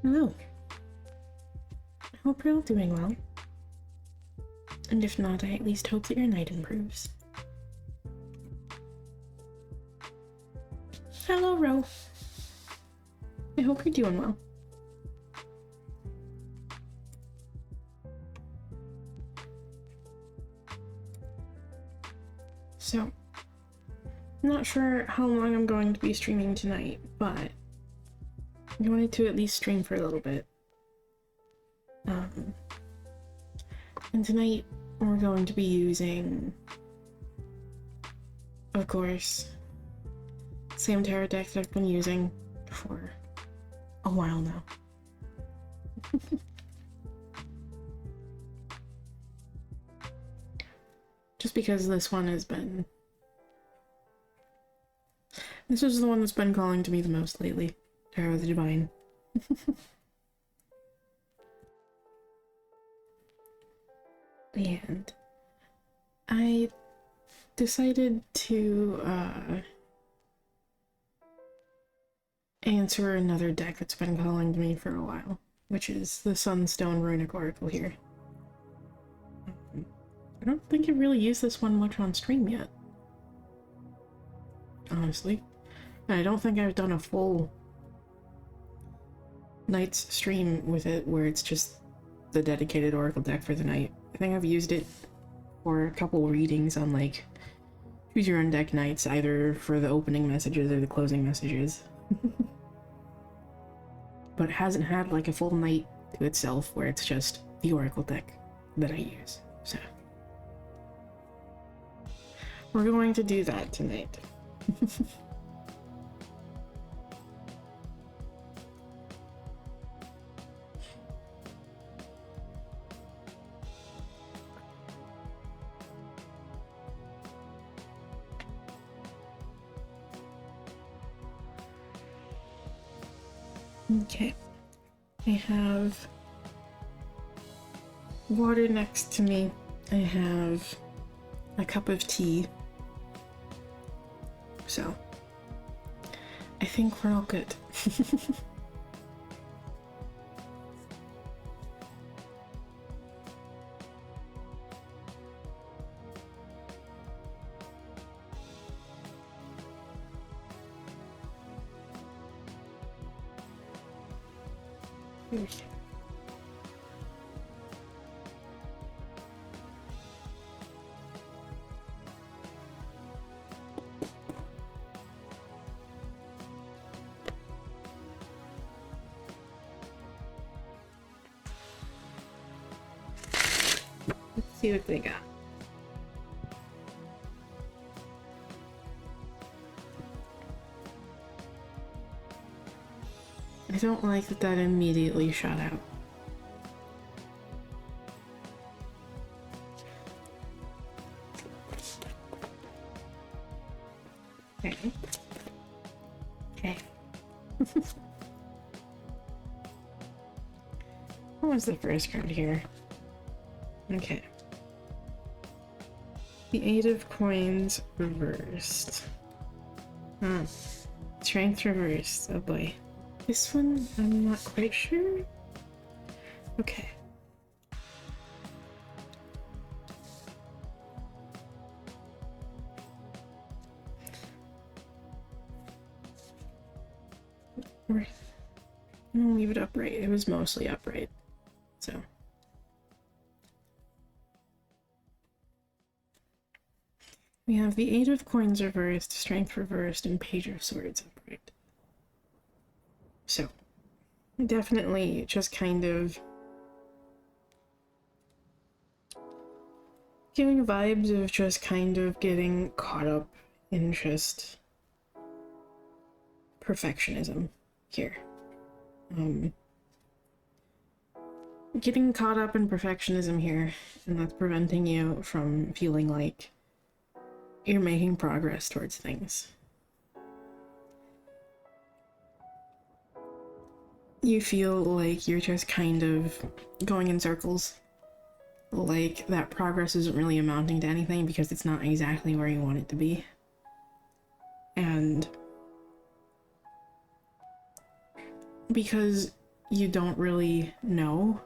Hello. I hope you're all doing well. And if not, I at least hope that your night improves. Hello, Ro. I hope you're doing well. So, I'm not sure how long I'm going to be streaming tonight, but I wanted to at least stream for a little bit. And tonight we're going to be using, of course, same tarot deck that I've been using for a while now. Just because this one has been... This is the one that's been calling to me the most lately. Tarot of the Divine. And I decided to answer another deck that's been calling to me for a while, which is the Sunstone Runic Oracle here. I don't think I've really used this one much on stream yet, honestly. And I don't think I've done a full night's stream with it where it's just the dedicated Oracle deck for the night. I think I've used it for a couple readings on, like, choose your own deck nights, either for the opening messages or the closing messages. But it hasn't had, like, a full night to itself where it's just the Oracle deck that I use, so. We're going to do that tonight. Okay, I have water next to me. I have a cup of tea. So I think we're all good. Okay. Let's see what they got. I don't like that that immediately shot out. Okay. Okay. What was the first card here? Okay. The Eight of Coins reversed. Strength reversed. Oh boy. This one, I'm not quite sure. Okay. I'm gonna leave it upright. It was mostly upright. So. We have the Eight of Coins reversed, Strength reversed, and Page of Swords upright. So, definitely just kind of giving vibes of just kind of getting caught up in just perfectionism here. Getting caught up in perfectionism here, and that's preventing you from feeling like you're making progress towards things. You feel like you're just kind of going in circles. Like that progress isn't really amounting to anything because it's not exactly where you want it to be. And because you don't really know,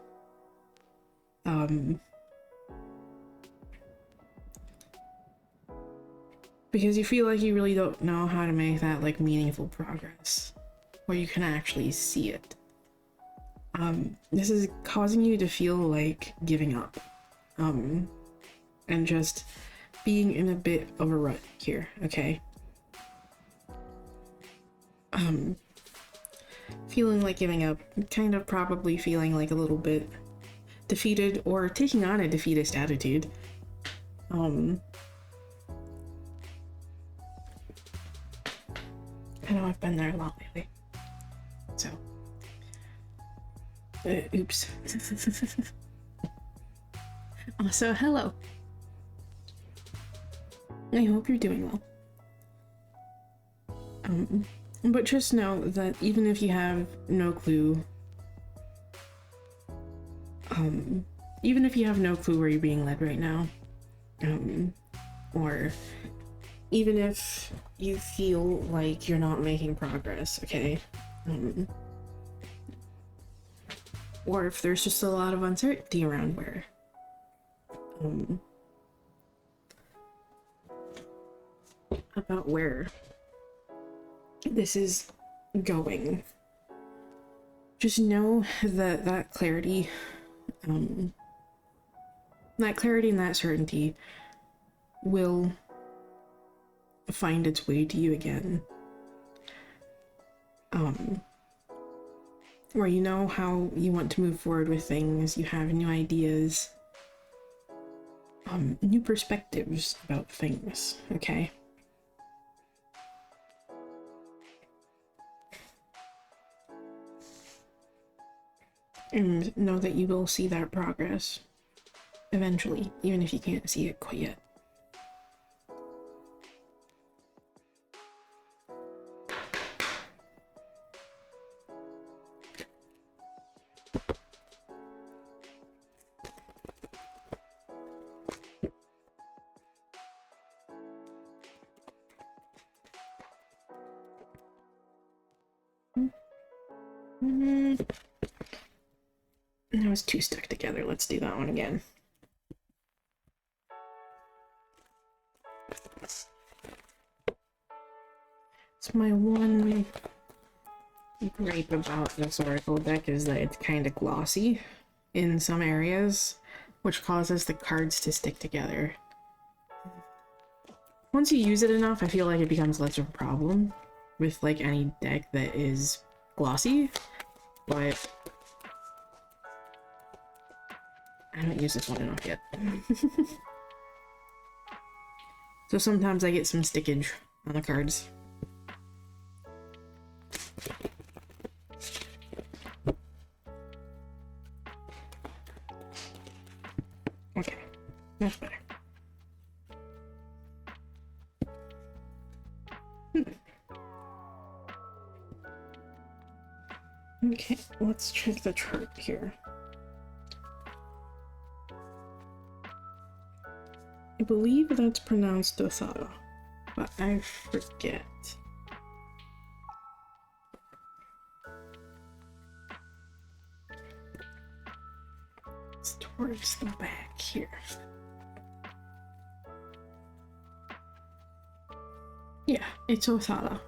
because you feel like you really don't know how to make that like meaningful progress where you can actually see it. This is causing you to feel like giving up, and just being in a bit of a rut here, okay? Feeling like giving up, kind of probably feeling like a little bit defeated or taking on a defeatist attitude. I know I've been there a lot lately, so. Oops. Also, hello. I hope you're doing well. But just know that even if you have no clue, even if you have no clue where you're being led right now, or even if you feel like you're not making progress, okay? Or if there's just a lot of uncertainty around where about where this is going, just know that that clarity and that certainty will find its way to you again. Where you know how you want to move forward with things, you have new ideas, new perspectives about things, okay? And know that you will see that progress eventually, even if you can't see it quite yet. That was two stuck together. Let's do that one again. So my one gripe about this Oracle deck is that it's kind of glossy in some areas, which causes the cards to stick together. Once you use it enough, I feel like it becomes less of a problem with like any deck that is glossy, but I haven't used this one enough yet. So sometimes I get some stickage on the cards. Okay, that's better. Okay, let's check the chart here. I believe that's pronounced Dosada, but I forget. It's towards the back here. Yeah, it's Osada.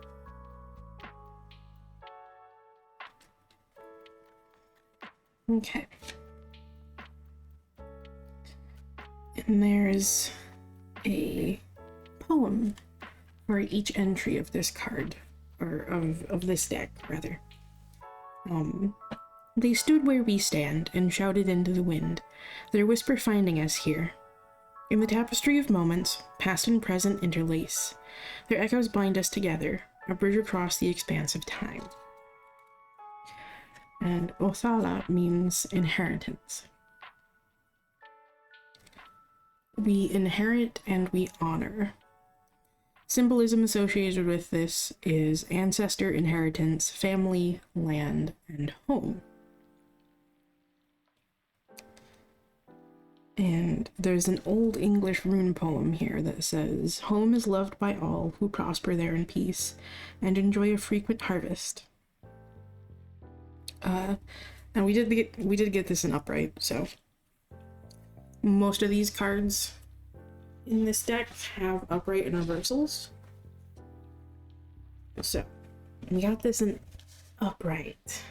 Okay. And there's a poem for each entry of this card, or of this deck, rather. They stood where we stand and shouted into the wind, their whisper finding us here. In the tapestry of moments, past and present interlace. Their echoes bind us together, a bridge across the expanse of time. And Othala means inheritance. We inherit and we honor. Symbolism associated with this is ancestor, inheritance, family, land, and home. And there's an Old English rune poem here that says, "Home is loved by all who prosper there in peace and enjoy a frequent harvest." And we did get this in upright, so most of these cards in this deck have upright and reversals. So we got this in upright.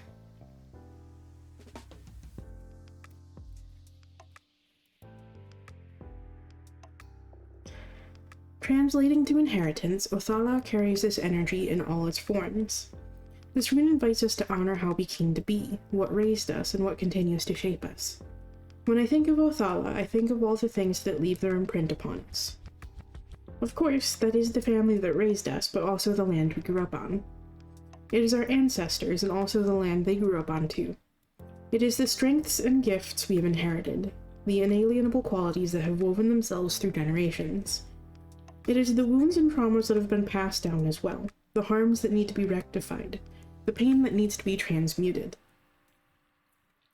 Translating to inheritance, Othala carries this energy in all its forms. This rune invites us to honor how we came to be, what raised us, and what continues to shape us. When I think of Othala, I think of all the things that leave their imprint upon us. Of course, that is the family that raised us, but also the land we grew up on. It is our ancestors and also the land they grew up on too. It is the strengths and gifts we have inherited, the inalienable qualities that have woven themselves through generations. It is the wounds and traumas that have been passed down as well, the harms that need to be rectified, the pain that needs to be transmuted.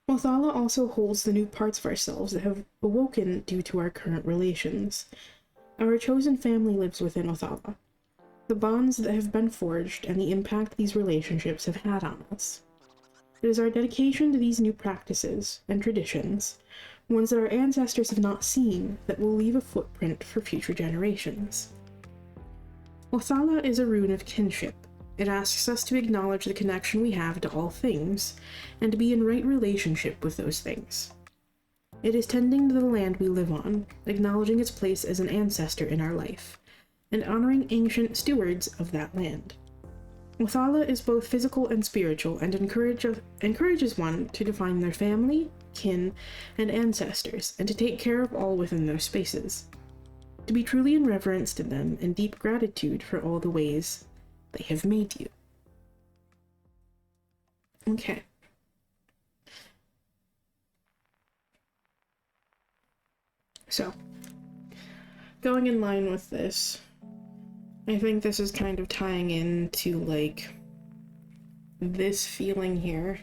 Othala also holds the new parts of ourselves that have awoken due to our current relations. Our chosen family lives within Othala, the bonds that have been forged and the impact these relationships have had on us. It is our dedication to these new practices and traditions, ones that our ancestors have not seen, that will leave a footprint for future generations. Othala is a rune of kinship. It asks us to acknowledge the connection we have to all things, and to be in right relationship with those things. It is tending to the land we live on, acknowledging its place as an ancestor in our life, and honoring ancient stewards of that land. Othala is both physical and spiritual, and encourages one to define their family, kin, and ancestors, and to take care of all within those spaces. To be truly in reverence to them and deep gratitude for all the ways they have made you. Okay. So, going in line with this, I think this is kind of tying into, like, this feeling here.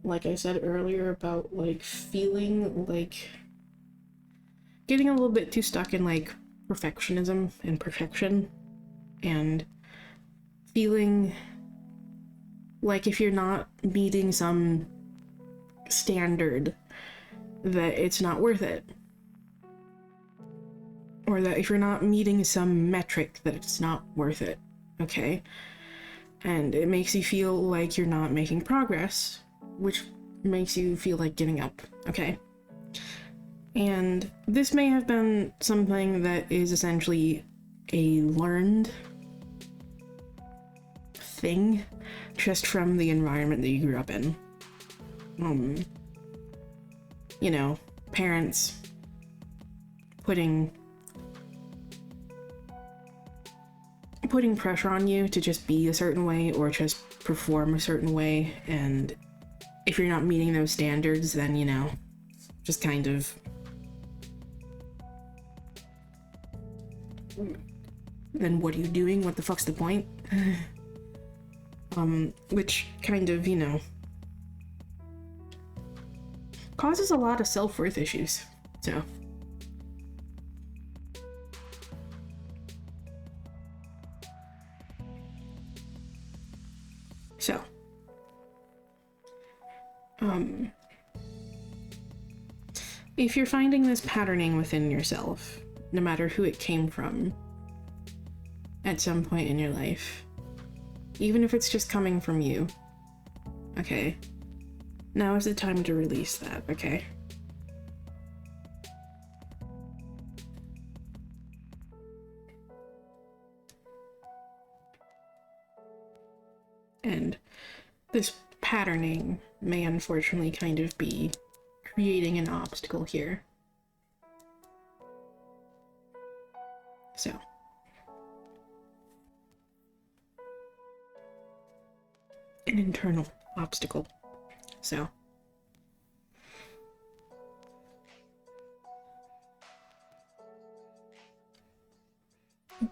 Like I said earlier about, like, feeling like getting a little bit too stuck in, like, perfectionism and perfection, and feeling Like if you're not meeting some standard, that it's not worth it. Or that if you're not meeting some metric, that it's not worth it, okay? And it makes you feel like you're not making progress, which makes you feel like giving up, okay? And this may have been something that is essentially a learned thing just from the environment that you grew up in. You know, parents putting pressure on you to just be a certain way or just perform a certain way, and if you're not meeting those standards, then, you know, just kind of then what are you doing? What the fuck's the point? Which kind of, you know, causes a lot of self-worth issues. So, if you're finding this patterning within yourself, no matter who it came from, at some point in your life, even if it's just coming from you, okay, now is the time to release that, okay? And this patterning may unfortunately kind of be creating an obstacle here. So, an internal obstacle. So,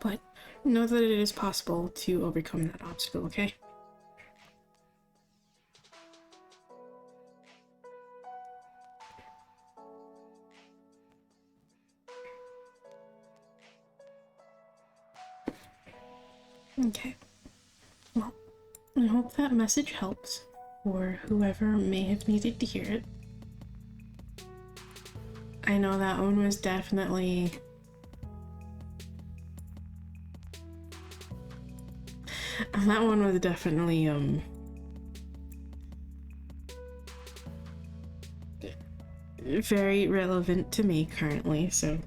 but know that it is possible to overcome that obstacle, okay? Okay. Well, I hope that message helps for whoever may have needed to hear it. I know that one was definitely very relevant to me currently, so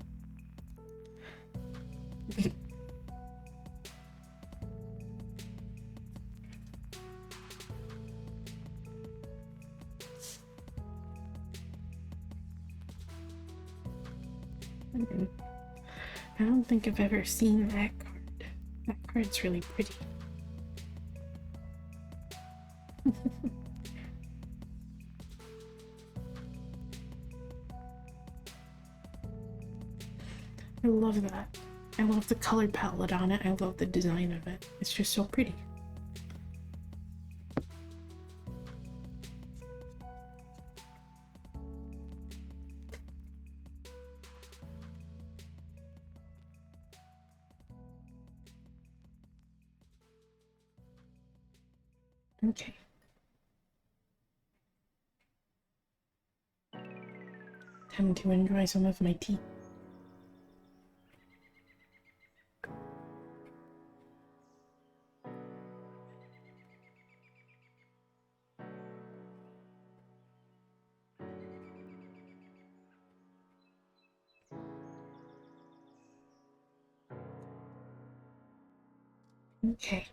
I don't think I've ever seen that card. That card's really pretty. I love that. I love the color palette on it. I love the design of it. It's just so pretty. Okay. Time to enjoy some of my tea. Okay.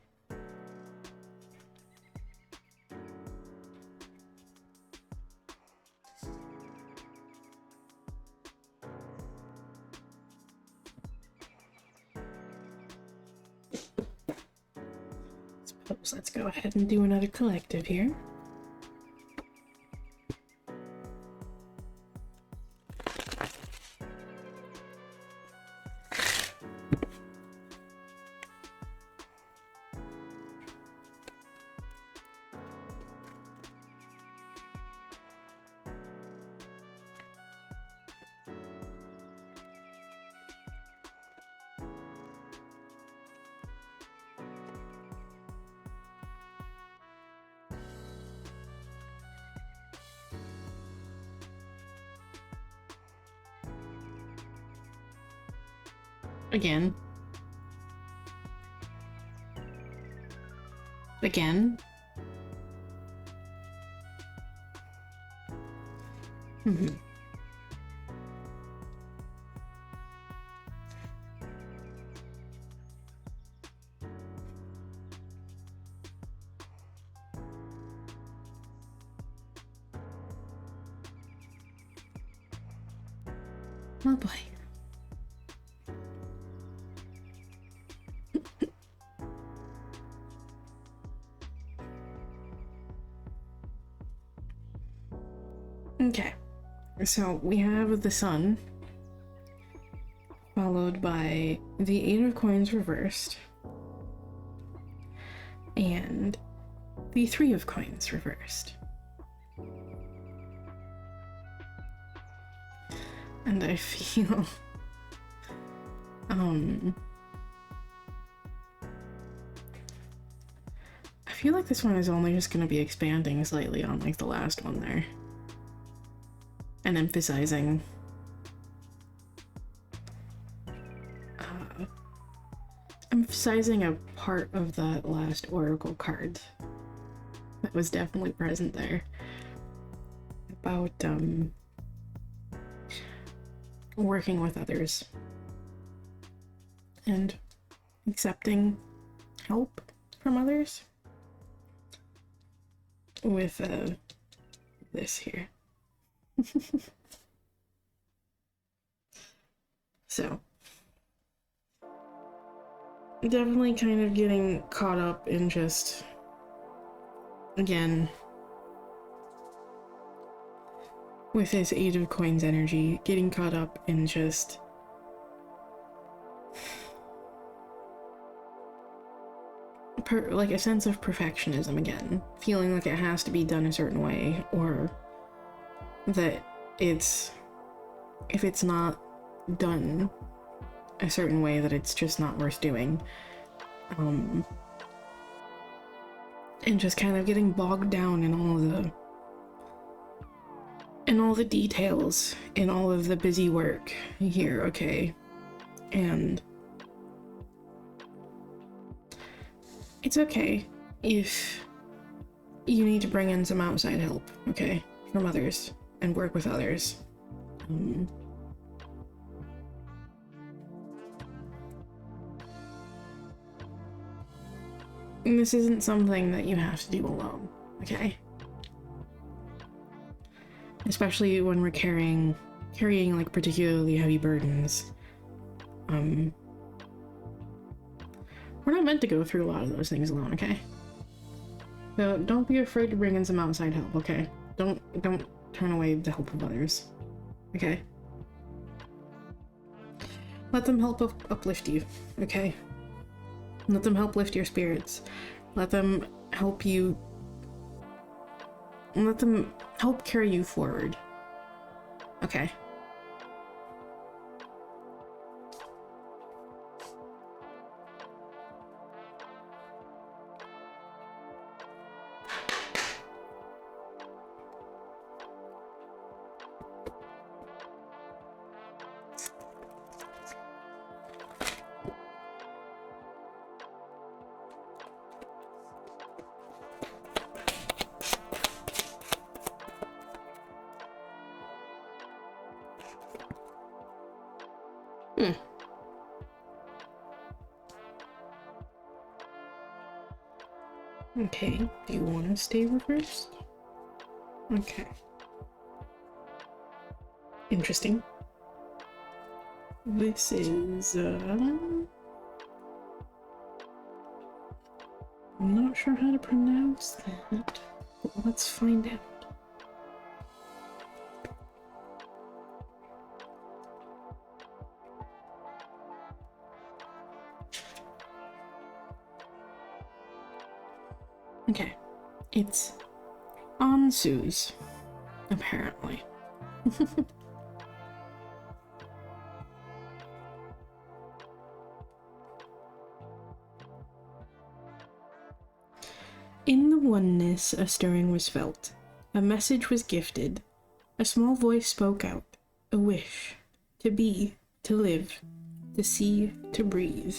Suppose let's go ahead and do another collective here. Again. Again. Mm-hmm. Oh boy. Okay, so we have the Sun, followed by the Eight of Coins reversed, and the Three of Coins reversed. And I feel, I feel like this one is only just going to be expanding slightly on like the last one there. And emphasizing a part of that last Oracle card that was definitely present there. About, working with others. And accepting help from others. With, this here. So, definitely kind of getting caught up in just, again, with this Eight of Coins energy, getting caught up in just like a sense of perfectionism again, feeling like it has to be done a certain way, or that if it's not done a certain way, that it's just not worth doing. And just kind of getting bogged down in all the details, in all of the busy work here, okay? And it's okay if you need to bring in some outside help, okay? From others, and work with others. And this isn't something that you have to do alone, okay? Especially when we're carrying like particularly heavy burdens. We're not meant to go through a lot of those things alone, okay? So don't be afraid to bring in some outside help, okay? Don't turn away the help of others, okay? Let them help uplift you, okay? Let them help lift your spirits. Let them help you. Let them help carry you forward, okay? Okay, do you want to stay reversed? Okay. Interesting. This is, I'm not sure how to pronounce that, but let's find out. Okay, it's Ansu's, apparently. In the oneness, a stirring was felt. A message was gifted. A small voice spoke out. A wish. To be. To live. the sea to breathe.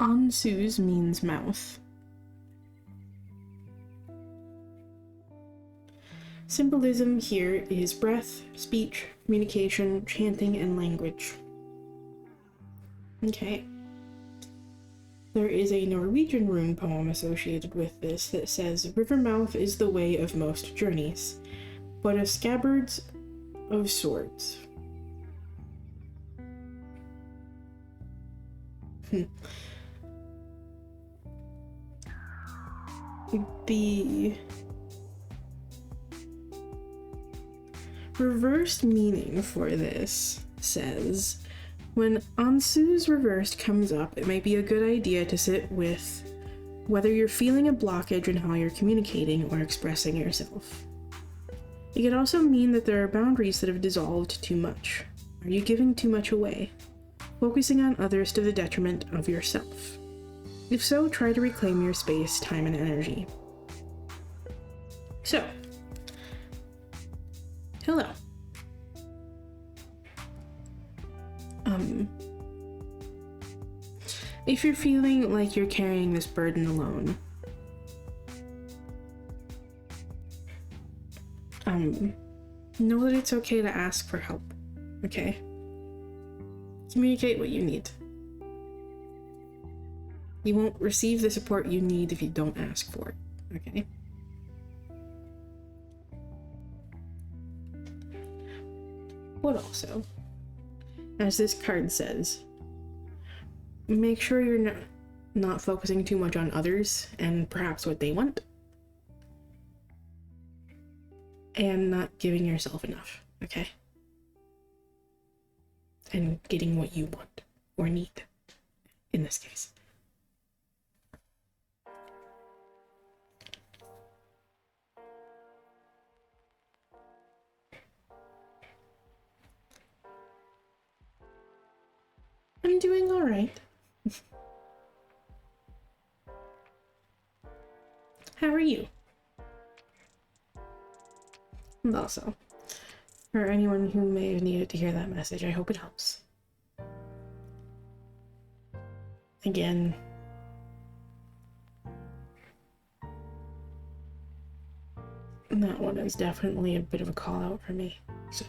Ansus means mouth. Symbolism here is breath, speech, communication, chanting, and language. Okay. There is a Norwegian rune poem associated with this that says, "River mouth is the way of most journeys, but of scabbards of swords." The reversed meaning for this says, when Ansu's reversed comes up, it might be a good idea to sit with whether you're feeling a blockage in how you're communicating or expressing yourself. It could also mean that there are boundaries that have dissolved too much. Are you giving too much away? Focusing on others to the detriment of yourself? If so, try to reclaim your space, time, and energy. So, hello. If you're feeling like you're carrying this burden alone, know that it's okay to ask for help, okay? Communicate what you need. You won't receive the support you need if you don't ask for it, okay? But also, as this card says, make sure you're not focusing too much on others and perhaps what they want, and not giving yourself enough, okay? And getting what you want or need in this case. I'm doing all right. How are you? And also, for anyone who may have needed to hear that message, I hope it helps. Again, that one is definitely a bit of a call out for me, so.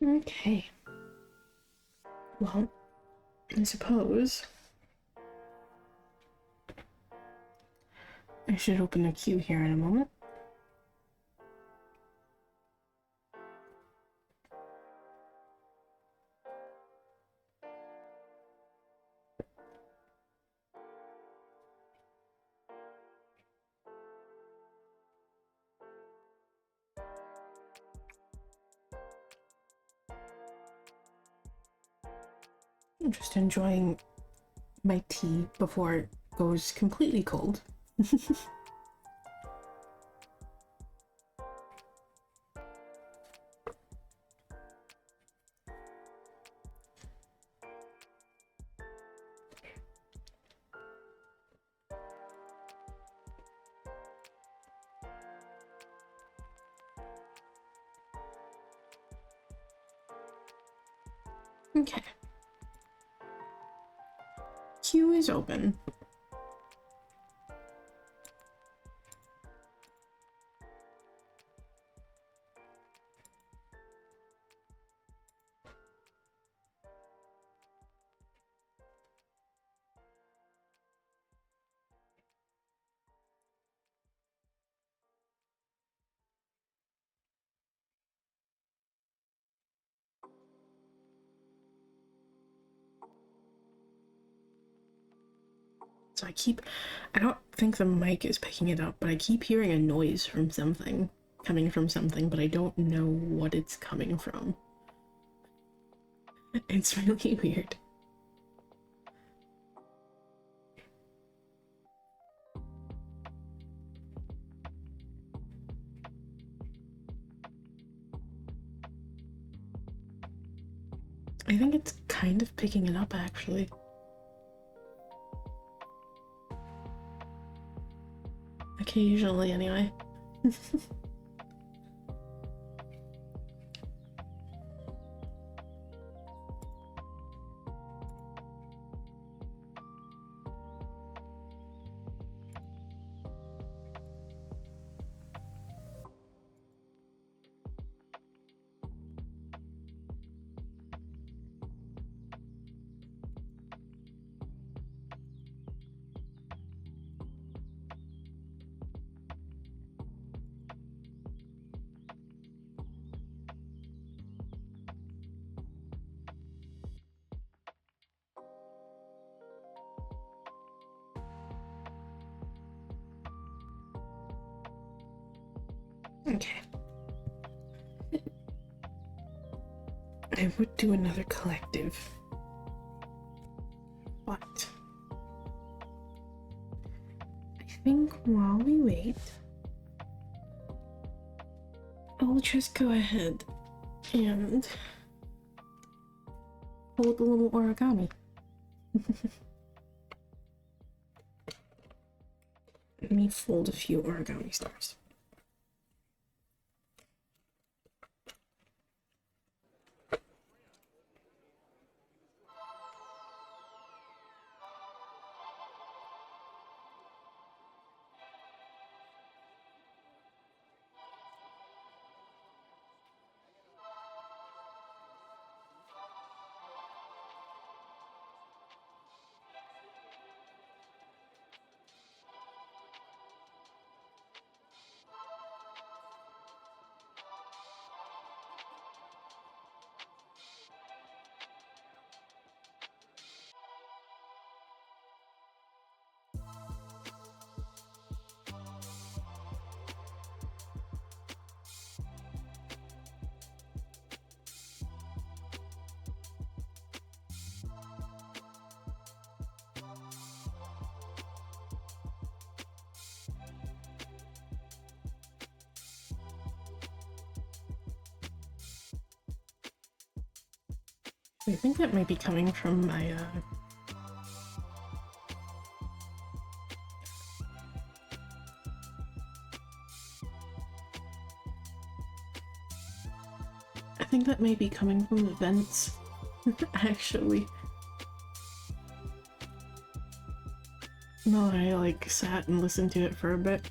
Okay. Well, I suppose I should open the queue here in a moment. I'm just enjoying my tea before it goes completely cold. Okay. Queue is open. So I don't think the mic is picking it up, but I keep hearing a noise from something, coming from something, but I don't know what it's coming from. It's really weird. I think it's kind of picking it up, actually. Occasionally, anyway. Okay. I would do another collective, but I think while we wait, I'll just go ahead and hold a little origami. Let me fold a few origami stars. I think that might be coming from my, I think that may be coming from the vents, actually. No, I, like, sat and listened to it for a bit.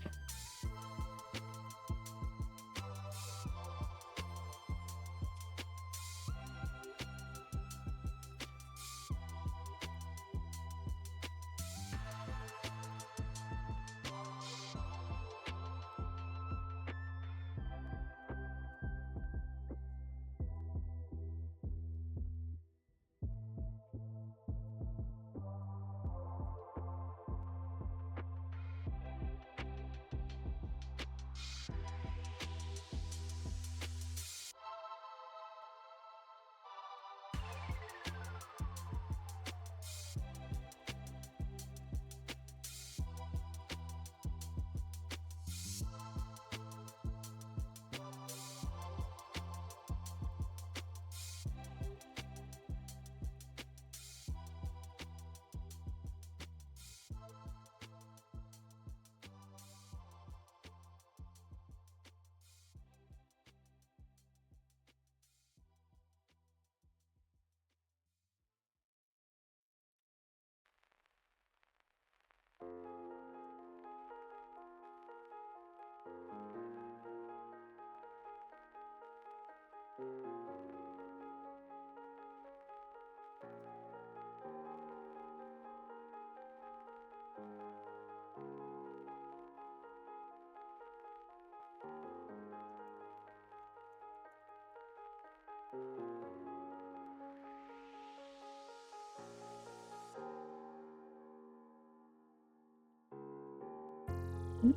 Yep.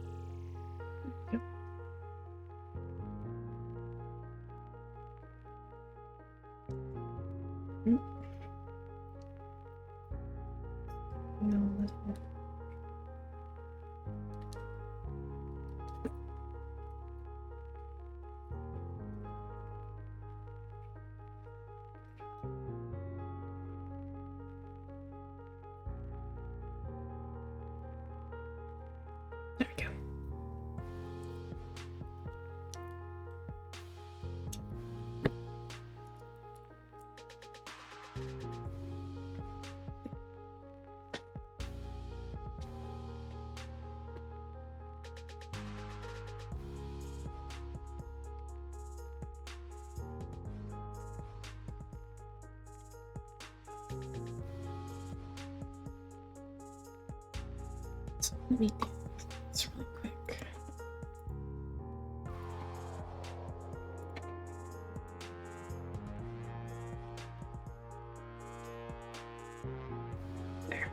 No, there we go. So let me do this really quick. There.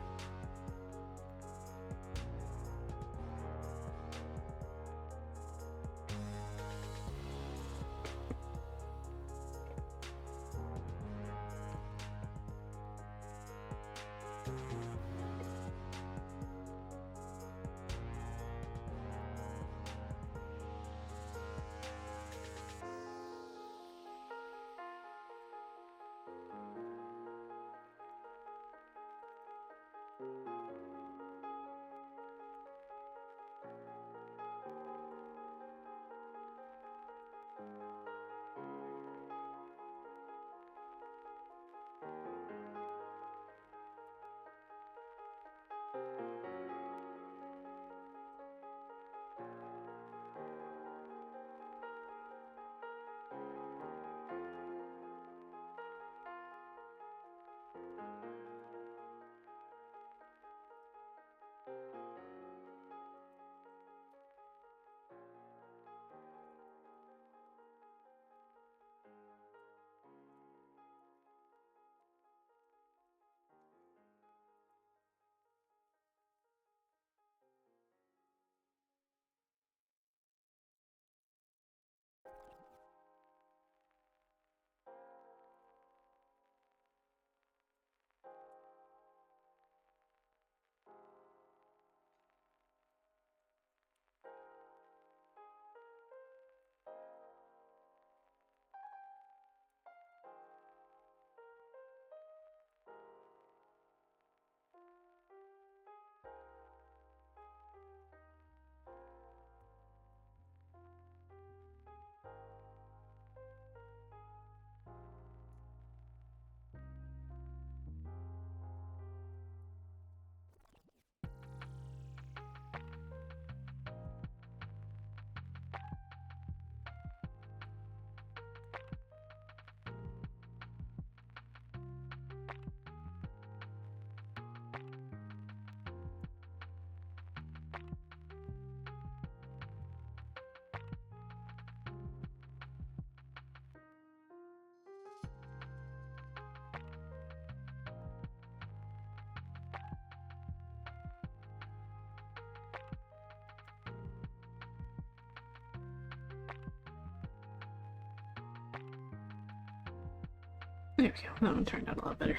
There we go. That one turned out a lot better.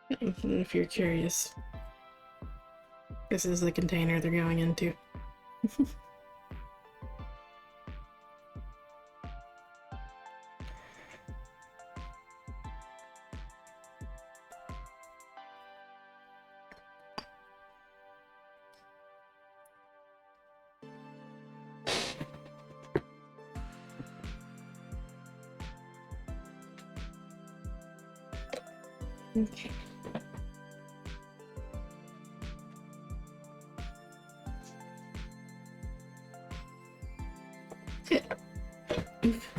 If you're curious, this is the container they're going into. Okay. Good. Oof.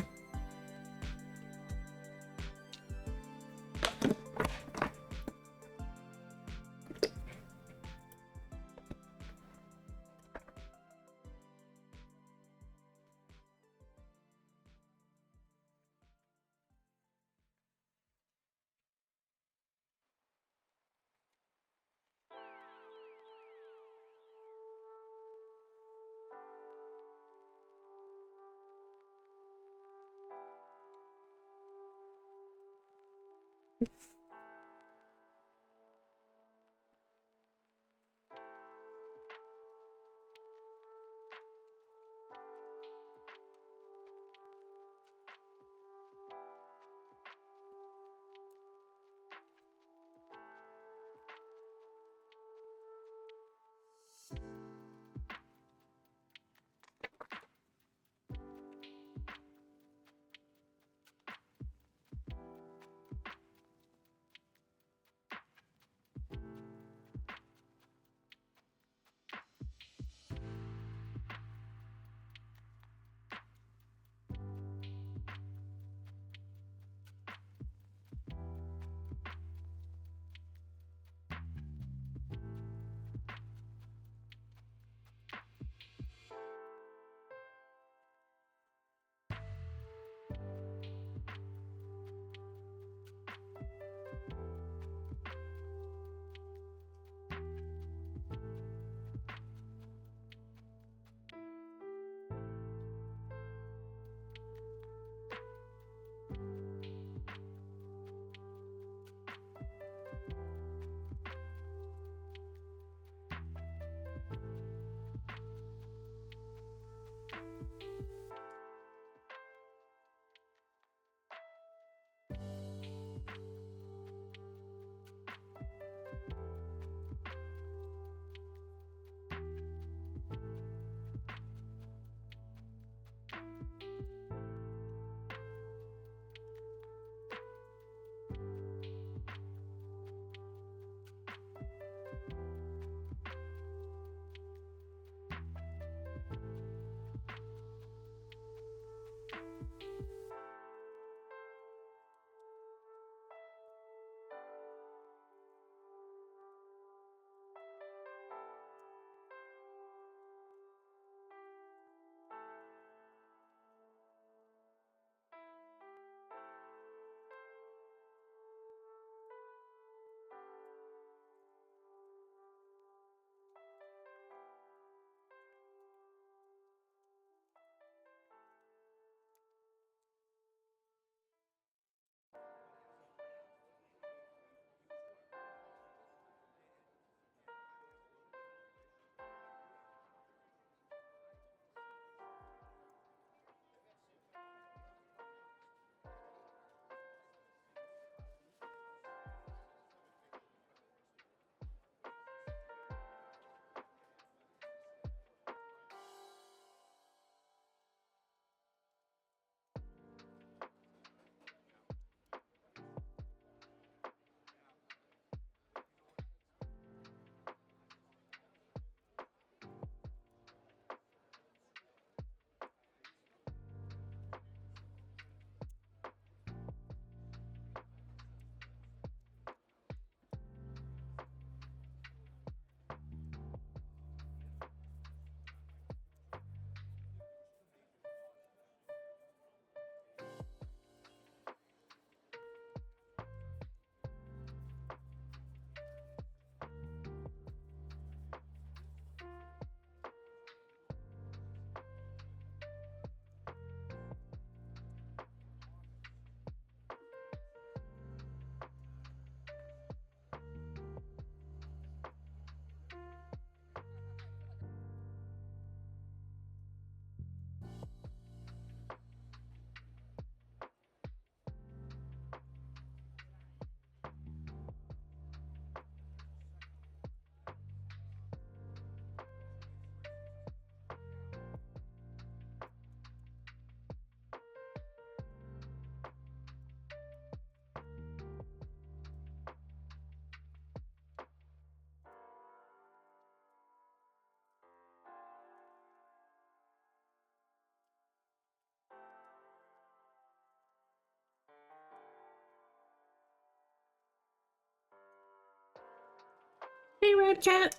Hey, Red Cat.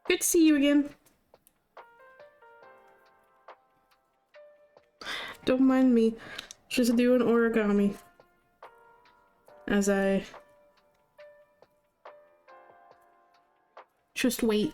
Good to see you again. Don't mind me. Just doing origami. As I just wait.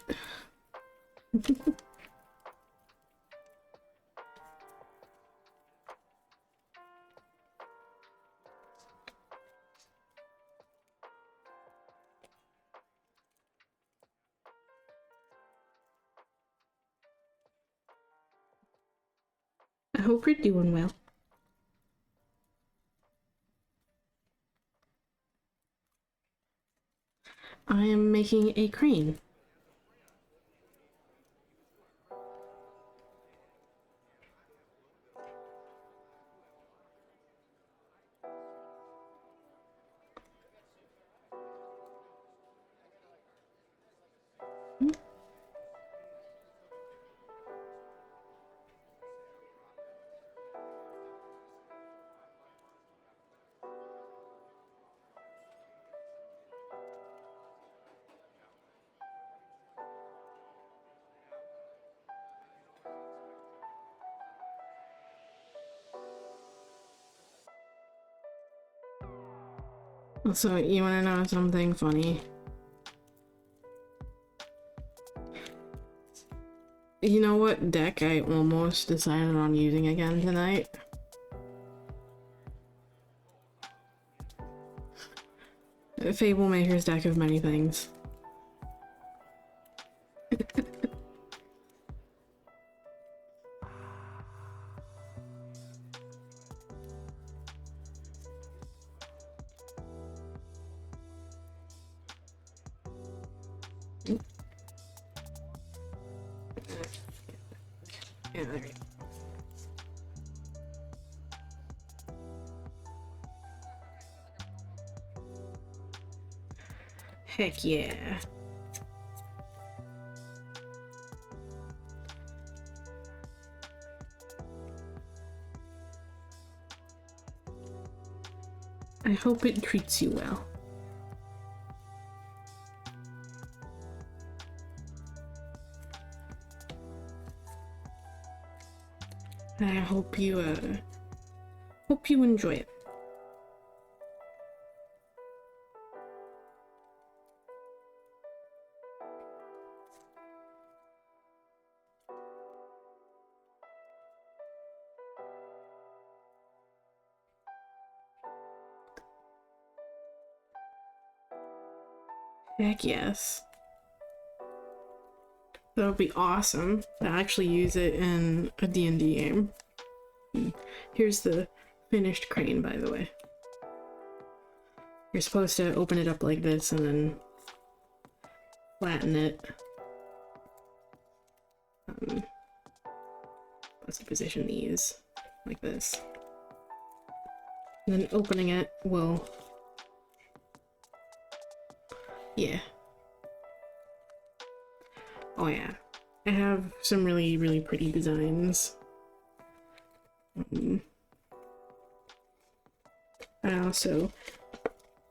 I hope you're doing well. I am making a crane. So, you wanna know something funny? You know what deck I almost decided on using again tonight? Fablemaker's deck of many things. Yeah, there we go. Heck yeah. I hope it treats you well. I hope you enjoy it. Heck yes. That would be awesome to actually use it in a D&D game. Here's the finished crane, by the way. You're supposed to open it up like this and then flatten it. Let's position these like this. And then opening it will... Yeah. Oh yeah. I have some really, really pretty designs.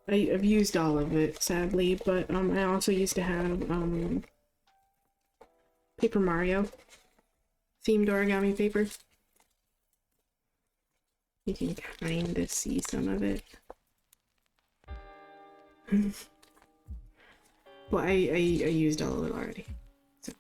I've used all of it, sadly, but I also used to have Paper Mario themed origami paper. You can kind of see some of it. Well, I used all of it already. So.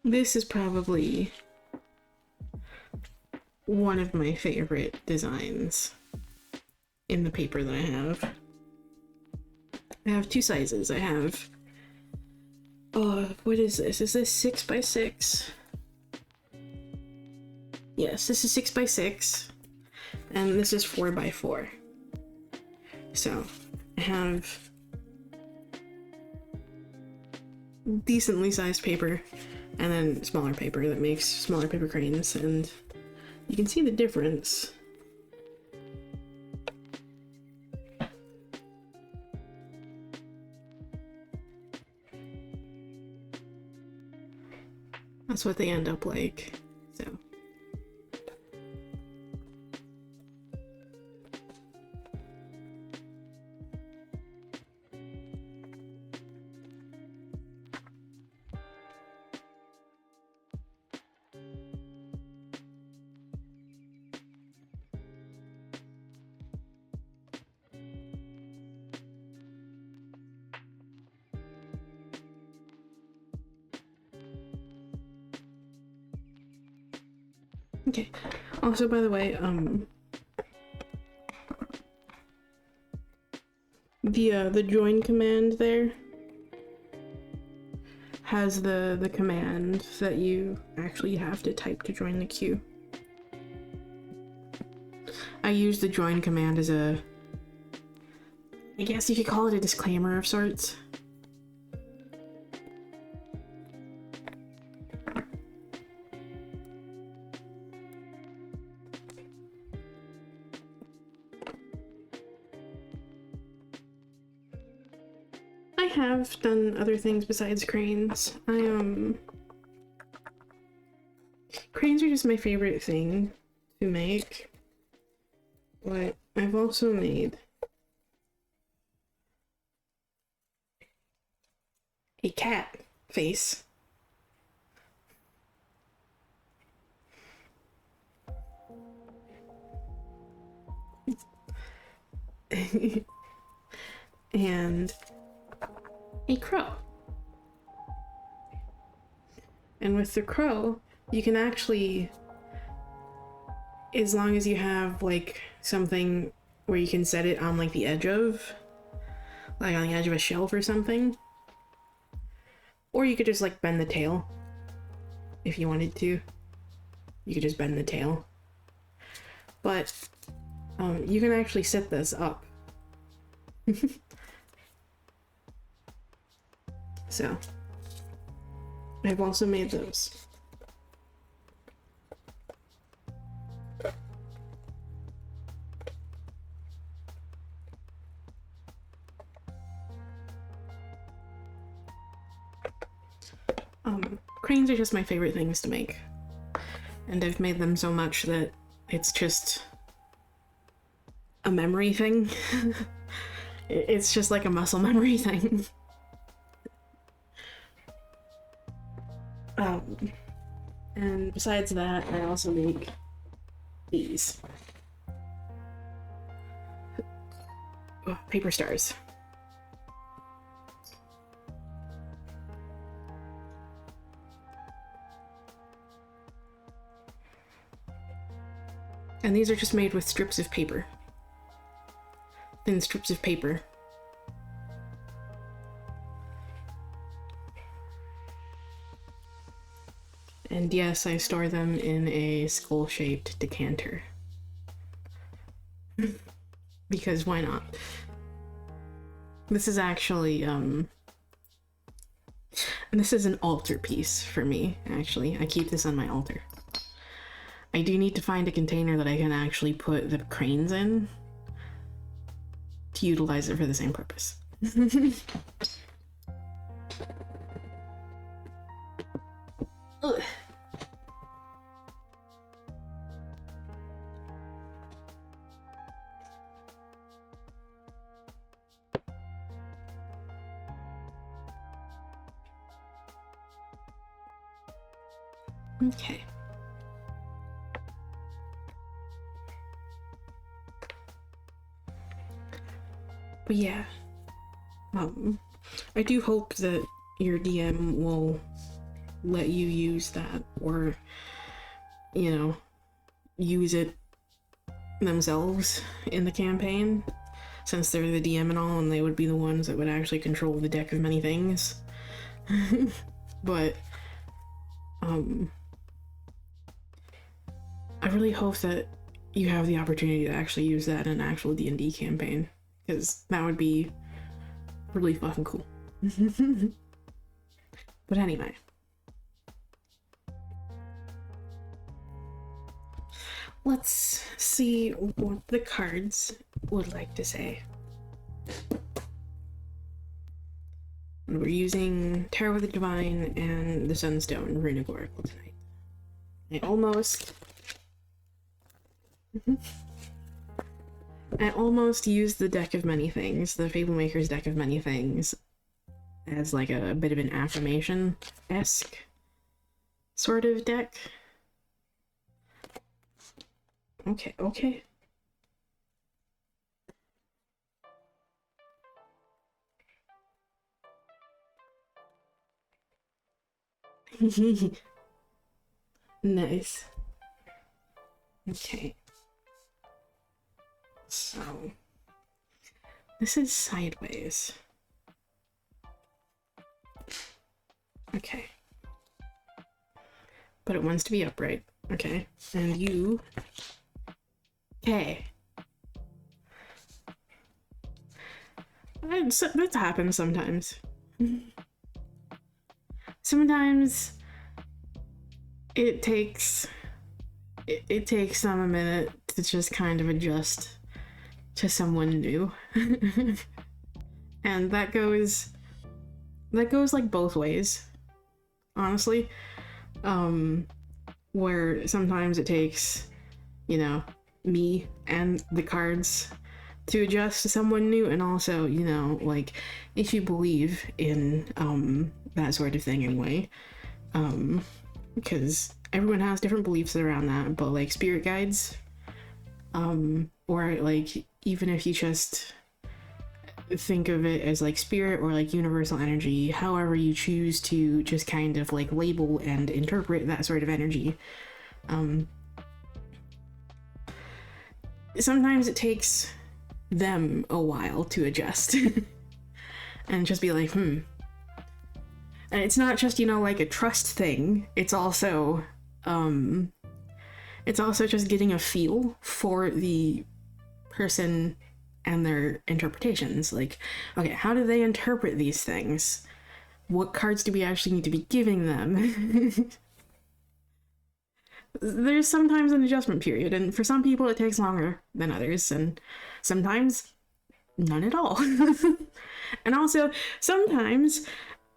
This is probably one of my favorite designs in the paper that I have. I have two sizes. I have... what is this? Is this 6x6? Yes, this is 6x6. And this is 4x4. So, I have decently sized paper and then smaller paper that makes smaller paper cranes, and you can see the difference. That's what they end up like, so. Okay. Also, by the way, the join command there has the command that you actually have to type to join the queue. I use the join command as I guess you could call it a disclaimer of sorts. I have done other things besides cranes. Cranes are just my favorite thing to make, but I've also made a cat face. And a crow. And with the crow, you can actually, as long as you have like something where you can set it on like the edge of, like on the edge of a shelf or something, or you could just like bend the tail if you wanted to. You could just bend the tail. But you can actually set this up. So, I've also made those. Cranes are just my favorite things to make. And I've made them so much that it's just a memory thing. It's just like a muscle memory thing. And besides that, I also make these. Oh, paper stars. And these are just made with strips of paper. Thin strips of paper. And yes, I store them in a skull-shaped decanter. Because why not? This is actually, this is an altar piece for me, actually. I keep this on my altar. I do need to find a container that I can actually put the cranes in to utilize it for the same purpose. Ugh. Okay. But yeah, I do hope that your DM will let you use that, or, you know, use it themselves in the campaign, since they're the DM and all, and they would be the ones that would actually control the deck of many things. But, I really hope that you have the opportunity to actually use that in an actual D&D campaign, because that would be really fucking cool. But anyway. Let's see what the cards would like to say. We're using Tarot of the Divine and the Sunstone Runic Oracle tonight. I almost used the deck of many things, the Fablemaker's deck of many things, as like a bit of an affirmation-esque sort of deck. Okay. Nice. Okay. So, this is sideways. Okay. But it wants to be upright. Okay. And you... Okay. That happens sometimes. Sometimes it takes them a minute to just kind of adjust to someone new. And that goes like both ways, honestly. Where sometimes it takes, you know, me and the cards to adjust to someone new, and also, you know, like, if you believe in that sort of thing anyway, because everyone has different beliefs around that, but like spirit guides, or like even if you just think of it as like spirit or like universal energy, however you choose to just kind of like label and interpret that sort of energy, sometimes it takes them a while to adjust and just be like, And it's not just, you know, like a trust thing, it's also just getting a feel for the person and their interpretations. Like, okay, how do they interpret these things? What cards do we actually need to be giving them? There's sometimes an adjustment period, and for some people it takes longer than others, and sometimes none at all. And also, sometimes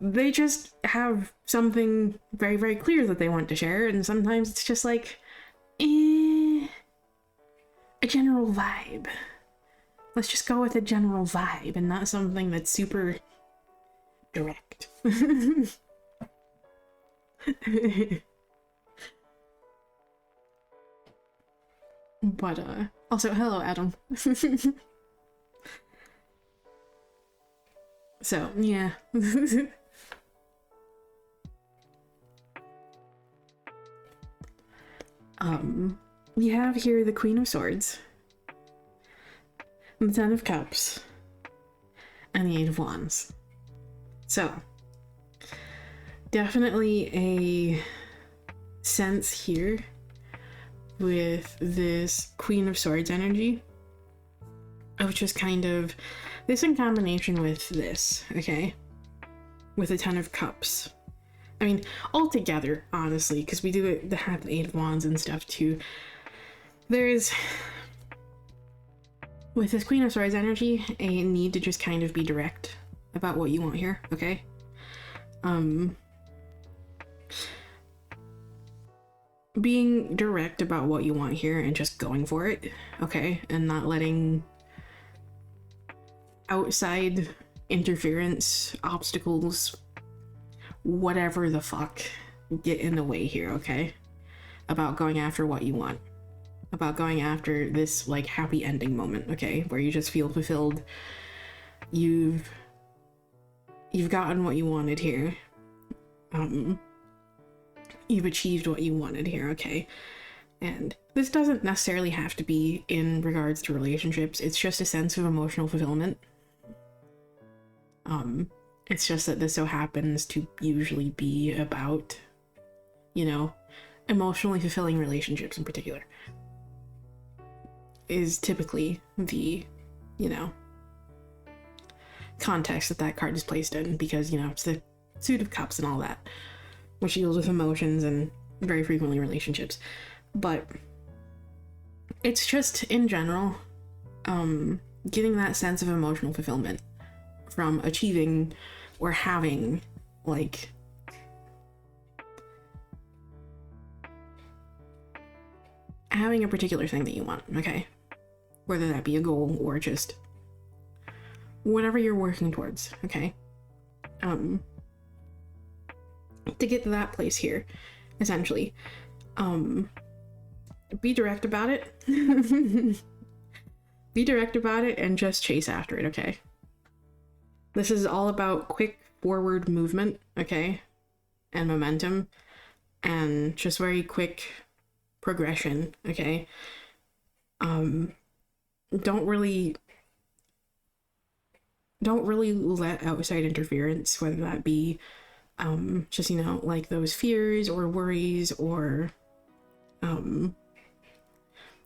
they just have something very, very clear that they want to share, and sometimes it's just like, a general vibe. Let's just go with a general vibe and not something that's super direct. But, also, hello, Adam. So, yeah. We have here the Queen of Swords, the Ten of Cups, and the Eight of Wands. So, definitely a sense here with this Queen of Swords energy of just kind of this in combination with this, okay? With the Ten of Cups. I mean, all together, honestly, because we do have the Eight of Wands and stuff too. There's, with this Queen of Swords energy, a need to just kind of be direct about what you want here, okay? Being direct about what you want here and just going for it, okay? And not letting outside interference, obstacles, whatever the fuck get in the way here, okay? About going after what you want. About going after this, like, happy ending moment, okay? Where you just feel fulfilled. You've gotten what you wanted here. You've achieved what you wanted here, okay? And this doesn't necessarily have to be in regards to relationships. It's just a sense of emotional fulfillment. It's just that this so happens to usually be about, you know, emotionally fulfilling relationships in particular. Is typically the, you know, context that card is placed in, because, you know, it's the Suit of Cups and all that, which deals with emotions and very frequently relationships. But it's just, in general, getting that sense of emotional fulfillment from achieving or having like a particular thing that you want, okay? Whether that be a goal or just whatever you're working towards, okay? To get to that place here, essentially, be direct about it. Be direct about it and just chase after it, okay? This is all about quick forward movement, okay? And momentum, and just very quick progression, okay? Don't really let outside interference, whether that be just, you know, like those fears or worries or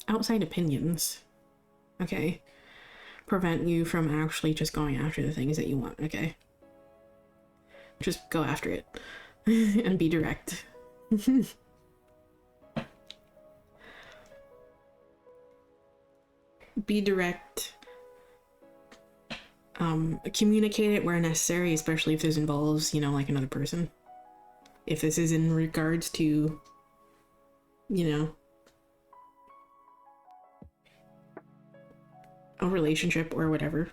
outside opinions, okay, prevent you from actually just going after the things that you want, okay? Just go after it and be direct. Be direct. Communicate it where necessary, especially if this involves, you know, like another person. If this is in regards to, you know, a relationship or whatever.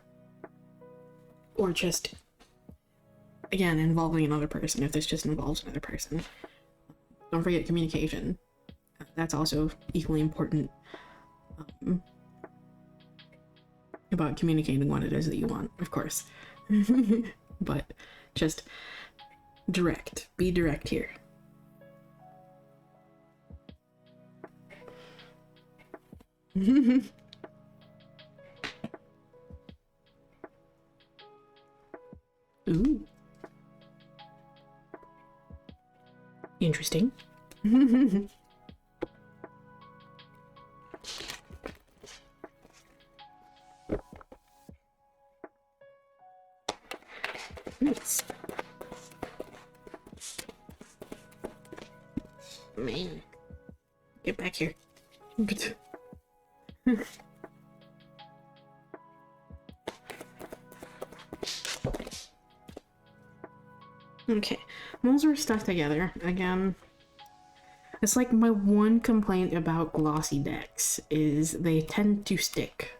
Or just, again, involving another person, if this just involves another person. Don't forget communication. That's also equally important. About communicating what it is that you want, of course. But just direct. Be direct here. Ooh. Interesting. Nice. Man. Get back here. Okay, moles are stuck together again. It's like my one complaint about glossy decks is they tend to stick.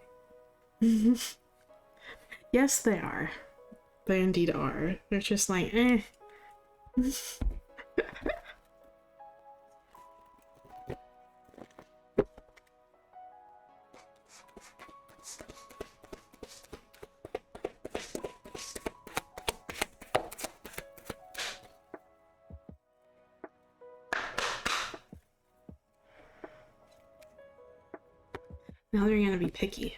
Yes, they are. They indeed are. They're just like, eh. Now they're gonna be picky.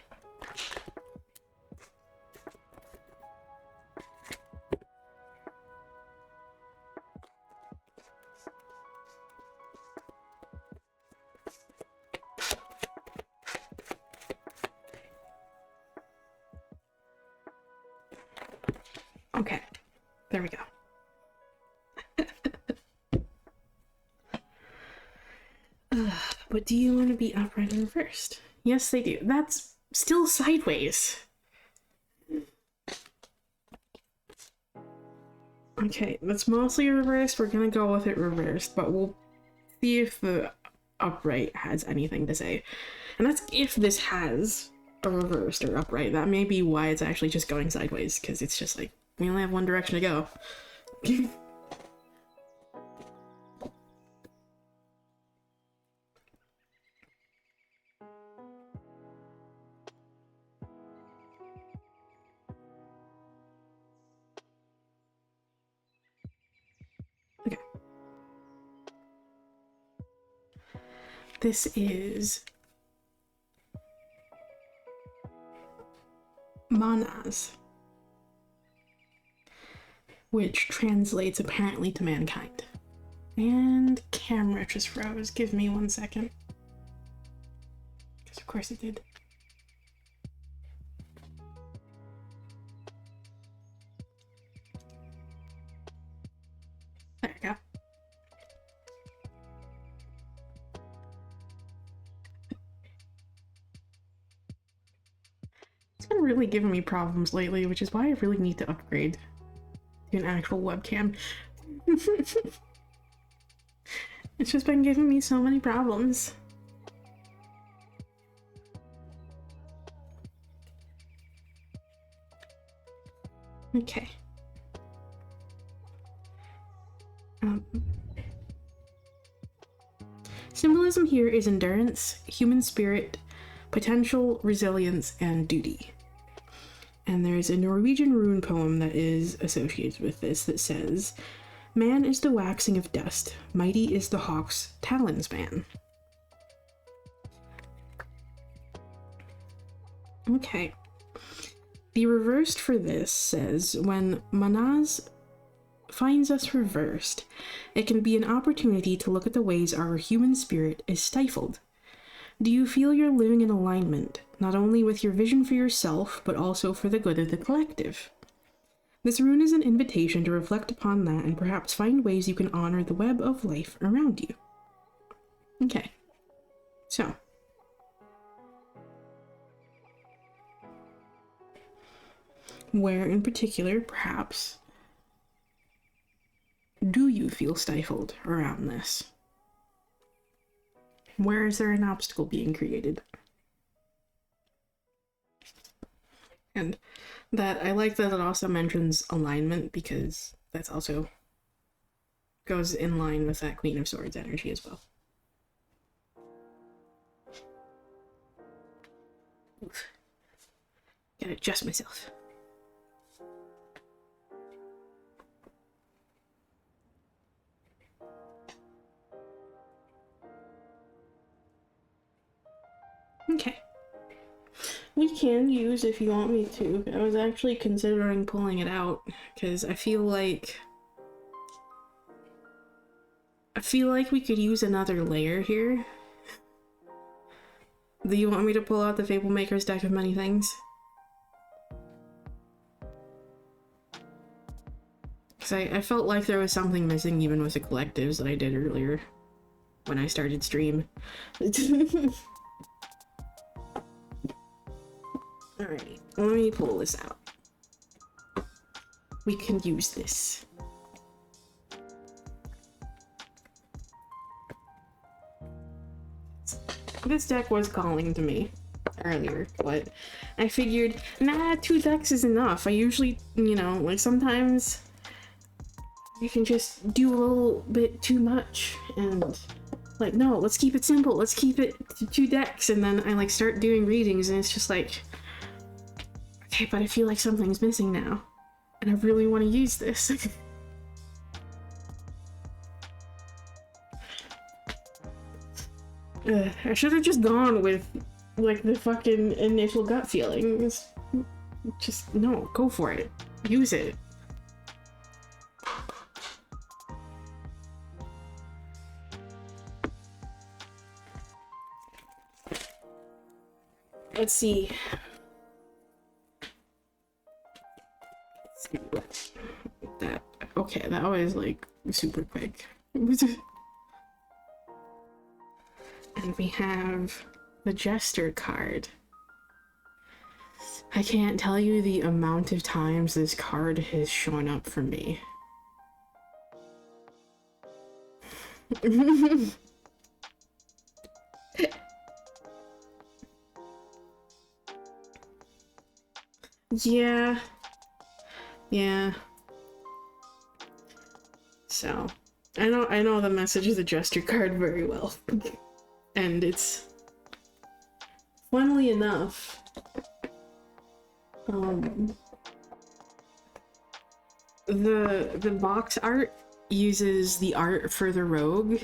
Okay, there we go. But do you want to be upright and reversed? Yes, they do. That's still sideways. Okay, that's mostly reversed. We're gonna go with it reversed, but we'll see if the upright has anything to say. And that's if this has a reversed or upright. That may be why it's actually just going sideways, because it's just like, we only have one direction to go. Okay. This is Manas, which translates apparently to mankind. And camera just froze. Give me 1 second. Because of course it did. There we go. It's been really giving me problems lately, which is why I really need to upgrade. to an actual webcam. It's just been giving me so many problems. Okay. Symbolism here is endurance, human spirit, potential, resilience, and duty. And there's a Norwegian rune poem that is associated with this that says, "Man is the waxing of dust, mighty is the hawk's talisman." Okay. The reversed for this says, when Manaz finds us reversed, it can be an opportunity to look at the ways our human spirit is stifled. Do you feel you're living in alignment, not only with your vision for yourself, but also for the good of the collective? This rune is an invitation to reflect upon that and perhaps find ways you can honor the web of life around you. Okay. So. Where in particular, perhaps, do you feel stifled around this? Where is there an obstacle being created? And that, I like that it also mentions alignment, because that's also goes in line with that Queen of Swords energy as well. Oof. Gotta adjust myself. Okay. We can use if you want me to. I was actually considering pulling it out, because I feel like we could use another layer here. Do you want me to pull out the Fablemaker's deck of many things? Because I felt like there was something missing even with the collectives that I did earlier when I started stream. Alright, let me pull this out. We can use this. This deck was calling to me earlier, but I figured, nah, 2 decks is enough. I usually, you know, like sometimes you can just do a little bit too much, and like, no, let's keep it simple. Let's keep it to 2 decks, and then I like start doing readings, and it's just like, okay, but I feel like something's missing now, and I really want to use this. I should have just gone with, like, the fucking initial gut feelings. Just, no, go for it. Use it. Let's see. That, okay, that was like super quick. And we have the Jester card. I can't tell you the amount of times this card has shown up for me. Yeah. Yeah. So, I know the message of the Jester card very well. And it's, funnily enough, the box art uses the art for the rogue,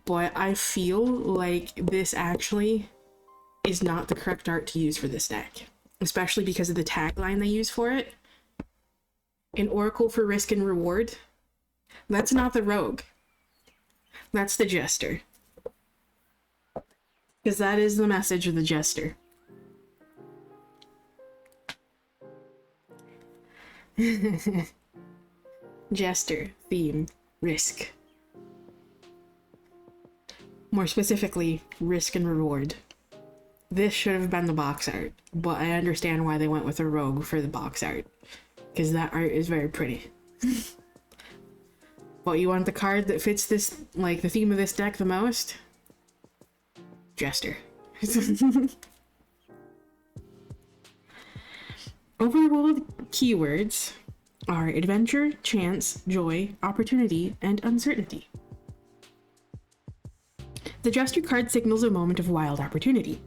but I feel like this actually is not the correct art to use for this deck, especially because of the tagline they use for it. An oracle for risk and reward. That's not the rogue. That's the Jester. Because that is the message of the Jester. Jester, theme, risk. More specifically, risk and reward. This should have been the box art, but I understand why they went with a rogue for the box art. because that art is very pretty. Well, you want the card that fits this, like, the theme of this deck the most? Jester. Overworld keywords are adventure, chance, joy, opportunity, and uncertainty. The Jester card signals a moment of wild opportunity,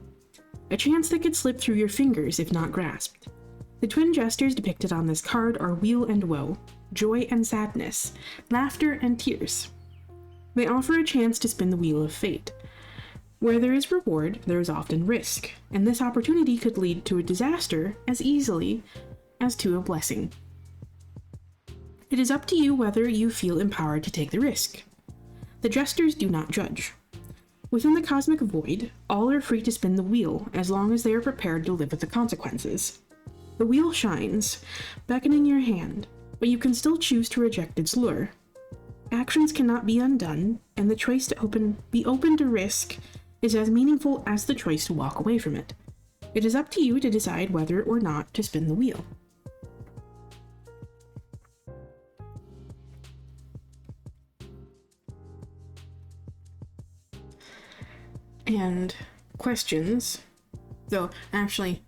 a chance that could slip through your fingers if not grasped. The twin jesters depicted on this card are weal and woe, joy and sadness, laughter and tears. They offer a chance to spin the wheel of fate. Where there is reward, there is often risk, and this opportunity could lead to a disaster as easily as to a blessing. It is up to you whether you feel empowered to take the risk. The jesters do not judge. Within the cosmic void, all are free to spin the wheel as long as they are prepared to live with the consequences. The wheel shines, beckoning your hand, but you can still choose to reject its lure. Actions cannot be undone, and the choice to be open to risk is as meaningful as the choice to walk away from it. It is up to you to decide whether or not to spin the wheel. And questions. So, actually,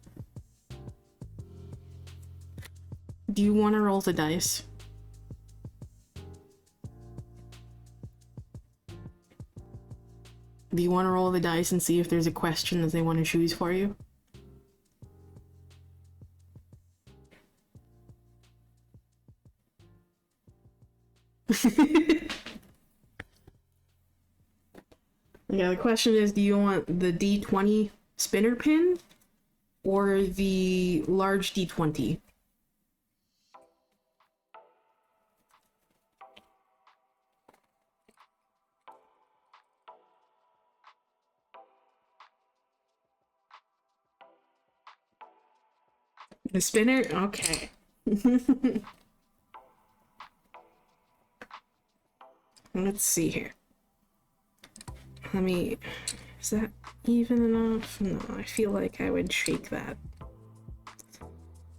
do you want to roll the dice? Do you want to roll the dice and see if there's a question that they want to choose for you? Yeah, the question is, do you want the D20 spinner pin or the large D20? The spinner? Okay. Let's see here. Is that even enough? No, I feel like I would shake that.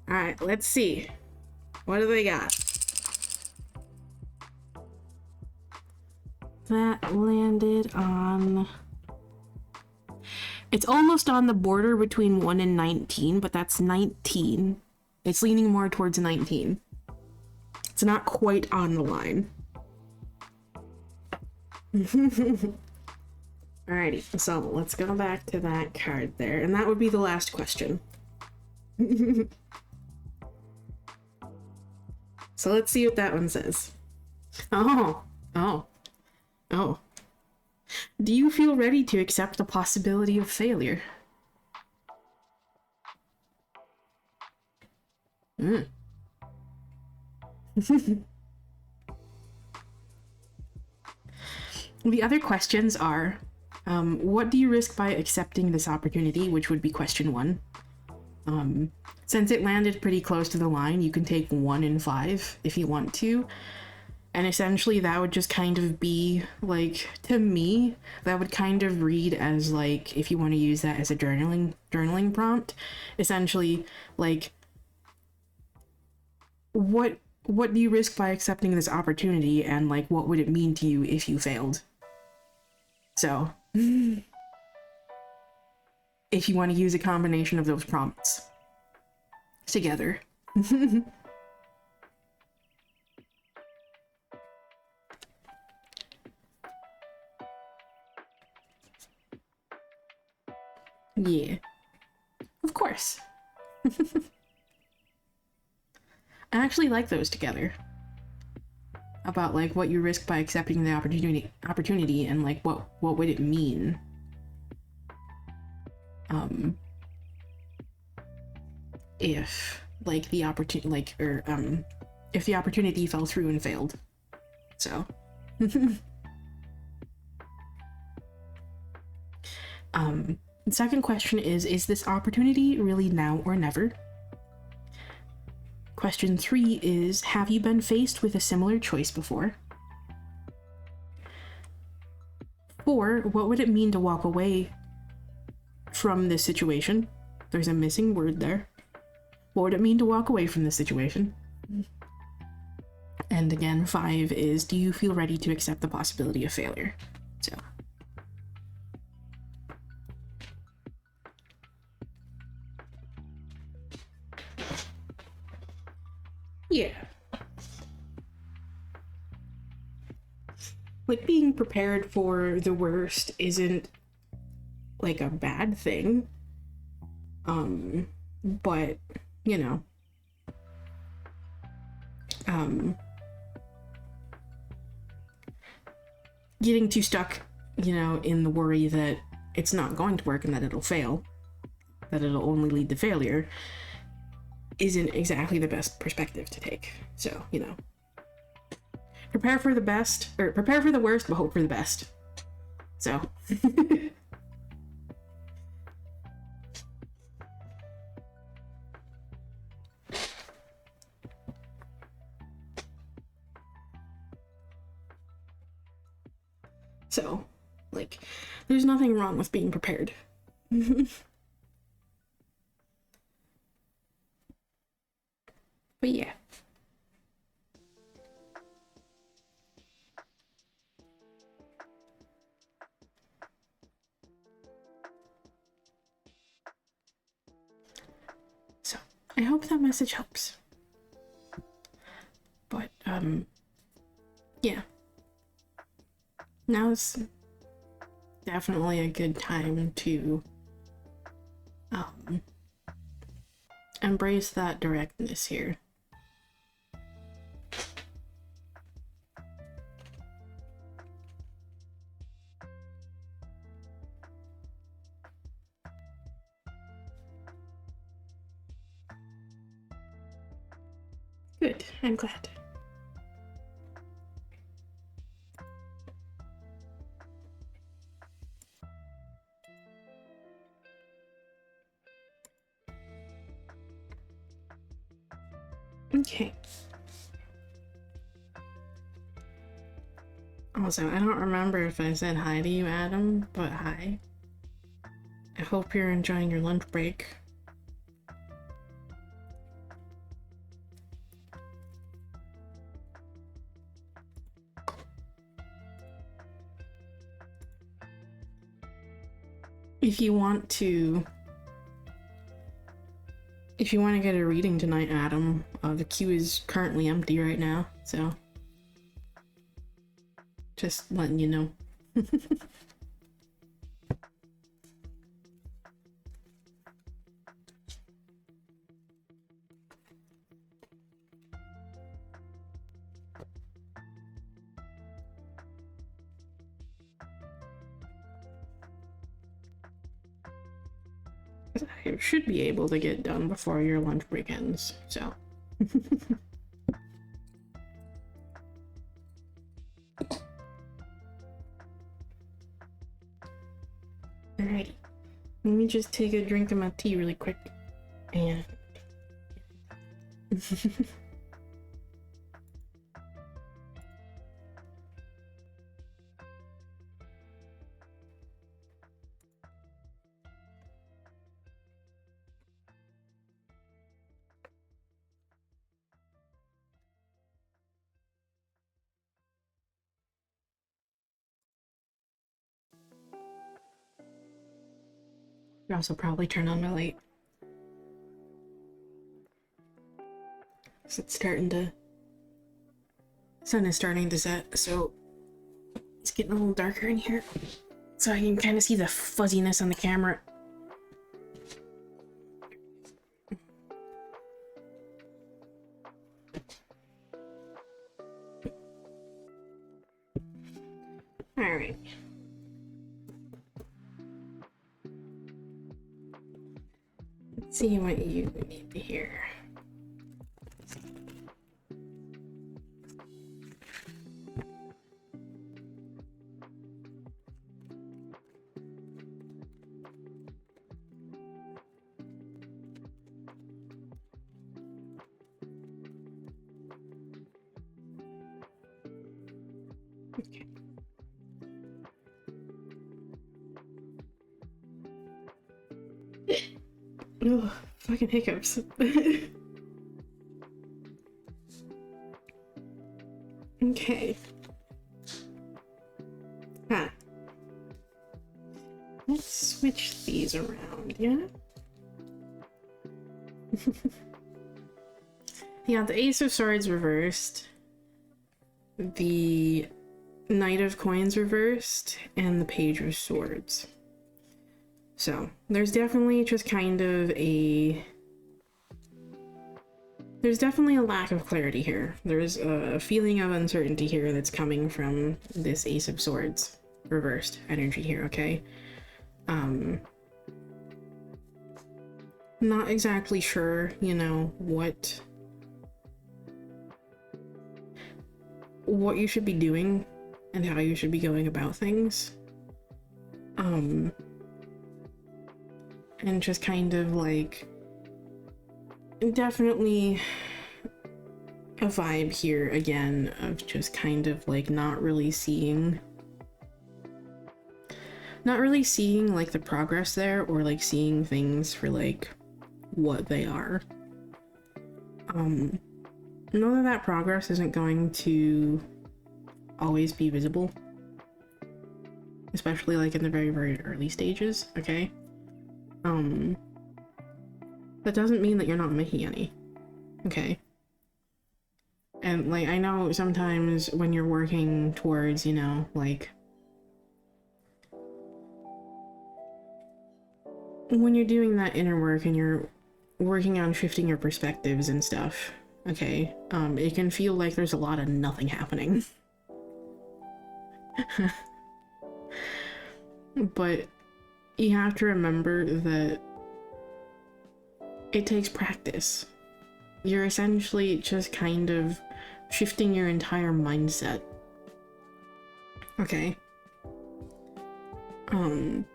Alright, let's see. What do they got? That landed on... It's almost on the border between 1 and 19, but that's 19. It's leaning more towards 19. It's not quite on the line. Alrighty, so let's go back to that card there, and that would be the last question. So let's see what that one says. Oh. Do you feel ready to accept the possibility of failure? The other questions are, what do you risk by accepting this opportunity, which would be question 1. Since it landed pretty close to the line, you can take 1 in 5 if you want to. And essentially that would just kind of be, like, to me, that would kind of read as, like, if you want to use that as a journaling prompt, essentially, like, what do you risk by accepting this opportunity, and, like, what would it mean to you if you failed? So, if you want to use a combination of those prompts together. Yeah, of course. I actually like those together. About, like, what you risk by accepting the opportunity and, like, what would it mean? If, like, the opportunity, like, or, if the opportunity fell through and failed. So. The second question is this opportunity really now or never? Question 3 is, have you been faced with a similar choice before? 4, what would it mean to walk away from this situation? There's a missing word there. What would it mean to walk away from this situation? And again, 5 is, do you feel ready to accept the possibility of failure? So. Yeah. Like, being prepared for the worst isn't, like, a bad thing. But, you know, getting too stuck, you know, in the worry that it's not going to work and that it'll fail, that it'll only lead to failure, isn't exactly the best perspective to take. So, you know, prepare for the best, or prepare for the worst, but hope for the best. So. So, like, there's nothing wrong with being prepared. But yeah. So, I hope that message helps. But, yeah. Now's definitely a good time to, embrace that directness here. Good, I'm glad. Okay. Also, I don't remember if I said hi to you, Adam, but hi. I hope you're enjoying your lunch break. If you want to get a reading tonight, Adam, the queue is currently empty right now, so just letting you know. I should be able to get done before your lunch break ends, so. Alrighty. Let me just take a drink of my tea really quick. And... I'll also probably turn on my light. So it's starting to... sun is starting to set, so it's getting a little darker in here. So I can kind of see the fuzziness on the camera. Alright. Let's see what you need to hear. Okay. Ugh, fucking hiccups. Okay. Huh. Let's switch these around, yeah? Yeah, the Ace of Swords reversed, the Knight of Coins reversed, and the Page of Swords. So, there's definitely just kind of a... There's definitely a lack of clarity here. There's a feeling of uncertainty here that's coming from this Ace of Swords reversed energy here, okay? Not exactly sure, you know, what you should be doing and how you should be going about things. And just kind of like, definitely a vibe here again of just kind of like not really seeing like the progress there, or like seeing things for like what they are. Know that progress isn't going to always be visible, especially like in the very, very early stages, okay? That doesn't mean that you're not making any, okay? And like, I know sometimes when you're working towards, you know, like, when you're doing that inner work and you're working on shifting your perspectives and stuff, okay, it can feel like there's a lot of nothing happening. But you have to remember that it takes practice. You're essentially just kind of shifting your entire mindset. Okay? And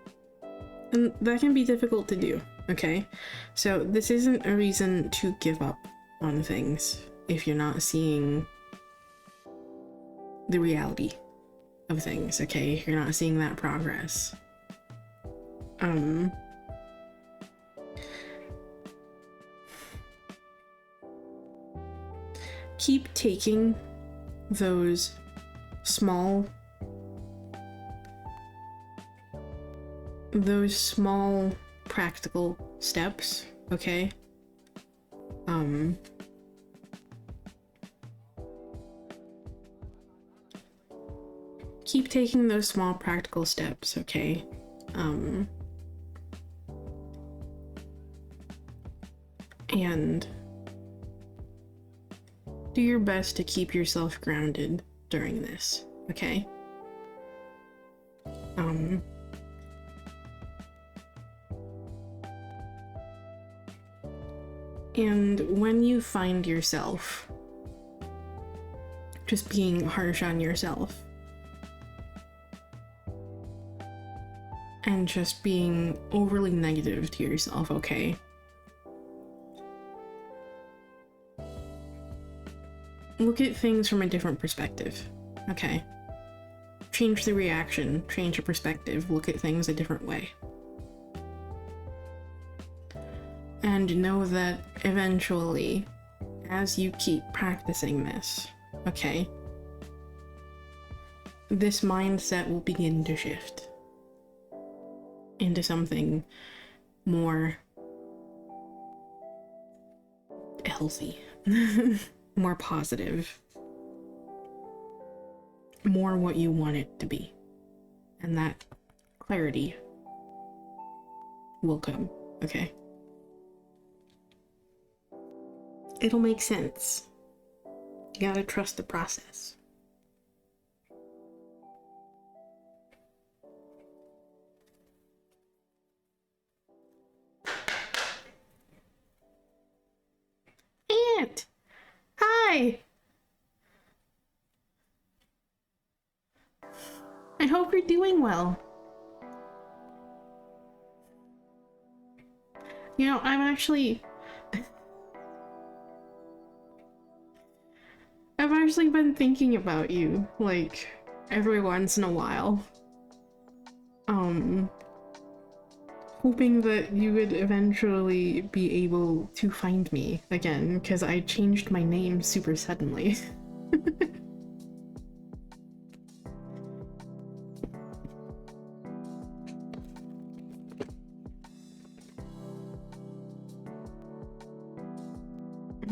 that can be difficult to do, okay? So this isn't a reason to give up on things if you're not seeing the reality of things, okay? If you're not seeing that progress. Keep taking those small practical steps, okay? Keep taking those small practical steps, okay? And do your best to keep yourself grounded during this, okay? And when you find yourself just being harsh on yourself and just being overly negative to yourself, okay? Look at things from a different perspective, okay? Change the reaction, change your perspective, look at things a different way. And know that eventually, as you keep practicing this, okay, this mindset will begin to shift into something more healthy, more positive, more what you want it to be. And that clarity will come, okay? It'll make sense. You gotta trust the process. Aunt! Hi! I hope you're doing well. You know, I've actually been thinking about you, like, every once in a while. Hoping that you would eventually be able to find me again, because I changed my name super suddenly.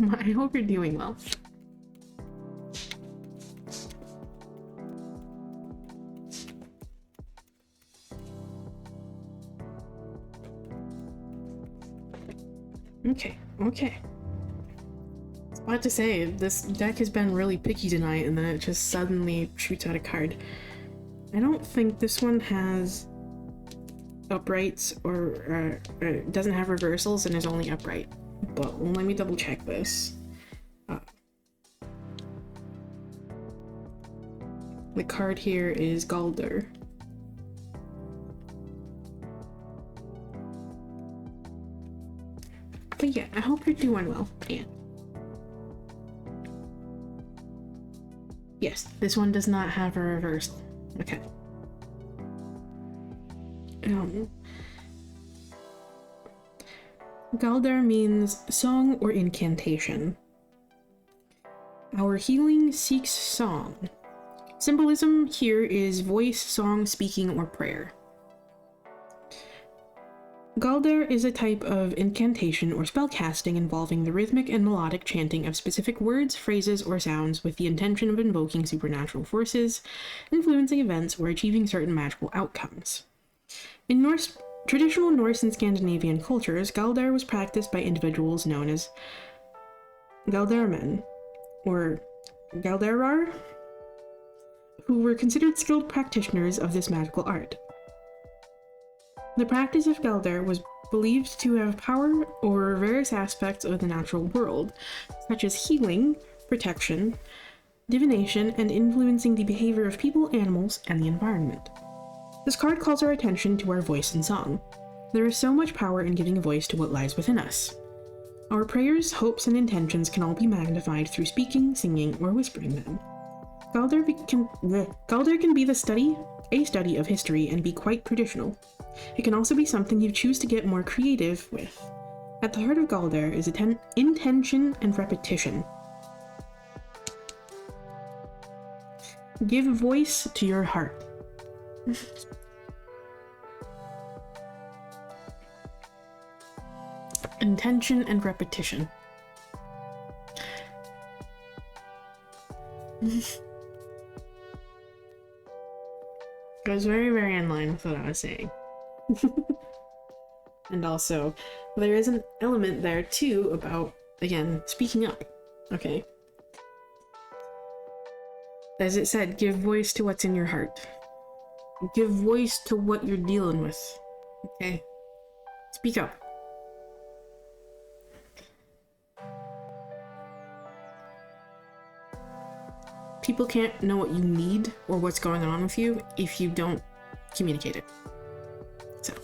I hope you're doing well. Okay. I was about to say, this deck has been really picky tonight, and then it just suddenly shoots out a card. I don't think this one has uprights or doesn't have reversals and is only upright. But let me double check this. The card here is Galder. But yeah, I hope you're doing well. Yeah. Yes, this one does not have a reversal. Okay. Galdar means song or incantation. Our healing seeks song. Symbolism here is voice, song, speaking, or prayer. Galdar is a type of incantation or spellcasting involving the rhythmic and melodic chanting of specific words, phrases, or sounds with the intention of invoking supernatural forces, influencing events, or achieving certain magical outcomes. In traditional Norse and Scandinavian cultures, Galdar was practiced by individuals known as Galdarmen, or Galdarar, who were considered skilled practitioners of this magical art. The practice of Galdar was believed to have power over various aspects of the natural world, such as healing, protection, divination, and influencing the behavior of people, animals, and the environment. This card calls our attention to our voice and song. There is so much power in giving a voice to what lies within us. Our prayers, hopes, and intentions can all be magnified through speaking, singing, or whispering them. Galdar can be a study of history and be quite traditional. It can also be something you choose to get more creative with. At the heart of Galdar is intention and repetition. Give voice to your heart. Intention and repetition. Goes very, very in line with what I was saying. And also, there is an element there too about, again, speaking up. Okay. As it said, give voice to what's in your heart. Give voice to what you're dealing with. Okay? Speak up. People can't know what you need or what's going on with you if you don't communicate it. So.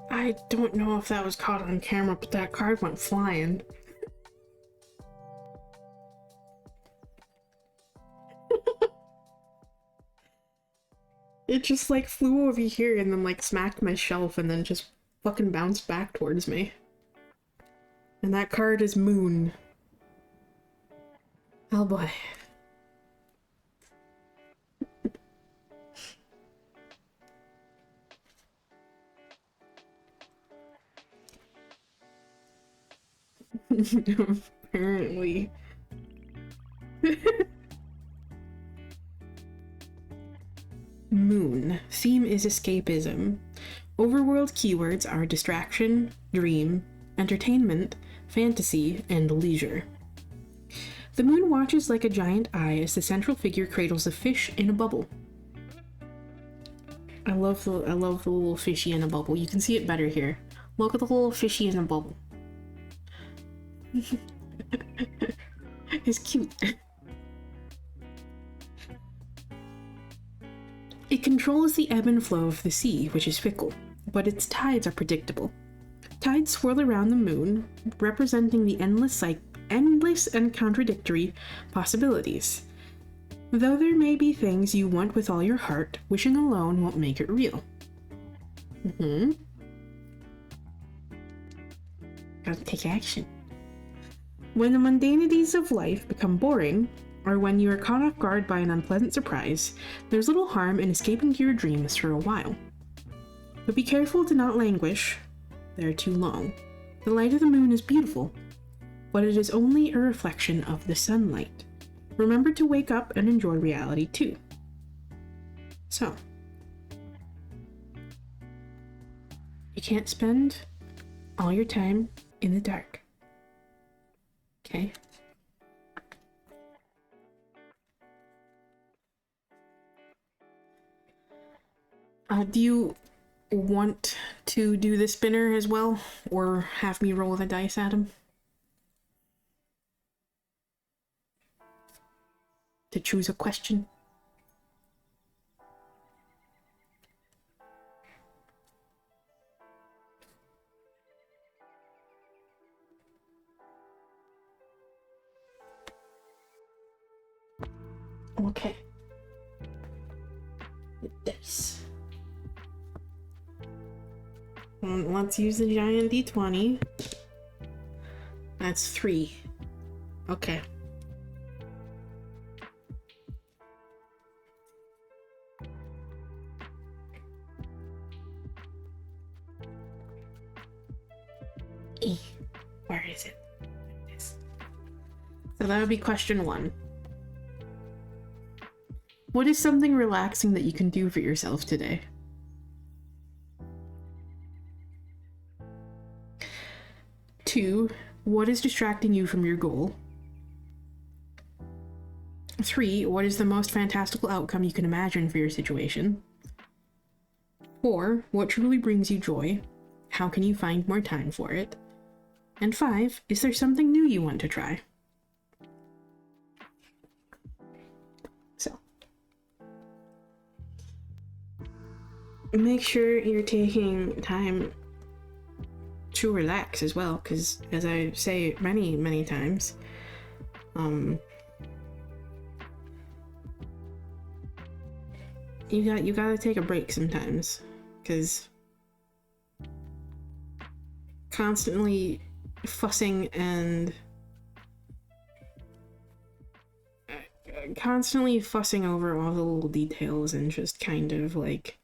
I don't know if that was caught on camera, but that card went flying. It just like flew over here and then like smacked my shelf and then just fucking bounced back towards me. And that card is Moon. Oh boy. Apparently. Moon. Theme is escapism. Overworld keywords are distraction, dream, entertainment, fantasy, and leisure. The moon watches like a giant eye as the central figure cradles a fish in a bubble. I love the little fishy in a bubble. You can see it better here. Look at the little fishy in a bubble. It's cute. It controls the ebb and flow of the sea, which is fickle, but its tides are predictable. Tides swirl around the moon, representing the endless and contradictory possibilities. Though there may be things you want with all your heart, wishing alone won't make it real. Gotta take action. When the mundanities of life become boring, or when you are caught off guard by an unpleasant surprise, there's little harm in escaping to your dreams for a while. But be careful to not languish there too long. The light of the moon is beautiful, but it is only a reflection of the sunlight. Remember to wake up and enjoy reality too. So, you can't spend all your time in the dark. Okay? Do you want to do the spinner as well, or have me roll the dice at him? To choose a question? Okay. The dice. Let's use the giant D20. That's 3. Okay. Where is it? There it is. So that would be question 1. What is something relaxing that you can do for yourself today? 2, what is distracting you from your goal? 3, what is the most fantastical outcome you can imagine for your situation? 4, what truly brings you joy? How can you find more time for it? And 5, is there something new you want to try? So, make sure you're taking time to relax as well, because as I say many times, you gotta take a break sometimes, because constantly fussing over all the little details and just kind of like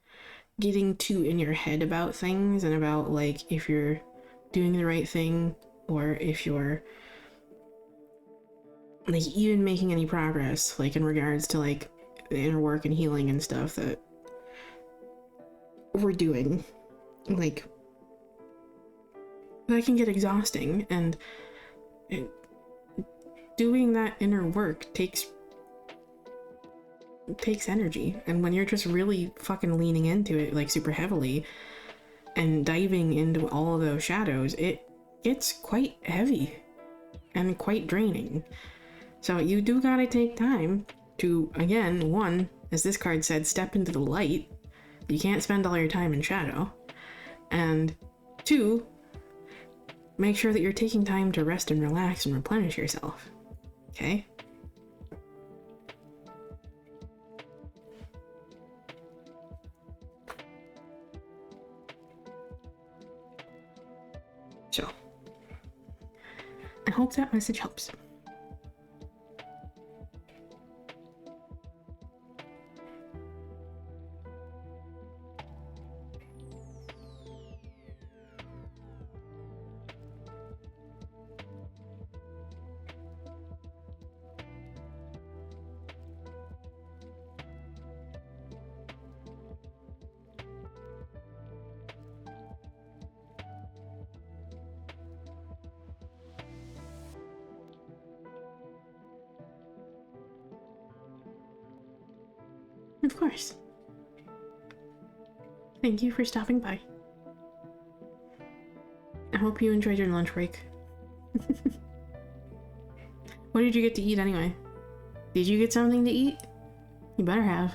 getting too in your head about things and about like if you're doing the right thing or if you're like even making any progress like in regards to like the inner work and healing and stuff that we're doing, like that can get exhausting, and doing that inner work takes energy, and when you're just really fucking leaning into it like super heavily and diving into all of those shadows, it gets quite heavy and quite draining. So you do gotta take time to, again, 1, as this card said, step into the light. You can't spend all your time in shadow. And 2, make sure that you're taking time to rest and relax and replenish yourself. Okay? So, I hope that message helps. Of course. Thank you for stopping by. I hope you enjoyed your lunch break. What did you get to eat anyway? Did you get something to eat? You better have.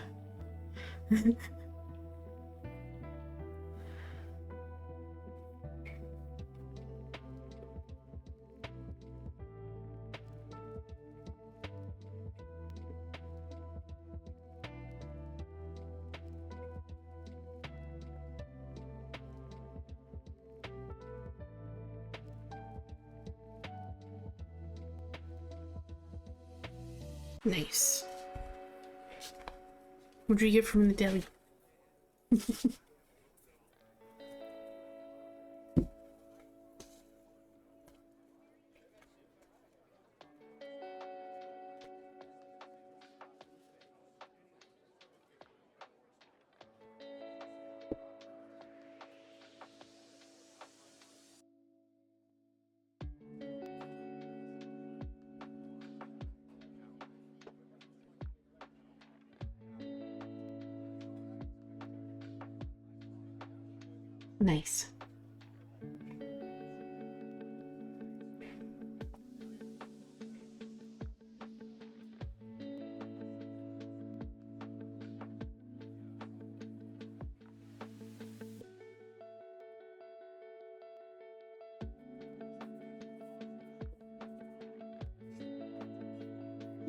Nice. What'd you get from the deli? Nice.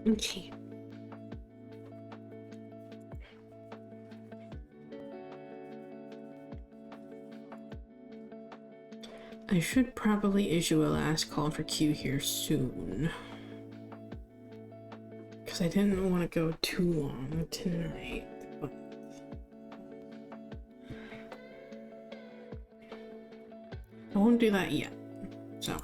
Okay. I should probably issue a last call for Q here soon. Because I didn't want to go too long tonight. But I won't do that yet. So.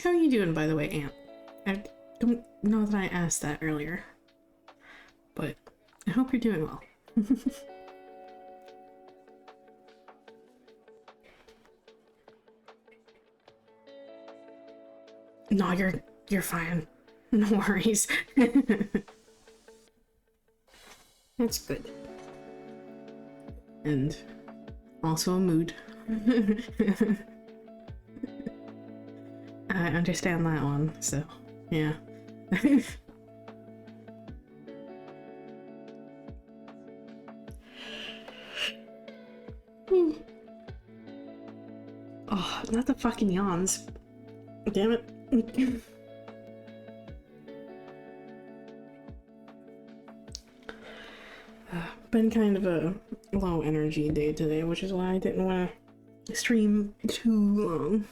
How are you doing, by the way, Aunt? I don't know that I asked that earlier, but I hope you're doing well. No, you're fine. No worries. That's good. And also a mood. I understand that one, so yeah. Oh, not the fucking yawns. Damn it. Been kind of a low energy day today, which is why I didn't want to stream too long.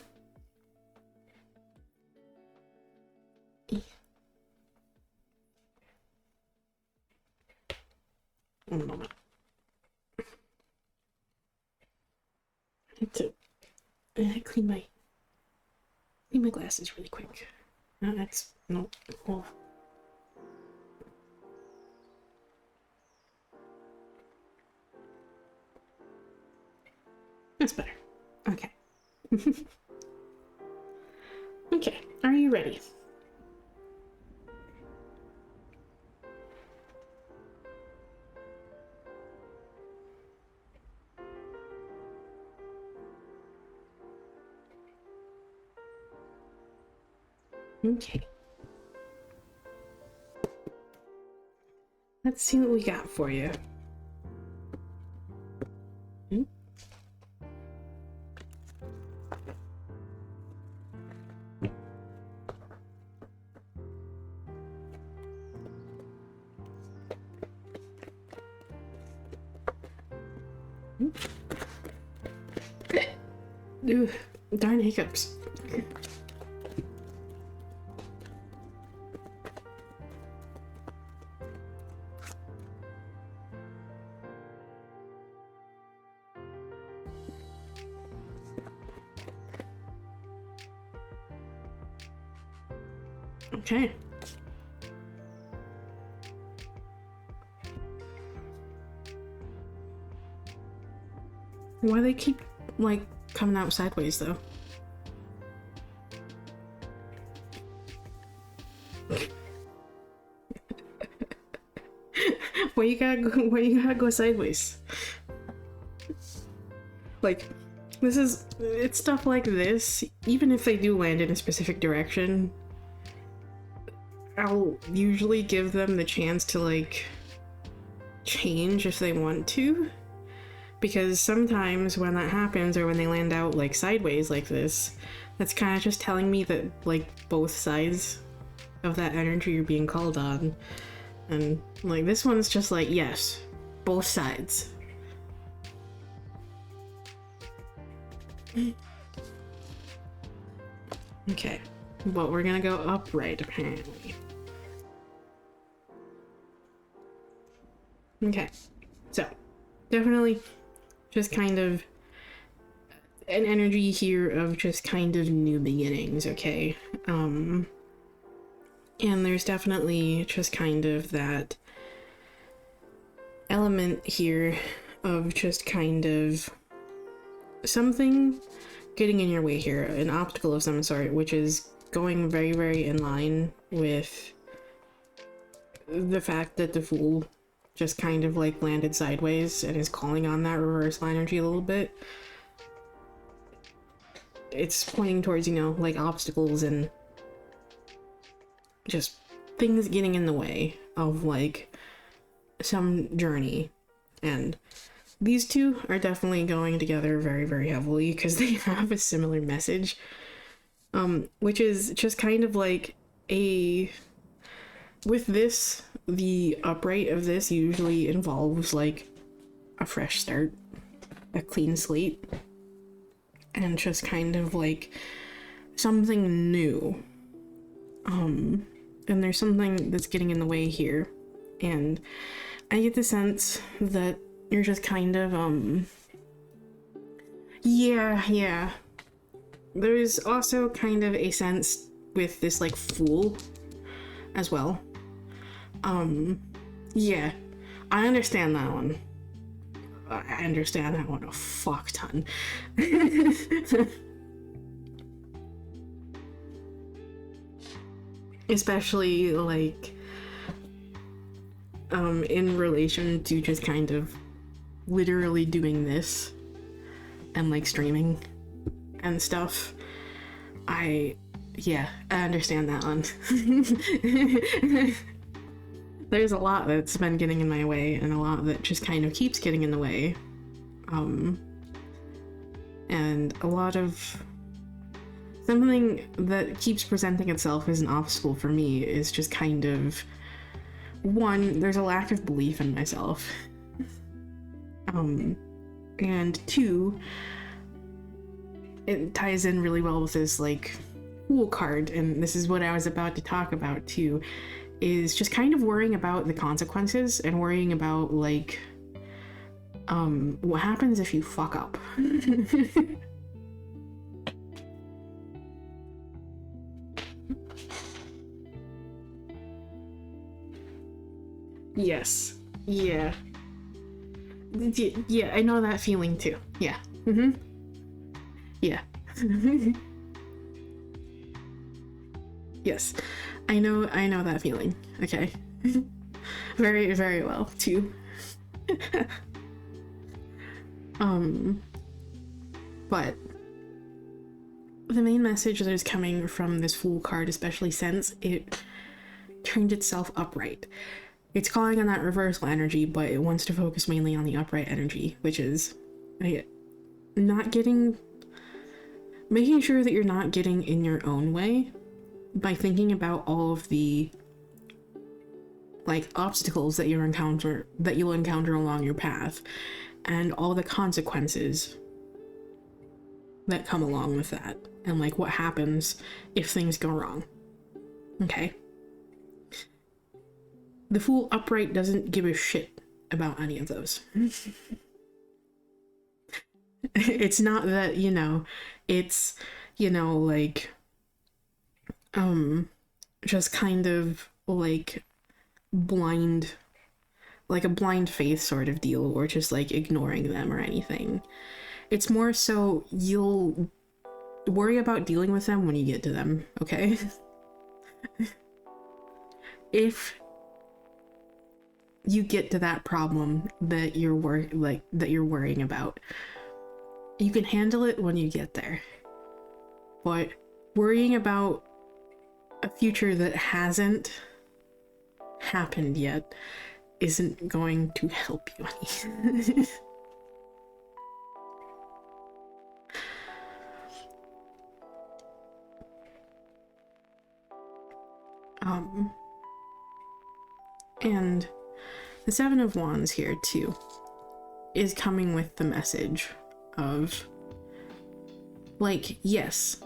One moment. I need to clean my glasses really quick. That's no. Oh. That's better. Okay. Okay, are you ready? Okay. Let's see what we got for you. Ooh, darn hiccups. Okay. Why they keep, like, coming out sideways, though? Why you gotta go sideways? Like, it's stuff like this, even if they do land in a specific direction, I'll usually give them the chance to, like, change if they want to. Because sometimes when that happens, or when they land out like sideways like this, that's kind of just telling me that like both sides of that energy are being called on. And like this one's just like, yes, both sides. Okay, but we're gonna go upright apparently. Okay, so definitely just kind of an energy here of just kind of new beginnings, okay? And there's definitely just kind of that element here of just kind of something getting in your way here, an obstacle of some sort, which is going very, very in line with the fact that the Fool just kind of like landed sideways and is calling on that reversal energy a little bit. It's pointing towards, you know, like obstacles and just things getting in the way of like some journey. And these two are definitely going together very, very heavily because they have a similar message, which is just kind of like with this, the upright of this usually involves like a fresh start, a clean slate, and just kind of like something new. And there's something that's getting in the way here, and I get the sense that you're just kind of yeah. There's also kind of a sense with this like Fool as well. Yeah, I understand that one. I understand that one a fuck ton. Especially like in relation to just kind of literally doing this and like streaming and stuff. Yeah, I understand that one. There's a lot that's been getting in my way, and a lot that just kind of keeps getting in the way. And a lot of something that keeps presenting itself as an obstacle for me is just kind of, one, there's a lack of belief in myself. And two, it ties in really well with this like Fool card, and this is what I was about to talk about too, is just kind of worrying about the consequences and worrying about like what happens if you fuck up. Yes. Yeah. Yeah, I know that feeling too. Yeah. Yeah. Yes. I know that feeling. Okay. Very, very well too. But the main message that is coming from this Fool card, especially since it turned itself upright, it's calling on that reversal energy, but it wants to focus mainly on the upright energy, which is making sure that you're not getting in your own way by thinking about all of the like obstacles that you'll encounter along your path, and all the consequences that come along with that, and like what happens if things go wrong. Okay? The Fool upright doesn't give a shit about any of those. It's not that, you know, it's, you know, like just kind of like blind, like a blind faith sort of deal, or just like ignoring them or anything. It's more so you'll worry about dealing with them when you get to them, okay? If you get to that problem that you're worrying about, you can handle it when you get there. But worrying about a future that hasn't happened yet isn't going to help you any. And the Seven of Wands here too is coming with the message of, like, yes,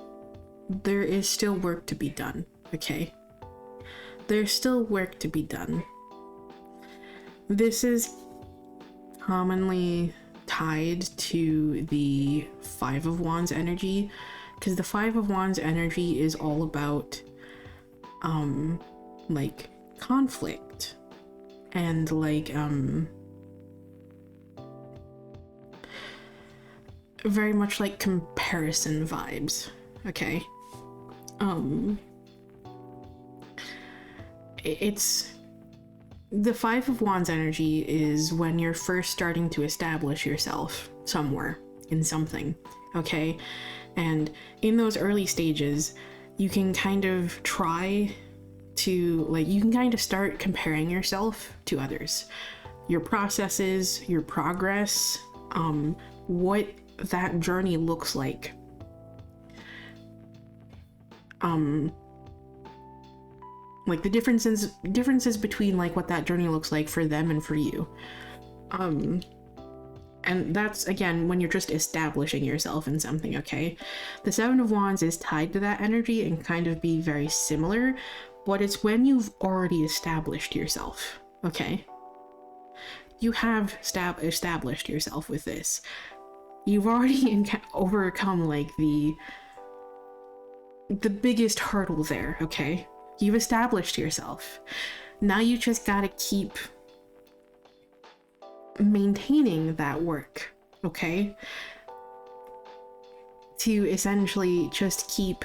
there is still work to be done, okay? There's still work to be done. This is commonly tied to the Five of Wands energy, because the Five of Wands energy is all about, like, conflict and, like, very much like comparison vibes, okay? It's the Five of Wands energy is when you're first starting to establish yourself somewhere in something, okay? And in those early stages, you can kind of try to, like, you can kind of start comparing yourself to others, your processes, your progress, what that journey looks like. Like the differences between, like, what that journey looks like for them and for you. And that's, again, when you're just establishing yourself in something, okay? The Seven of Wands is tied to that energy and kind of be very similar, but it's when you've already established yourself, okay? You have established yourself with this. You've already overcome, like, the biggest hurdle there, okay? You've established yourself. Now you just gotta keep maintaining that work, okay? To essentially just keep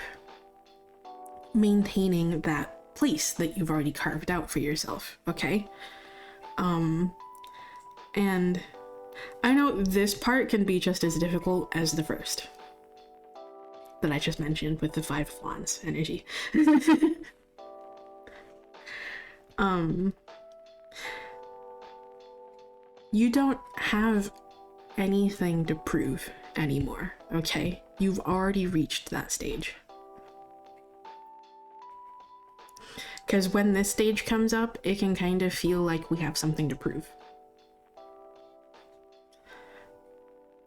maintaining that place that you've already carved out for yourself, okay? And I know this part can be just as difficult as the first that I just mentioned with the Five of Wands energy. You don't have anything to prove anymore, okay? You've already reached that stage. Because when this stage comes up, it can kind of feel like we have something to prove.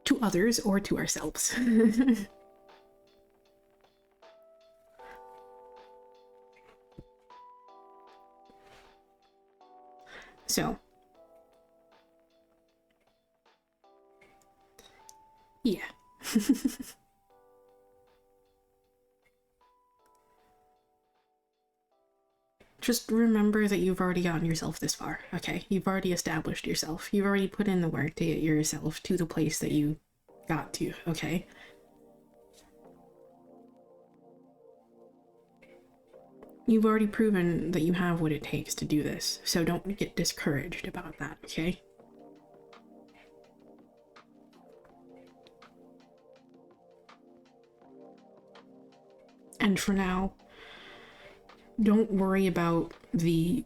To others or to ourselves. So, yeah. Just remember that you've already gotten yourself this far, okay? You've already established yourself. You've already put in the work to get yourself to the place that you got to, okay? You've already proven that you have what it takes to do this, so don't get discouraged about that, okay? And for now, don't worry about the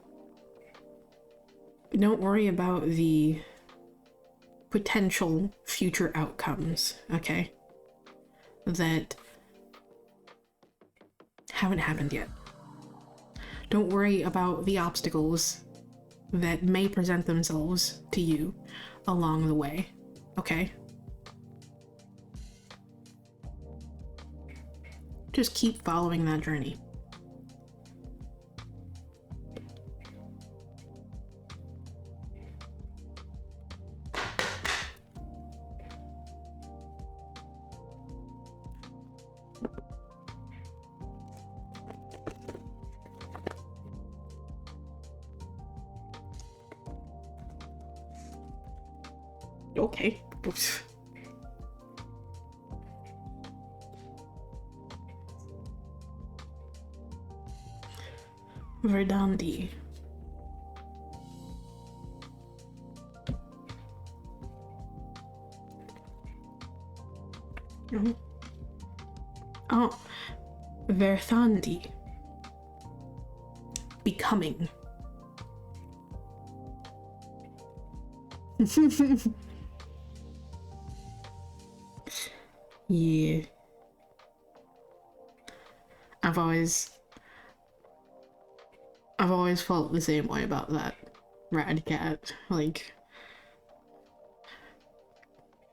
potential future outcomes, okay? That haven't happened yet. Don't worry about the obstacles that may present themselves to you along the way, okay? Just keep following that journey. Okay. Oops. Verdandi. Oh, Verthandi. Becoming. Yeah. I've always I've always felt the same way about that rad cat. Like,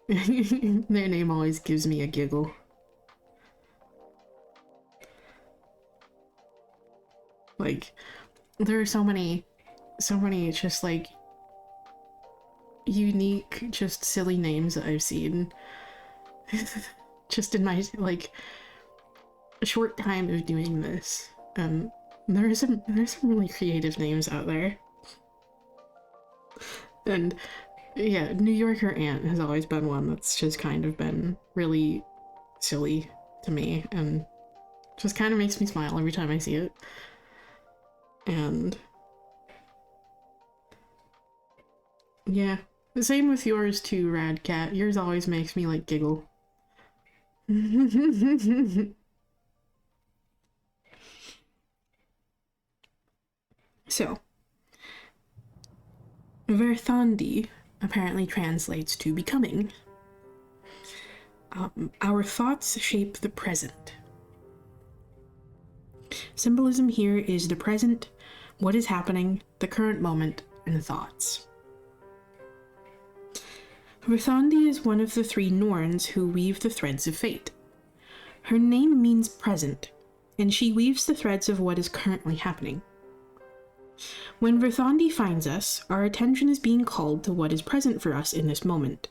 their name always gives me a giggle. Like, there are so many just like unique, just silly names that I've seen. Just in my, like, short time of doing this. There's some really creative names out there. And yeah, New Yorker Ant has always been one that's just kind of been really silly to me and just kind of makes me smile every time I see it. And yeah, the same with yours too, Rad Cat. Yours always makes me like giggle. So, Verthandi apparently translates to becoming. Our thoughts shape the present. Symbolism here is the present, what is happening, the current moment, and thoughts. Verthandi is one of the 3 Norns who weave the threads of fate. Her name means present, and she weaves the threads of what is currently happening. When Verthandi finds us, our attention is being called to what is present for us in this moment.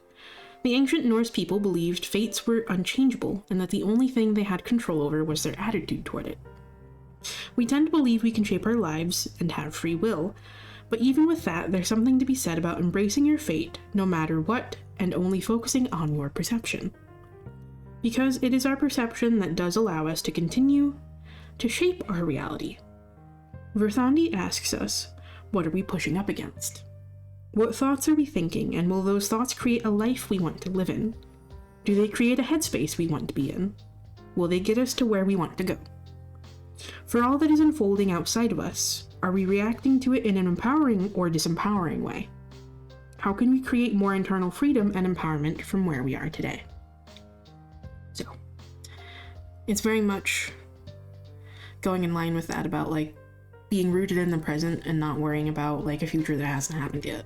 The ancient Norse people believed fates were unchangeable, and that the only thing they had control over was their attitude toward it. We tend to believe we can shape our lives and have free will, but even with that, there's something to be said about embracing your fate, no matter what, and only focusing on your perception. Because it is our perception that does allow us to continue to shape our reality. Verthandi asks us, what are we pushing up against? What thoughts are we thinking, and will those thoughts create a life we want to live in? Do they create a headspace we want to be in? Will they get us to where we want to go? For all that is unfolding outside of us, are we reacting to it in an empowering or disempowering way? How can we create more internal freedom and empowerment from where we are today? So, it's very much going in line with that about, like, being rooted in the present and not worrying about, like, a future that hasn't happened yet.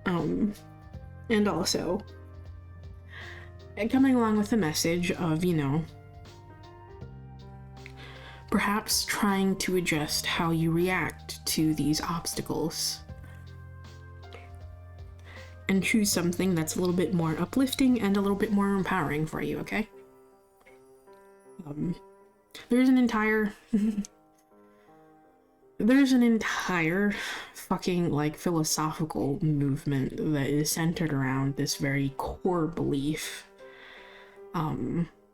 And also, coming along with the message of, you know, perhaps trying to adjust how you react to these obstacles and choose something that's a little bit more uplifting and a little bit more empowering for you, okay? There's an entire fucking, like, philosophical movement that is centered around this very core belief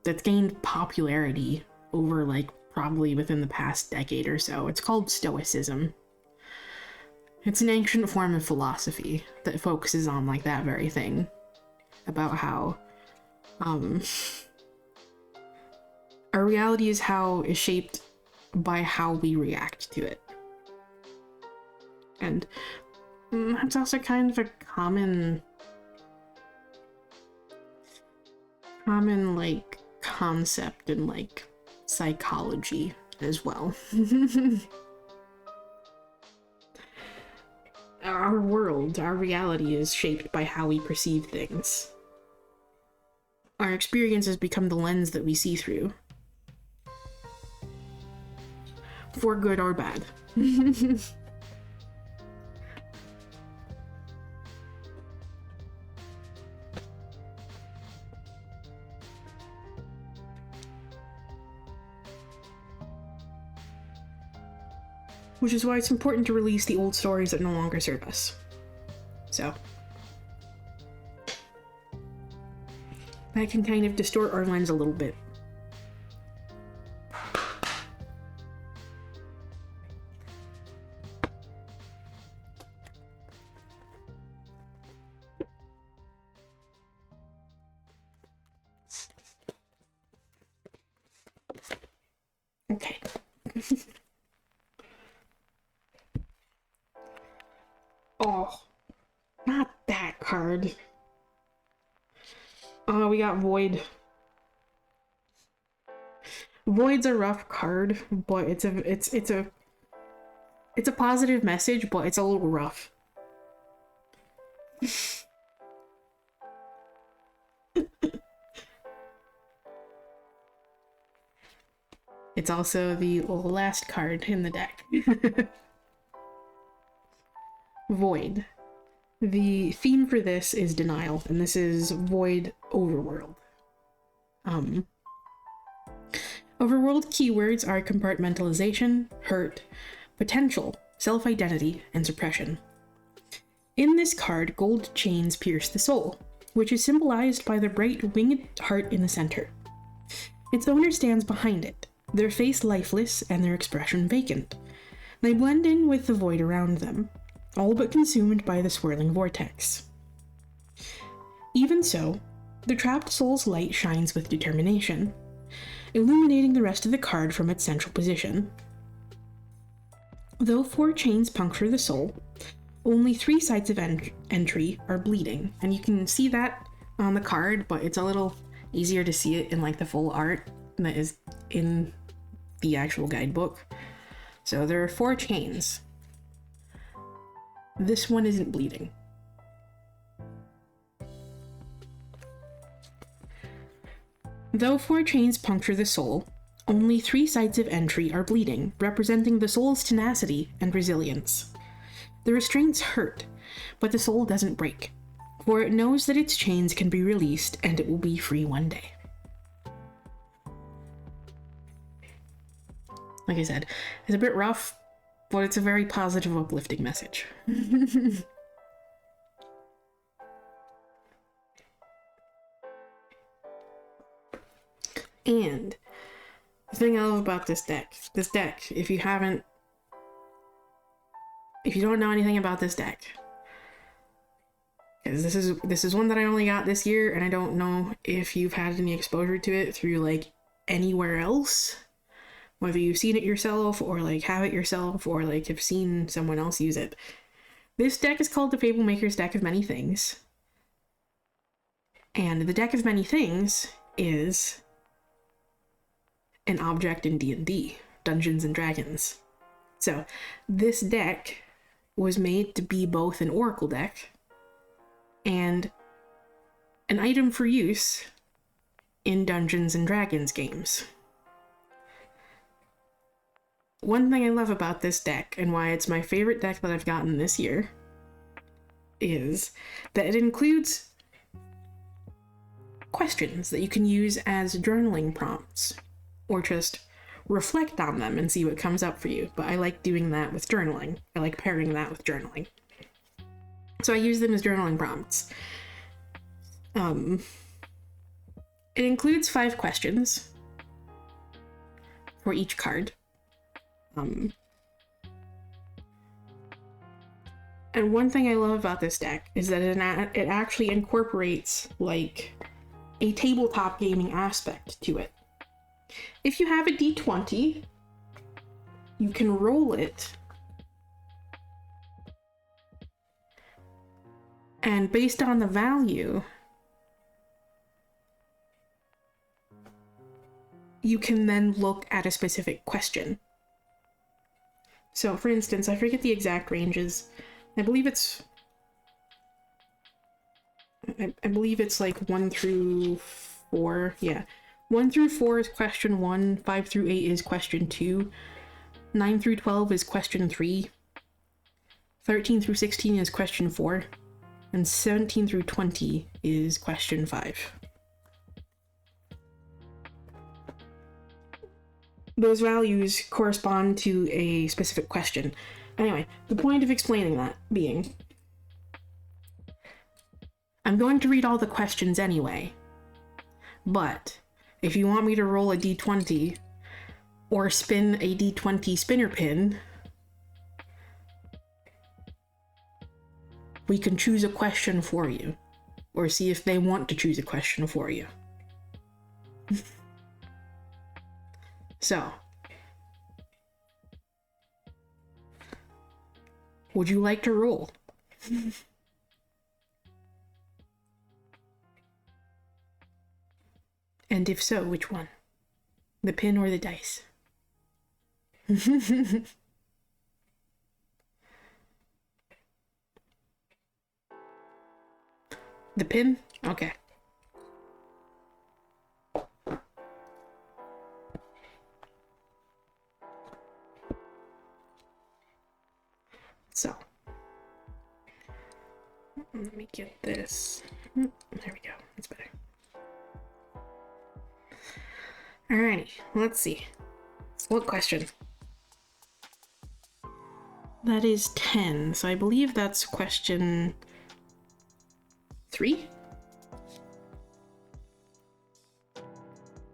that's gained popularity over, like, probably within the past decade or so. It's called Stoicism. It's an ancient form of philosophy that focuses on, like, that very thing. About how, our reality is shaped by how we react to it. And that's also kind of a common, like, concept in, like, psychology as well. Our world, our reality is shaped by how we perceive things. Our experiences become the lens that we see through. For good or bad. Which is why it's important to release the old stories that no longer serve us. So, that can kind of distort our lens a little bit. Okay. Oh, not that card. Oh, we got Void. Void's a rough card, but it's a It's a positive message, but it's a little rough. It's also the last card in the deck. Void. The theme for this is denial, and this is Void Overworld. Overworld keywords are compartmentalization, hurt, potential, self-identity, and suppression. In this card, gold chains pierce the soul, which is symbolized by the bright winged heart in the center. Its owner stands behind it, their face lifeless and their expression vacant. They blend in with the void around them, all but consumed by the swirling vortex. Even so, the trapped soul's light shines with determination, illuminating the rest of the card from its central position. Though 4 chains puncture the soul, only 3 sites of entry are bleeding, and you can see that on the card, but it's a little easier to see it in like the full art that is in the actual guidebook. So there are 4 chains. This one isn't bleeding. Though 4 chains puncture the soul, only 3 sites of entry are bleeding, representing the soul's tenacity and resilience. The restraints hurt, but the soul doesn't break, for it knows that its chains can be released and it will be free one day. Like I said, it's a bit rough, but it's a very positive, uplifting message. And the thing I love about this deck, if you don't know anything about this deck, because this is one that I only got this year, and I don't know if you've had any exposure to it through like anywhere else, whether you've seen it yourself or like have it yourself or like have seen someone else use it. This deck is called the Fablemaker's Deck of Many Things, and the Deck of Many Things is an object in D&D, Dungeons and Dragons. So this deck was made to be both an Oracle deck and an item for use in Dungeons and Dragons games. One thing I love about this deck, and why it's my favorite deck that I've gotten this year, is that it includes questions that you can use as journaling prompts, or just reflect on them and see what comes up for you. But I like doing that with journaling. I like pairing that with journaling. So I use them as journaling prompts. It includes 5 questions for each card. And one thing I love about this deck is that it actually incorporates like a tabletop gaming aspect to it. If you have a D20, you can roll it, and based on the value, you can then look at a specific question. So, for instance, I forget the exact ranges. I believe it's like 1 through 4. Yeah. 1 through 4 is question 1, 5 through 8 is question 2, 9 through 12 is question 3, 13 through 16 is question 4, and 17 through 20 is question 5. Those values correspond to a specific question. Anyway, the point of explaining that being, I'm going to read all the questions anyway, but if you want me to roll a d20 or spin a d20 spinner pin, we can choose a question for you, or see if they want to choose a question for you. So, would you like to roll? And if so, which one? The pin or the dice? The pin? Okay. So, let me get this. There we go. That's better. Alrighty, let's see. What question? That is 10, so I believe that's question 3?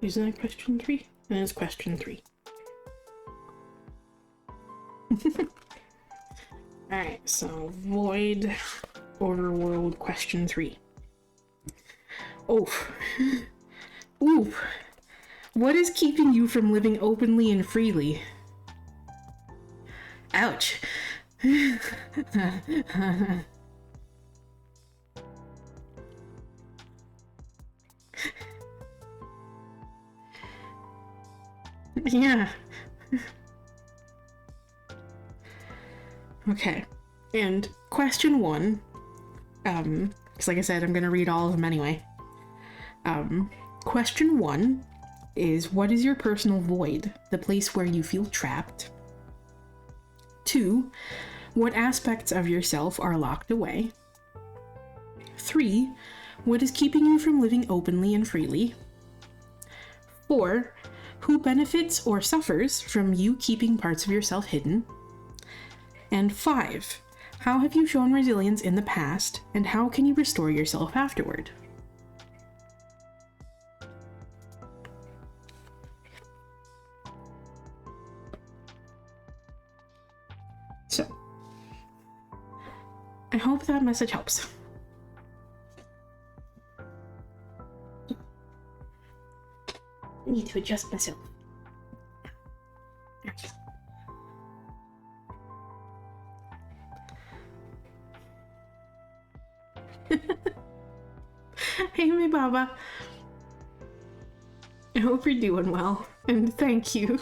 Isn't it question 3? It is question 3. Alright, so Void Overworld question 3. Oof. Oof. What is keeping you from living openly and freely? Ouch. Yeah. Okay. And question 1, because like I said, I'm gonna read all of them anyway. Question 1 is, what is your personal void? The place where you feel trapped. 2, what aspects of yourself are locked away? 3, what is keeping you from living openly and freely? 4, who benefits or suffers from you keeping parts of yourself hidden? And 5, how have you shown resilience in the past, and how can you restore yourself afterward? So, I hope that message helps. I need to adjust myself. Hey, my Baba. I hope you're doing well, and thank you.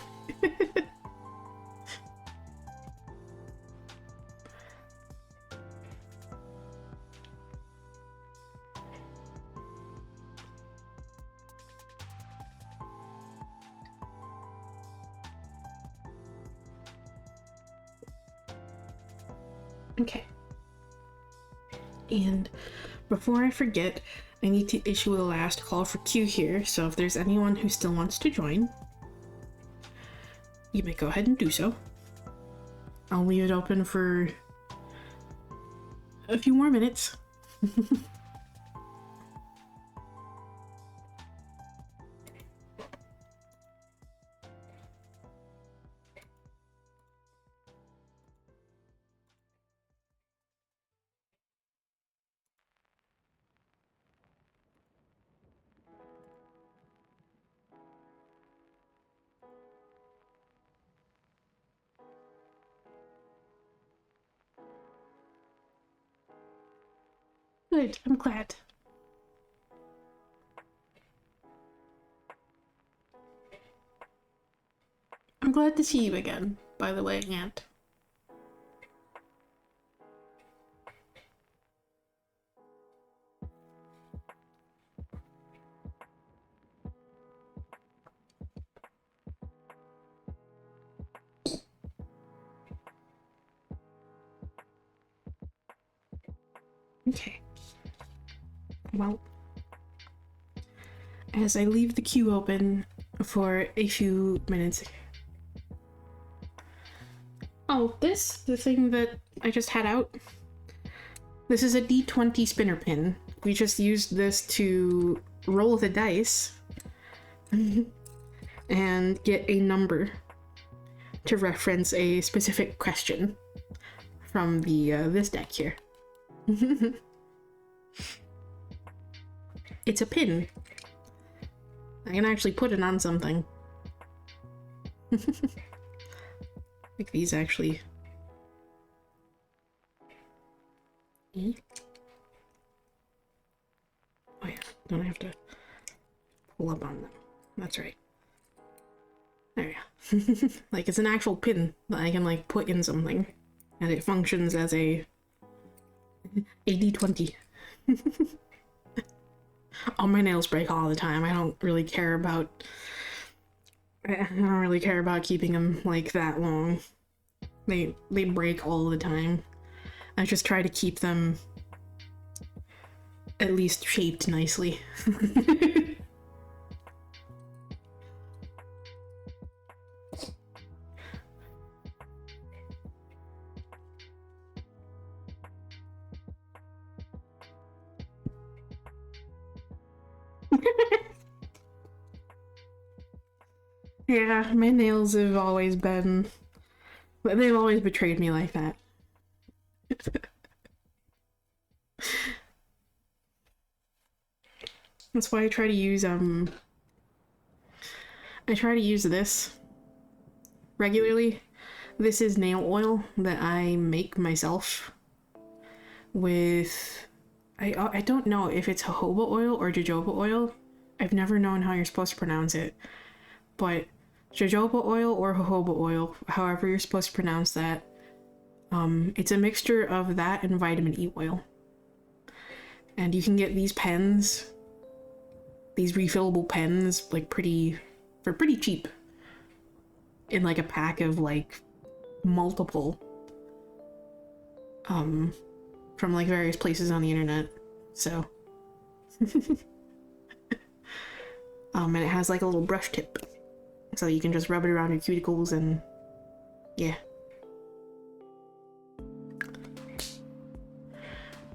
Okay. And before I forget, I need to issue a last call for Q here, so if there's anyone who still wants to join, you may go ahead and do so. I'll leave it open for a few more minutes. Good, I'm glad. I'm glad to see you again, by the way, Aunt. Okay. Well, as I leave the queue open for a few minutes. Oh, the thing that I just had out? This is a D20 spinner pin. We just used this to roll the dice and get a number to reference a specific question from the this deck here. It's a pin. I can actually put it on something. Like these actually. Oh yeah, don't have to pull up on them. That's right. There we go. Like it's an actual pin that I can like put in something, and it functions as a D20. Oh, my nails break all the time. I don't really care about keeping them like that long. They break all the time. I just try to keep them at least shaped nicely. Yeah, my nails have always been, but they've always betrayed me like that. That's why I try to use this regularly. This is nail oil that I make myself with, I don't know if it's jojoba oil or jojoba oil. I've never known how you're supposed to pronounce it, but jojoba oil or jojoba oil, however you're supposed to pronounce that, it's a mixture of that and vitamin E oil. And you can get these pens, these refillable pens, like for pretty cheap, in like a pack of like multiple, from like various places on the internet. So and it has like a little brush tip, so you can just rub it around your cuticles and yeah.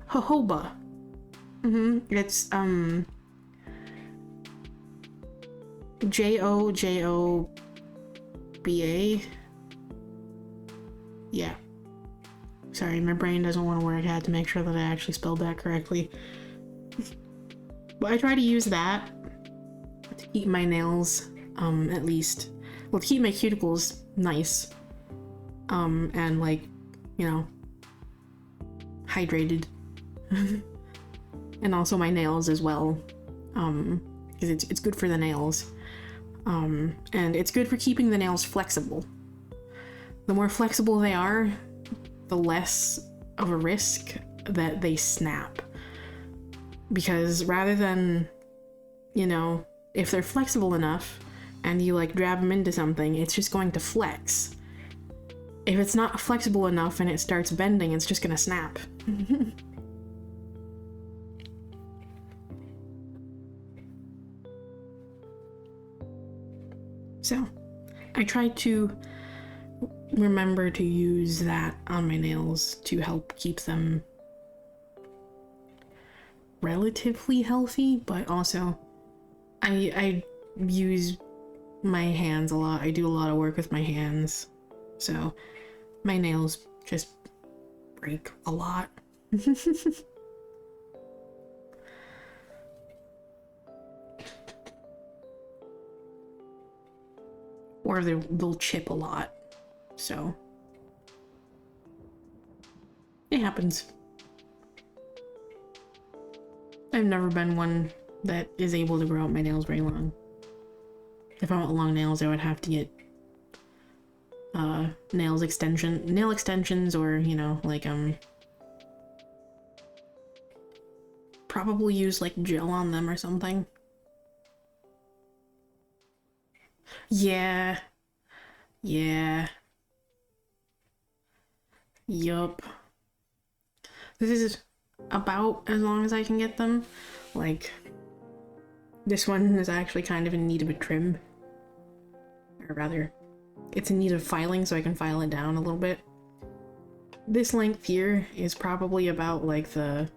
Jojoba. It's Jojoba. Yeah. Sorry, my brain doesn't want to work. I had to make sure that I actually spelled that correctly. But I try to use that to keep my nails, at least, well, to keep my cuticles nice, and like, you know, hydrated. And also my nails as well, because it's good for the nails, and it's good for keeping the nails flexible. The more flexible they are, the less of a risk that they snap, because rather than, you know, if they're flexible enough and you like grab them into something, it's just going to flex. If it's not flexible enough and it starts bending, it's just gonna snap. So, I try to remember to use that on my nails to help keep them relatively healthy, but also I use my hands a lot. I do a lot of work with my hands, so my nails just break a lot. Or they'll chip a lot, so it happens. I've never been one that is able to grow out my nails very long. If I want long nails, I would have to get nail extensions, or, you know, like probably use like gel on them or something. Yeah. Yup. This is about as long as I can get them. Like, this one is actually kind of in need of a trim. Or rather, it's in need of filing, so I can file it down a little bit. This length here is probably about like the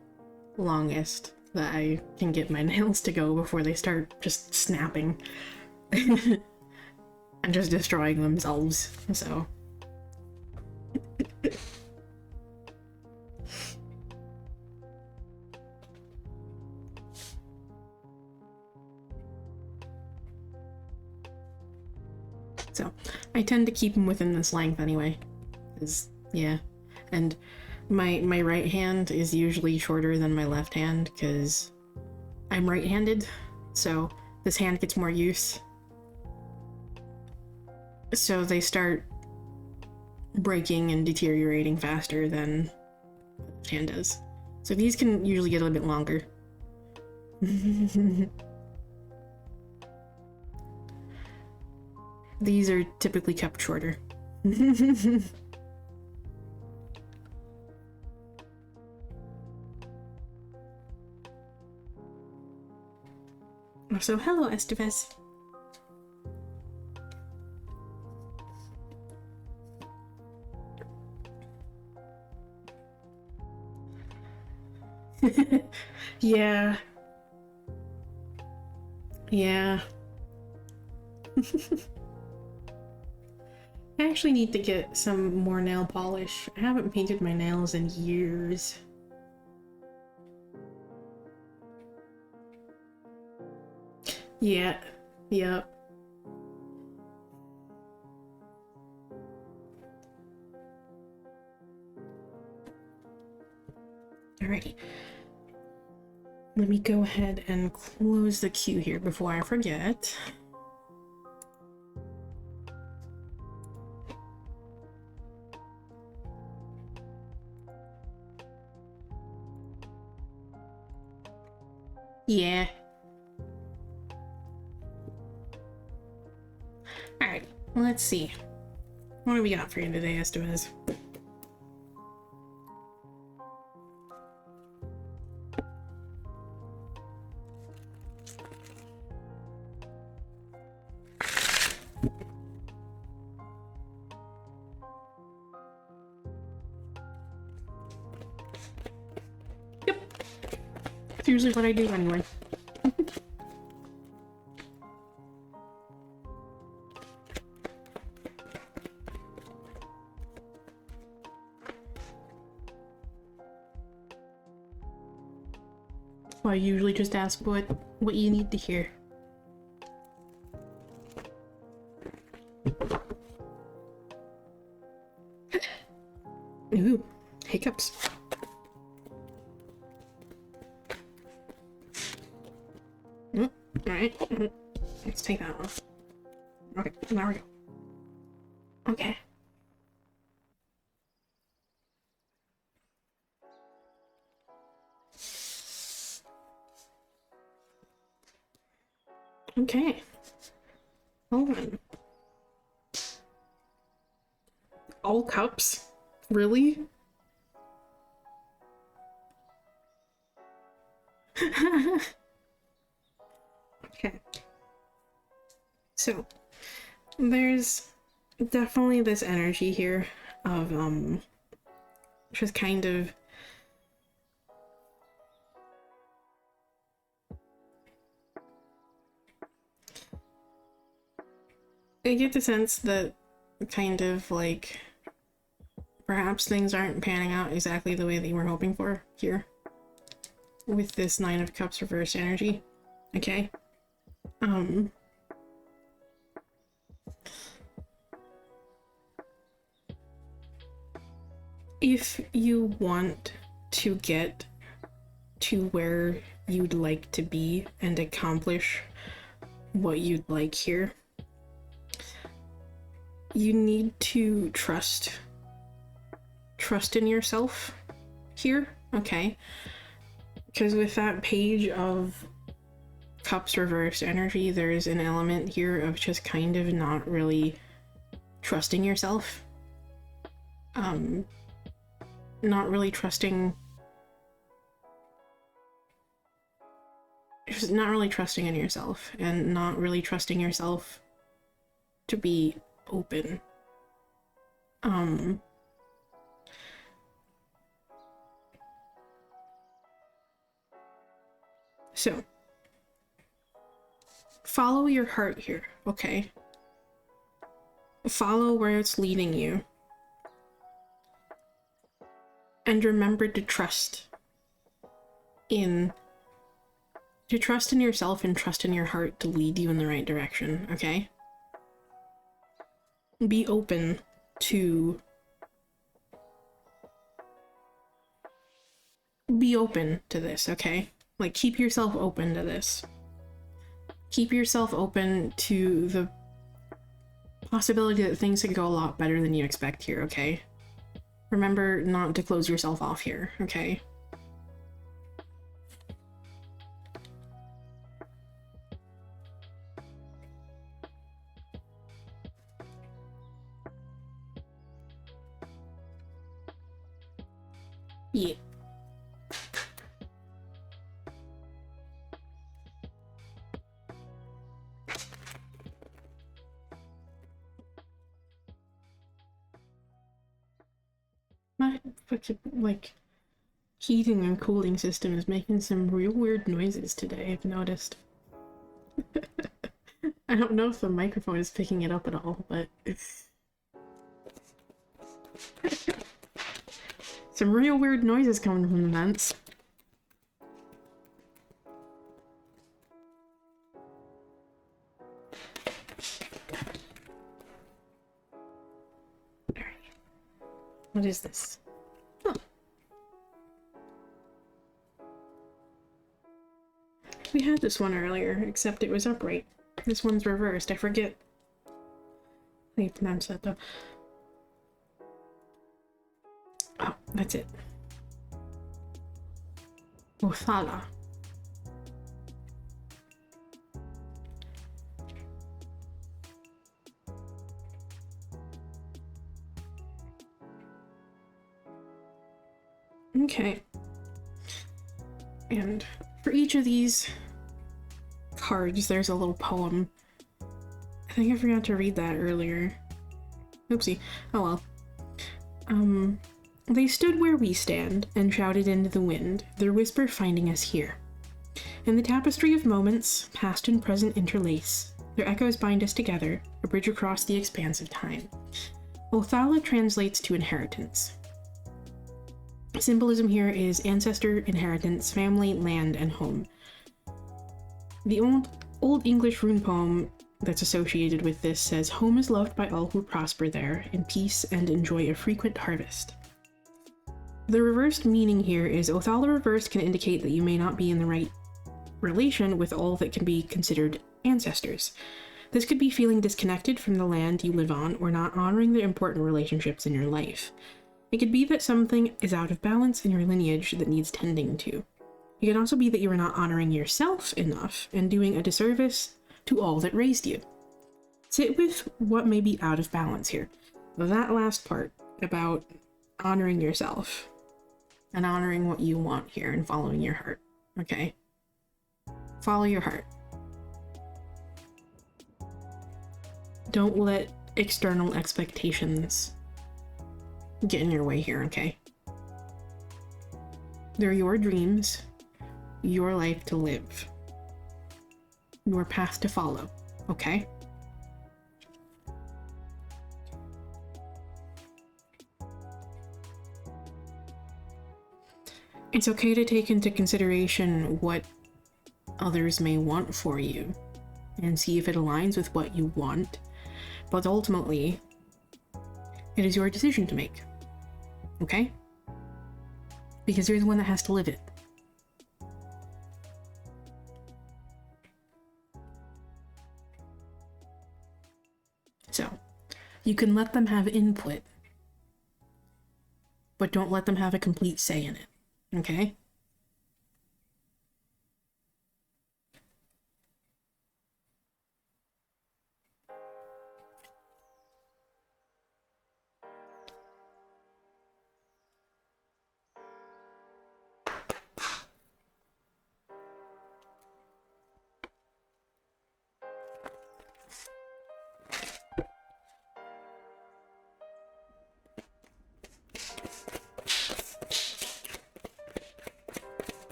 longest that I can get my nails to go before they start just snapping. And just destroying themselves, so. So, I tend to keep them within this length anyway, because, yeah. And my right hand is usually shorter than my left hand, because I'm right-handed, so this hand gets more use. So they start breaking and deteriorating faster than the left hand does. So these can usually get a little bit longer. These are typically kept shorter. So, hello, Estevez. Yeah. Yeah. I actually need to get some more nail polish. I haven't painted my nails in years. Yeah. Yep. Alrighty. Let me go ahead and close the queue here before I forget. Yeah. Alright, let's see. What do we got for you today, Estevez? Yep. It's usually what I do anyway. I usually just ask what you need to hear. Ooh, hiccups. Oh, alright. Let's take that off. Okay, there we go. Okay. Okay. Hold on. All cups? Really? Okay. So, there's definitely this energy here of, just kind of I get the sense that kind of like perhaps things aren't panning out exactly the way that you were hoping for here with this Nine of Cups reverse energy. Okay. If you want to get to where you'd like to be and accomplish what you'd like here, you need to trust in yourself here, okay? Because with that page of Cups reverse energy, there's an element here of just kind of not really trusting yourself. Not really trusting... Just not really trusting in yourself, and not really trusting yourself to be open. So, follow your heart here, okay? Follow where it's leading you. And remember to trust in yourself and trust in your heart to lead you in the right direction, okay? Be open to... Be open to this, okay? Like, keep yourself open to this. Keep yourself open to the possibility that things could go a lot better than you expect here, okay? Remember not to close yourself off here, okay? Yeah. My fucking, like, heating and cooling system is making some real weird noises today, I've noticed. I don't know if the microphone is picking it up at all, but it's... some real weird noises coming from the vents. Alright. What is this? Huh. We had this one earlier, except it was upright. This one's reversed. I forget how you pronounce that, though. Oh, that's it. Othala. Okay. And for each of these cards, there's a little poem. I think I forgot to read that earlier. Oopsie. Oh well. They stood where we stand and shouted into the wind, their whisper finding us here. In the tapestry of moments, past and present interlace. Their echoes bind us together, a bridge across the expanse of time. Othala translates to inheritance. Symbolism here is ancestor, inheritance, family, land, and home. The Old English rune poem that's associated with this says, "Home is loved by all who prosper there, in peace and enjoy a frequent harvest." The reversed meaning here is Othala reversed can indicate that you may not be in the right relation with all that can be considered ancestors. This could be feeling disconnected from the land you live on or not honoring the important relationships in your life. It could be that something is out of balance in your lineage that needs tending to. It could also be that you are not honoring yourself enough and doing a disservice to all that raised you. Sit with what may be out of balance here. That last part about honoring yourself and honoring what you want here and following your heart, okay? Follow your heart. Don't let external expectations get in your way here, okay? They're your dreams, your life to live, your path to follow, okay? It's okay to take into consideration what others may want for you and see if it aligns with what you want, but ultimately, it is your decision to make, okay? Because you're the one that has to live it. So, you can let them have input, but don't let them have a complete say in it, okay?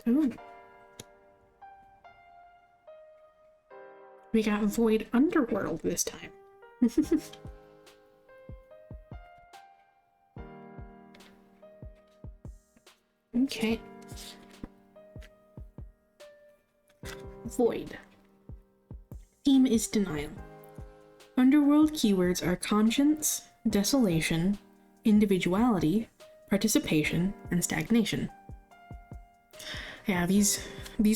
Ooh. We got Void Underworld this time. Okay. Void. Theme is denial. Underworld keywords are conscience, desolation, individuality, participation, and stagnation. Yeah, these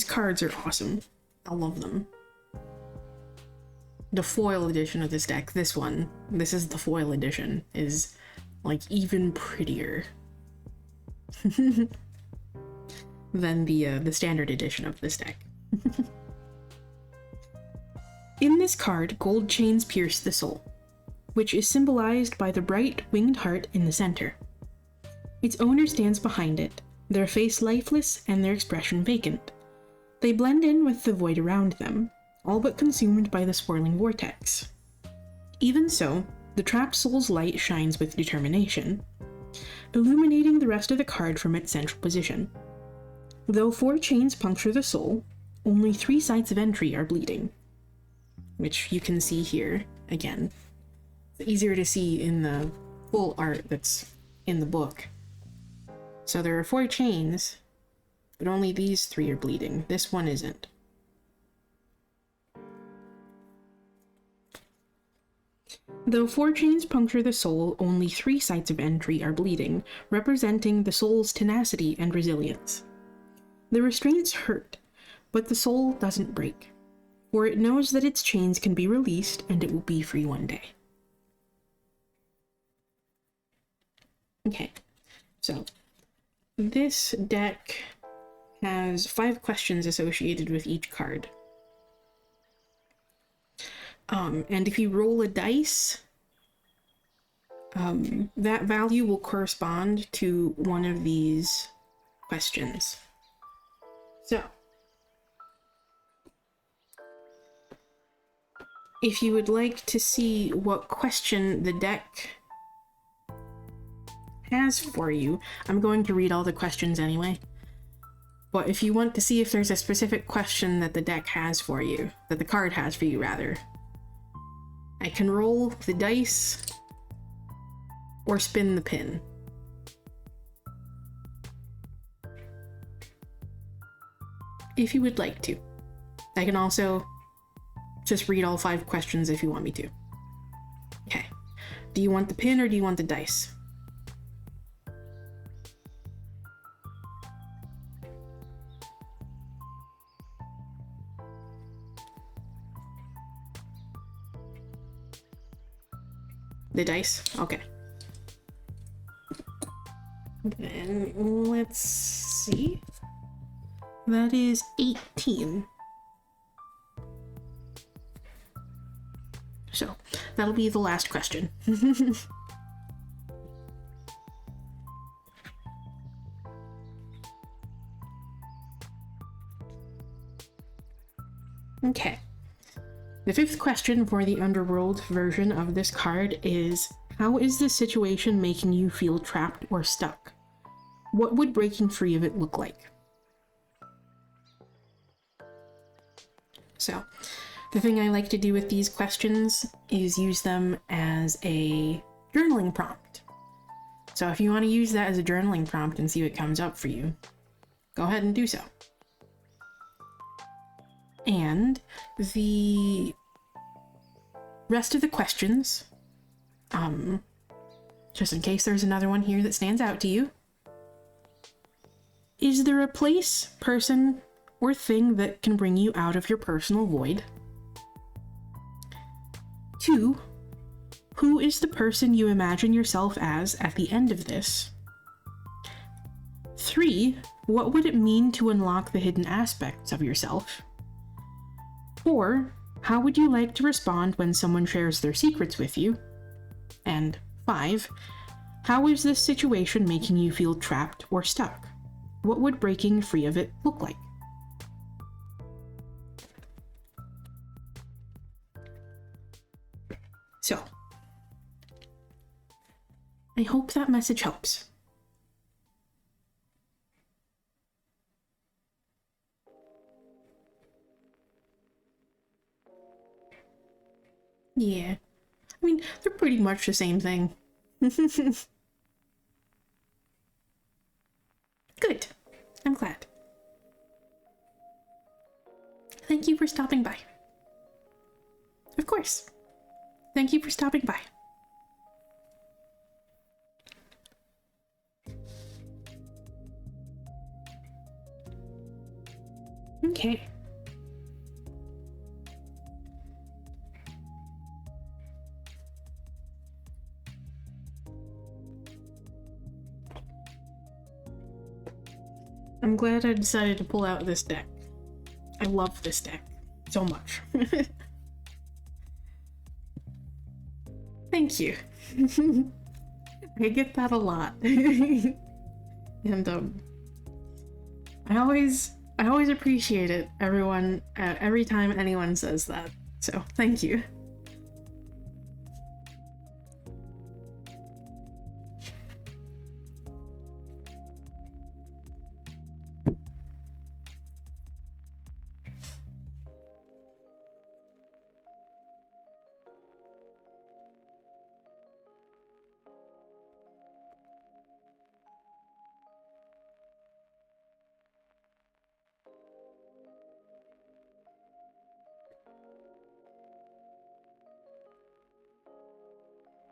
cards are awesome. I love them. The foil edition of this deck, this is the foil edition, is like even prettier than the standard edition of this deck. In this card, gold chains pierce the soul, which is symbolized by the bright winged heart in the center. Its owner stands behind it, their face lifeless and their expression vacant. They blend in with the void around them, all but consumed by the swirling vortex. Even so, the trapped soul's light shines with determination, illuminating the rest of the card from its central position. Though 4 chains puncture the soul, only 3 sites of entry are bleeding, which you can see here again. It's easier to see in the full art that's in the book. So there are 4 chains, but only these 3 are bleeding. This one isn't. Though 4 chains puncture the soul, only 3 sites of entry are bleeding, representing the soul's tenacity and resilience. The restraints hurt, but the soul doesn't break, for it knows that its chains can be released and it will be free one day. Okay, so this deck has 5 questions associated with each card. And if you roll a dice, that value will correspond to one of these questions. So, if you would like to see what question the deck has for you, I'm going to read all the questions anyway. But if you want to see if there's a specific question that the deck has for you, that the card has for you rather, I can roll the dice or spin the pin. If you would like to. I can also just read all 5 questions if you want me to. Okay. Do you want the pin or do you want the dice? The dice? Okay. Then let's see. That is 18. So, that'll be the last question. Okay. The 5th question for the Underworld version of this card is, how is this situation making you feel trapped or stuck? What would breaking free of it look like? So, the thing I like to do with these questions is use them as a journaling prompt. So if you want to use that as a journaling prompt and see what comes up for you, go ahead and do so. And the rest of the questions, just in case there's another one here that stands out to you. Is there a place, person, or thing that can bring you out of your personal void? 2, who is the person you imagine yourself as at the end of this? 3, what would it mean to unlock the hidden aspects of yourself? 4, how would you like to respond when someone shares their secrets with you? And 5, how is this situation making you feel trapped or stuck? What would breaking free of it look like? So, I hope that message helps. Yeah, I mean, they're pretty much the same thing. Good. I'm glad. Thank you for stopping by. Of course. Thank you for stopping by. Okay. I'm glad I decided to pull out this deck. I love this deck so much. Thank you. I get that a lot. And I always appreciate it, everyone, every time anyone says that. So, thank you.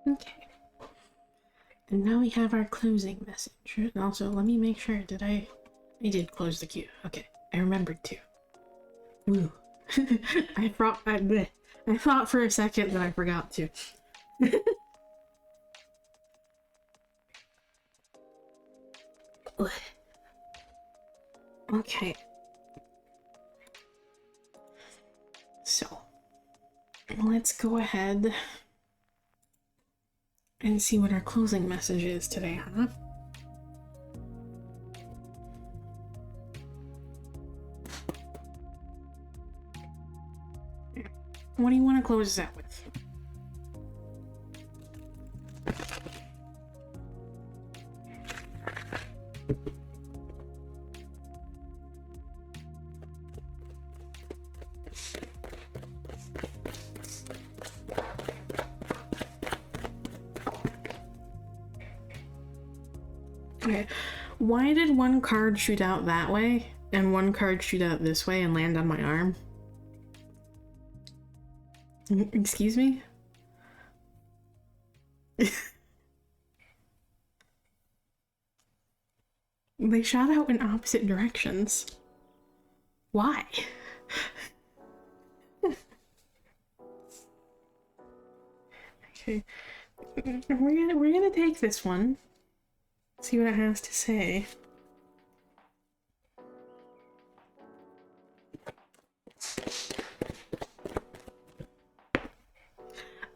Okay. And now we have our closing message. And also, let me make sure, I did close the queue. Okay, I remembered to. Woo. I thought for a second that I forgot to. Okay. So, let's go ahead and see what our closing message is today, huh? What do you want to close us out with? Okay, why did one card shoot out that way and one card shoot out this way and land on my arm? Excuse me? They shot out in opposite directions. Why? Okay, we're gonna take this one. See what it has to say.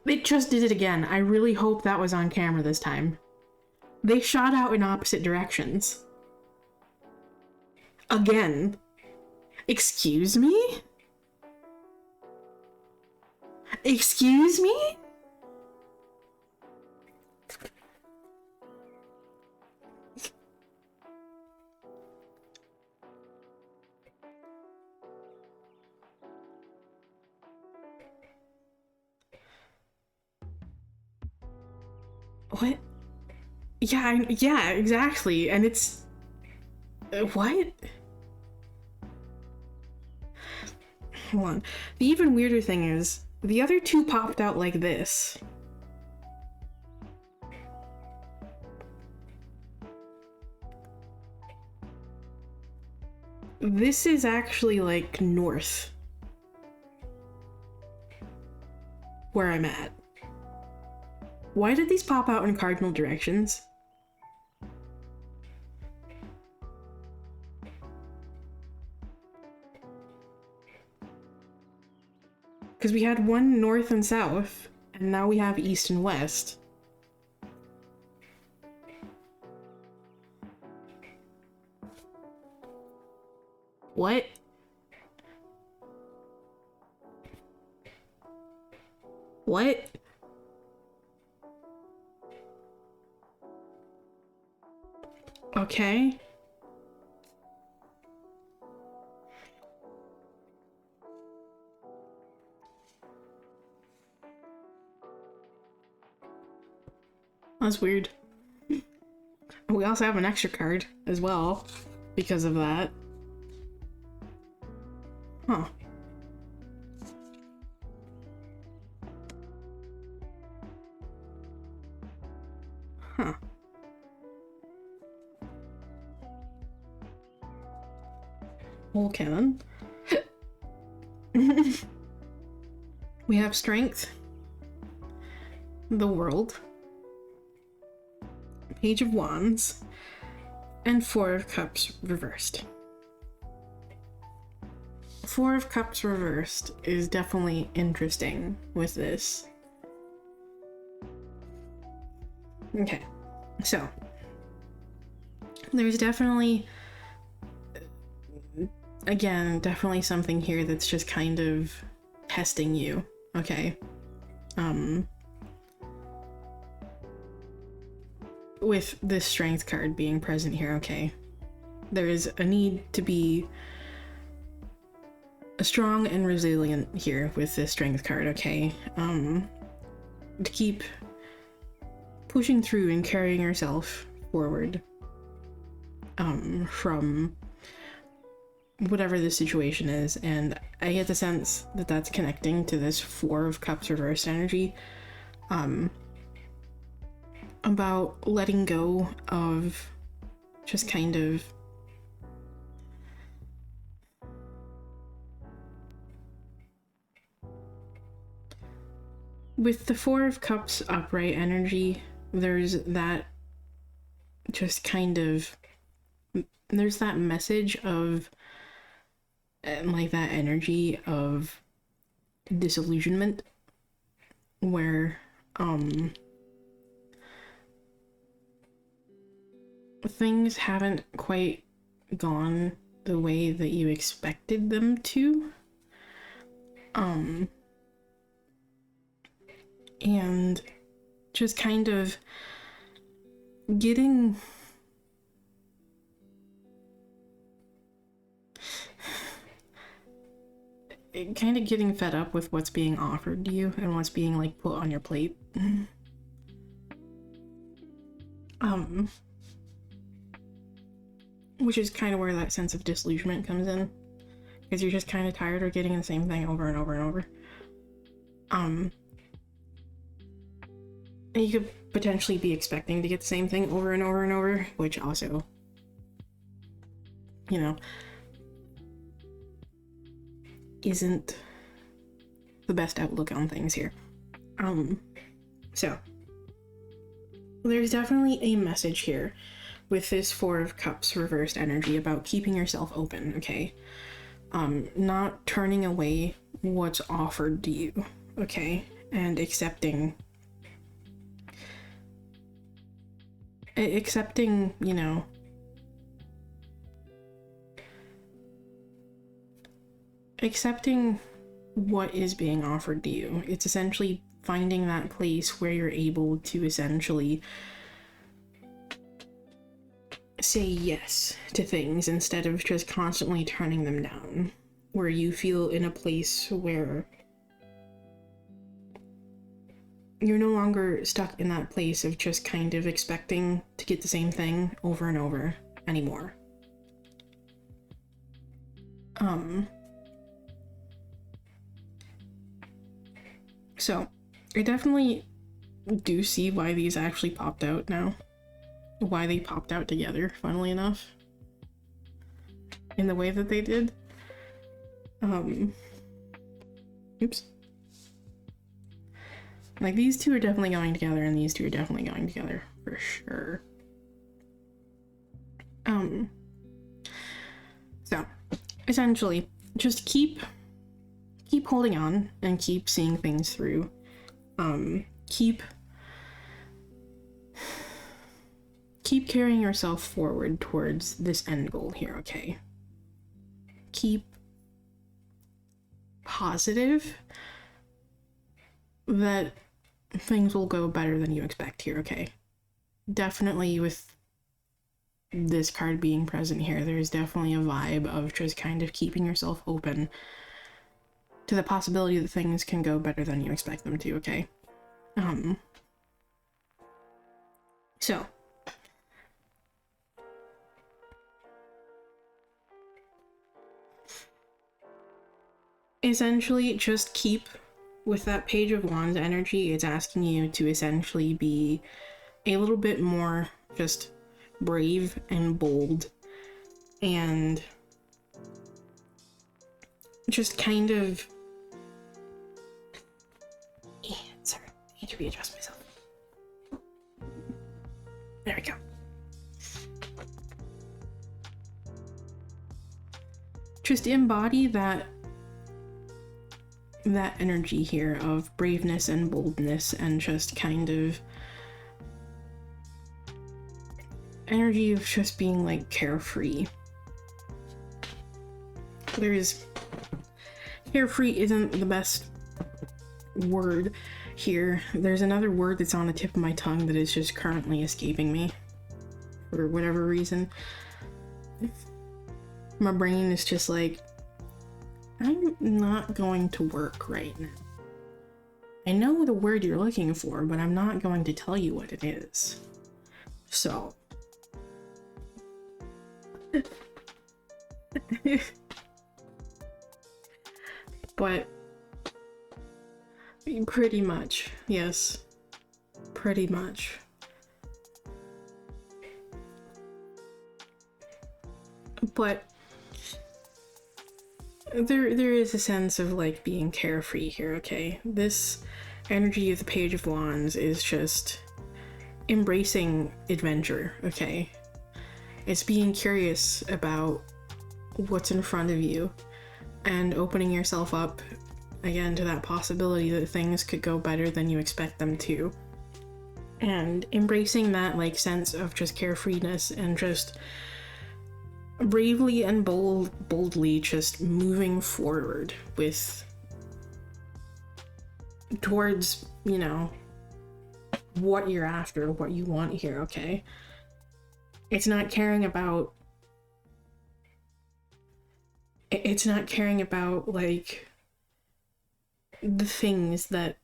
It just did it again. I really hope that was on camera this time. They shot out in opposite directions. Again. Excuse me? Excuse me? What? Yeah, exactly. And it's... what? Hold on. The even weirder thing is, the other two popped out like this. This is actually, like, north. Where I'm at. Why did these pop out in cardinal directions? Because we had one north and south, and now we have east and west. What? What? Okay. That's weird. We also have an extra card as well because of that. Huh. Huh. Okay then. We have strength, the world, Page of Wands, and Four of Cups reversed. Four of Cups reversed is definitely interesting with this. Okay, so there's definitely, again, definitely something here that's just kind of testing you, okay? With this strength card being present here, okay? There is a need to be strong and resilient here with this strength card, okay? To keep pushing through and carrying yourself forward from whatever the situation is. And I get the sense that that's connecting to this Four of Cups reversed energy, about letting go of just kind of with the Four of Cups upright energy. There's that just kind of, there's that message of like that energy of disillusionment where things haven't quite gone the way that you expected them to, and just kind of getting fed up with what's being offered to you and what's being like put on your plate. Which is kind of where that sense of disillusionment comes in, because you're just kind of tired of getting the same thing over and over and over. And you could potentially be expecting to get the same thing over and over and over, which also, you know, isn't the best outlook on things here. So there's definitely a message here with this Four of Cups reversed energy about keeping yourself open, okay? Not turning away what's offered to you, okay? And accepting, you know, accepting what is being offered to you. It's essentially finding that place where you're able to essentially say yes to things instead of just constantly turning them down, where you feel in a place where you're no longer stuck in that place of just kind of expecting to get the same thing over and over anymore. So I definitely do see why these actually popped out now. Why they popped out together, funnily enough, in the way that they did. Oops. Like, these two are definitely going together, and these two are definitely going together, for sure. So, essentially, just keep holding on, and keep seeing things through. Keep carrying yourself forward towards this end goal here, okay? Keep positive that things will go better than you expect here, okay? Definitely with this card being present here, there's definitely a vibe of just kind of keeping yourself open to the possibility that things can go better than you expect them to, okay? So essentially just keep with that Page of Wands energy. It's asking you to essentially be a little bit more just brave and bold, and just kind of, sorry, I need to readjust myself. There we go. Just embody that energy here of braveness and boldness, and just kind of energy of just being like carefree. Carefree isn't the best word here. There's another word that's on the tip of my tongue that is just currently escaping me for whatever reason. My brain is just like, I'm not going to work right now. I know the word you're looking for, but I'm not going to tell you what it is. So. But pretty much, yes. Pretty much. But there is a sense of like being carefree here, okay? This energy of the Page of Wands is just embracing adventure, okay? It's being curious about what's in front of you and opening yourself up again to that possibility that things could go better than you expect them to. And embracing that like sense of just carefreeness and just bravely and boldly just moving forward towards, you know, what you're after, what you want here, okay? It's not caring about like the things that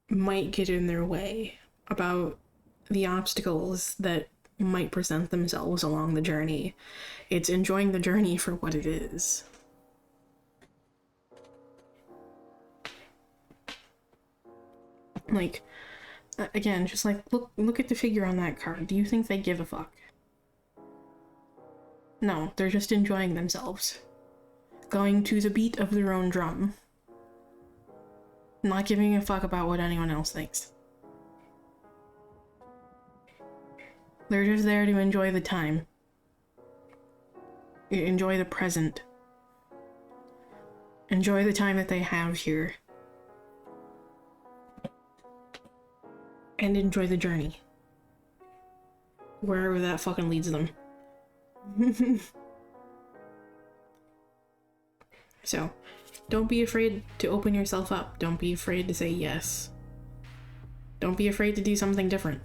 might get in their way, about the obstacles that might present themselves along the journey. It's enjoying the journey for what it is. Like, again, just like look at the figure on that card. Do you think they give a fuck? No, they're just enjoying themselves. Going to the beat of their own drum. Not giving a fuck about what anyone else thinks. They're just there to enjoy the time. Enjoy the present. Enjoy the time that they have here. And enjoy the journey. Wherever that fucking leads them. So, don't be afraid to open yourself up. Don't be afraid to say yes. Don't be afraid to do something different.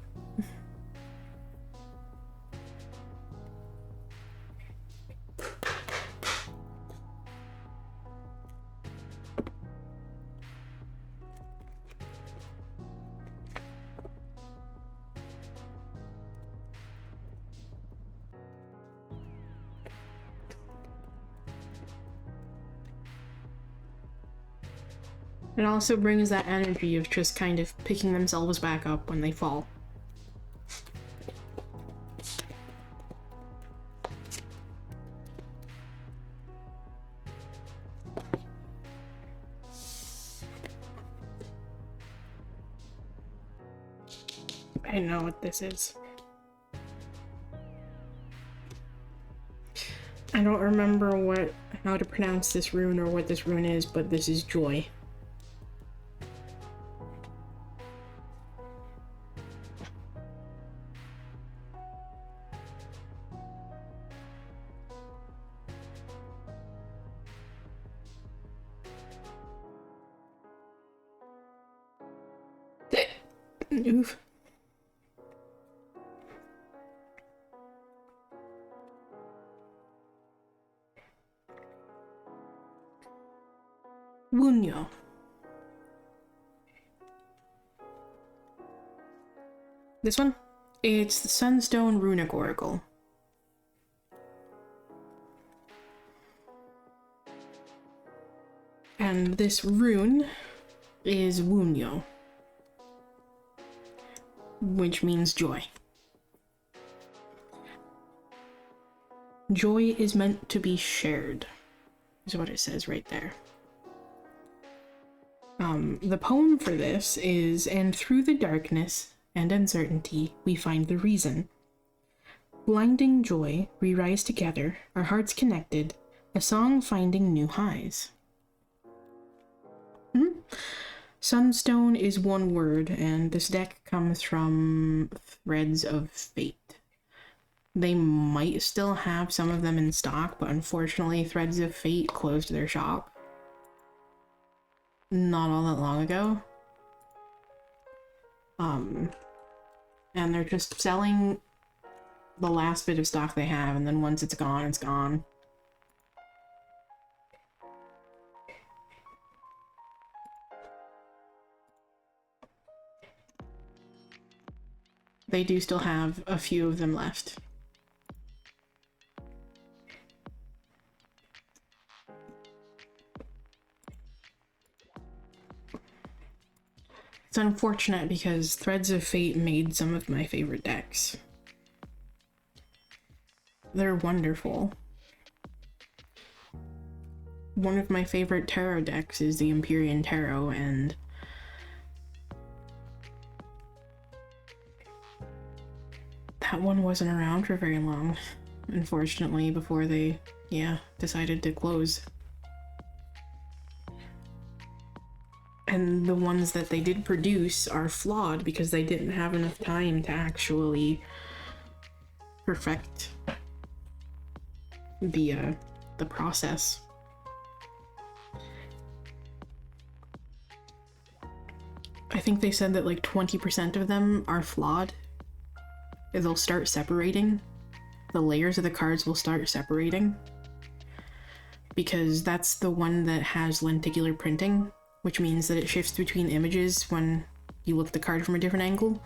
It also brings that energy of just kind of picking themselves back up when they fall. I know what this is. I don't remember how to pronounce this rune or what this rune is, but this is joy. Oof. Wunyo. This one? It's the Sunstone Runic Oracle. And this rune is Wunyo, which means joy. Joy is meant to be shared, is what it says right there. The poem for this is, and through the darkness and uncertainty, we find the reason. Blinding joy, we rise together, our hearts connected, a song finding new highs. Sunstone is one word, and this deck comes from Threads of Fate. They might still have some of them in stock, but unfortunately Threads of Fate closed their shop not all that long ago. And they're just selling the last bit of stock they have, and then once it's gone, it's gone. They do still have a few of them left. It's unfortunate because Threads of Fate made some of my favorite decks. They're wonderful. One of my favorite tarot decks is the Empyrean Tarot, and that one wasn't around for very long, unfortunately, before they, decided to close. And the ones that they did produce are flawed because they didn't have enough time to actually perfect the process. I think they said that like 20% of them are flawed. They'll start separating. The layers of the cards will start separating. Because that's the one that has lenticular printing, which means that it shifts between images when you look at the card from a different angle.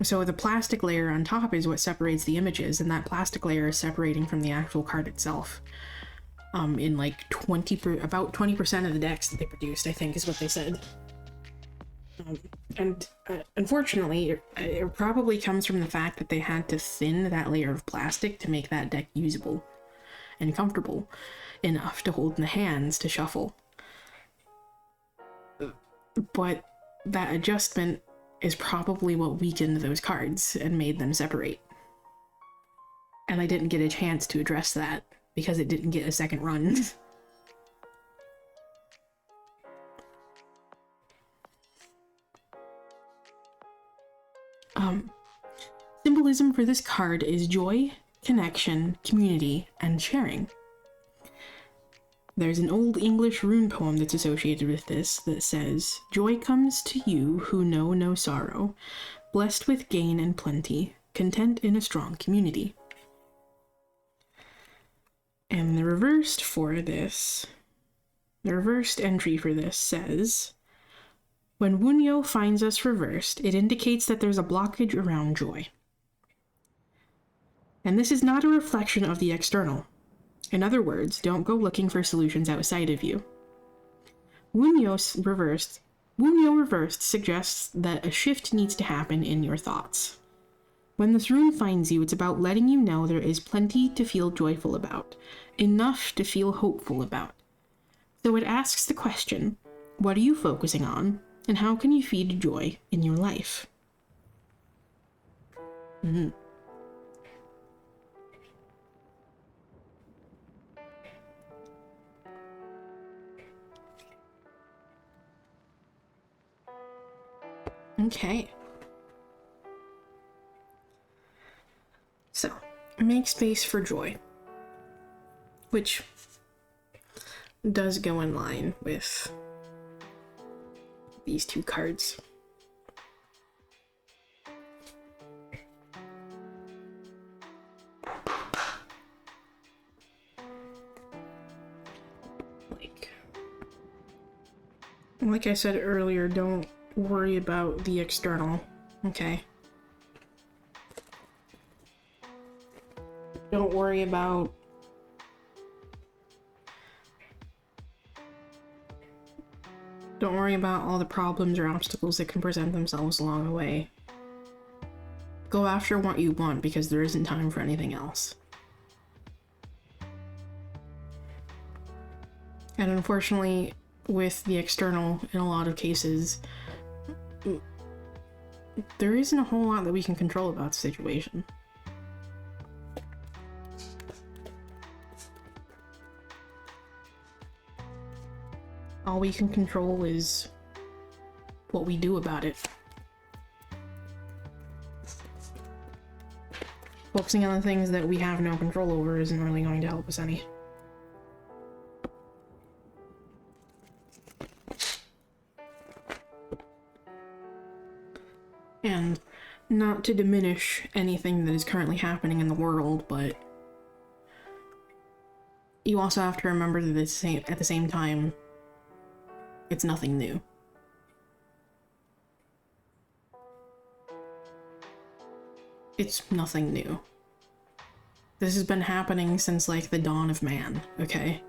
So the plastic layer on top is what separates the images, and that plastic layer is separating from the actual card itself. In like about 20% of the decks that they produced, I think is what they said. Unfortunately, it probably comes from the fact that they had to thin that layer of plastic to make that deck usable and comfortable enough to hold in the hands to shuffle. But that adjustment is probably what weakened those cards and made them separate. And I didn't get a chance to address that because it didn't get a second run. Symbolism for this card is joy, connection, community, and sharing. There's an old English rune poem that's associated with this that says, "Joy comes to you who know no sorrow, blessed with gain and plenty, content in a strong community." And the reversed entry for this says, "When Wunyo finds us reversed, it indicates that there's a blockage around joy." And this is not a reflection of the external. In other words, don't go looking for solutions outside of you. Wunyo reversed suggests that a shift needs to happen in your thoughts. When this rune finds you, it's about letting you know there is plenty to feel joyful about, enough to feel hopeful about. So it asks the question, what are you focusing on, and how can you feed joy in your life? Okay. So, make space for joy, which does go in line with these two cards. Like I said earlier, don't worry about the external, okay? Don't worry about all the problems or obstacles that can present themselves along the way. Go after what you want because there isn't time for anything else. And unfortunately, with the external, in a lot of cases, there isn't a whole lot that we can control about the situation. All we can control is what we do about it. Focusing on the things that we have no control over isn't really going to help us any. And not to diminish anything that is currently happening in the world, but you also have to remember that at the same time, it's nothing new. It's nothing new. This has been happening since, like, the dawn of man, okay?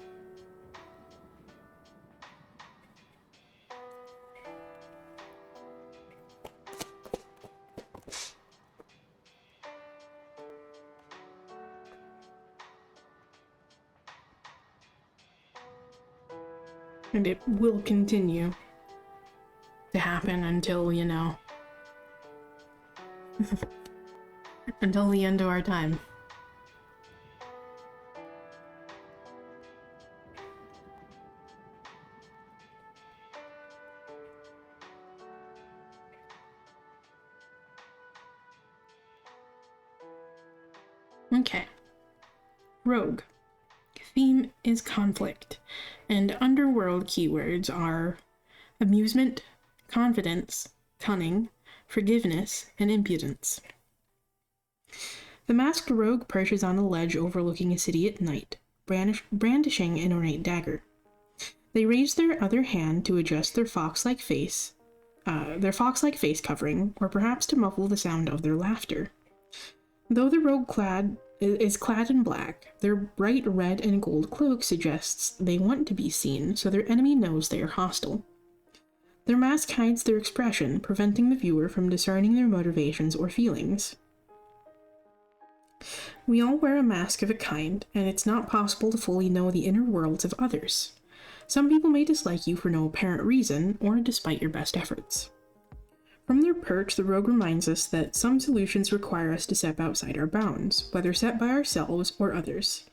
And it will continue to happen until, you know, until the end of our time. Okay. Rogue. Theme is conflict, and underworld keywords are amusement, confidence, cunning, forgiveness, and impudence. The masked rogue perches on a ledge overlooking a city at night, brandishing an ornate dagger. They raise their other hand to adjust their fox-like face covering, or perhaps to muffle the sound of their laughter. Though the rogue is clad in black, their bright red and gold cloak suggests they want to be seen, so their enemy knows they are hostile. Their mask hides their expression, preventing the viewer from discerning their motivations or feelings. We all wear a mask of a kind, and it's not possible to fully know the inner worlds of others. Some people may dislike you for no apparent reason, or despite your best efforts. From their perch, the rogue reminds us that some solutions require us to step outside our bounds, whether set by ourselves or others.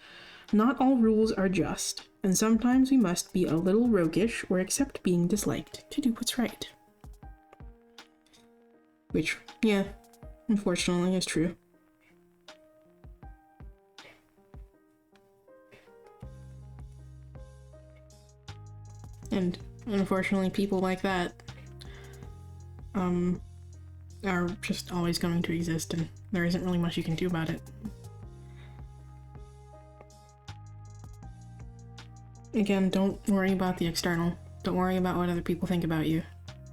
Not all rules are just, and sometimes we must be a little roguish or accept being disliked to do what's right. Which, yeah, unfortunately is true. And unfortunately, people like that are just always going to exist, and there isn't really much you can do about it. Again, don't worry about the external. Don't worry about what other people think about you,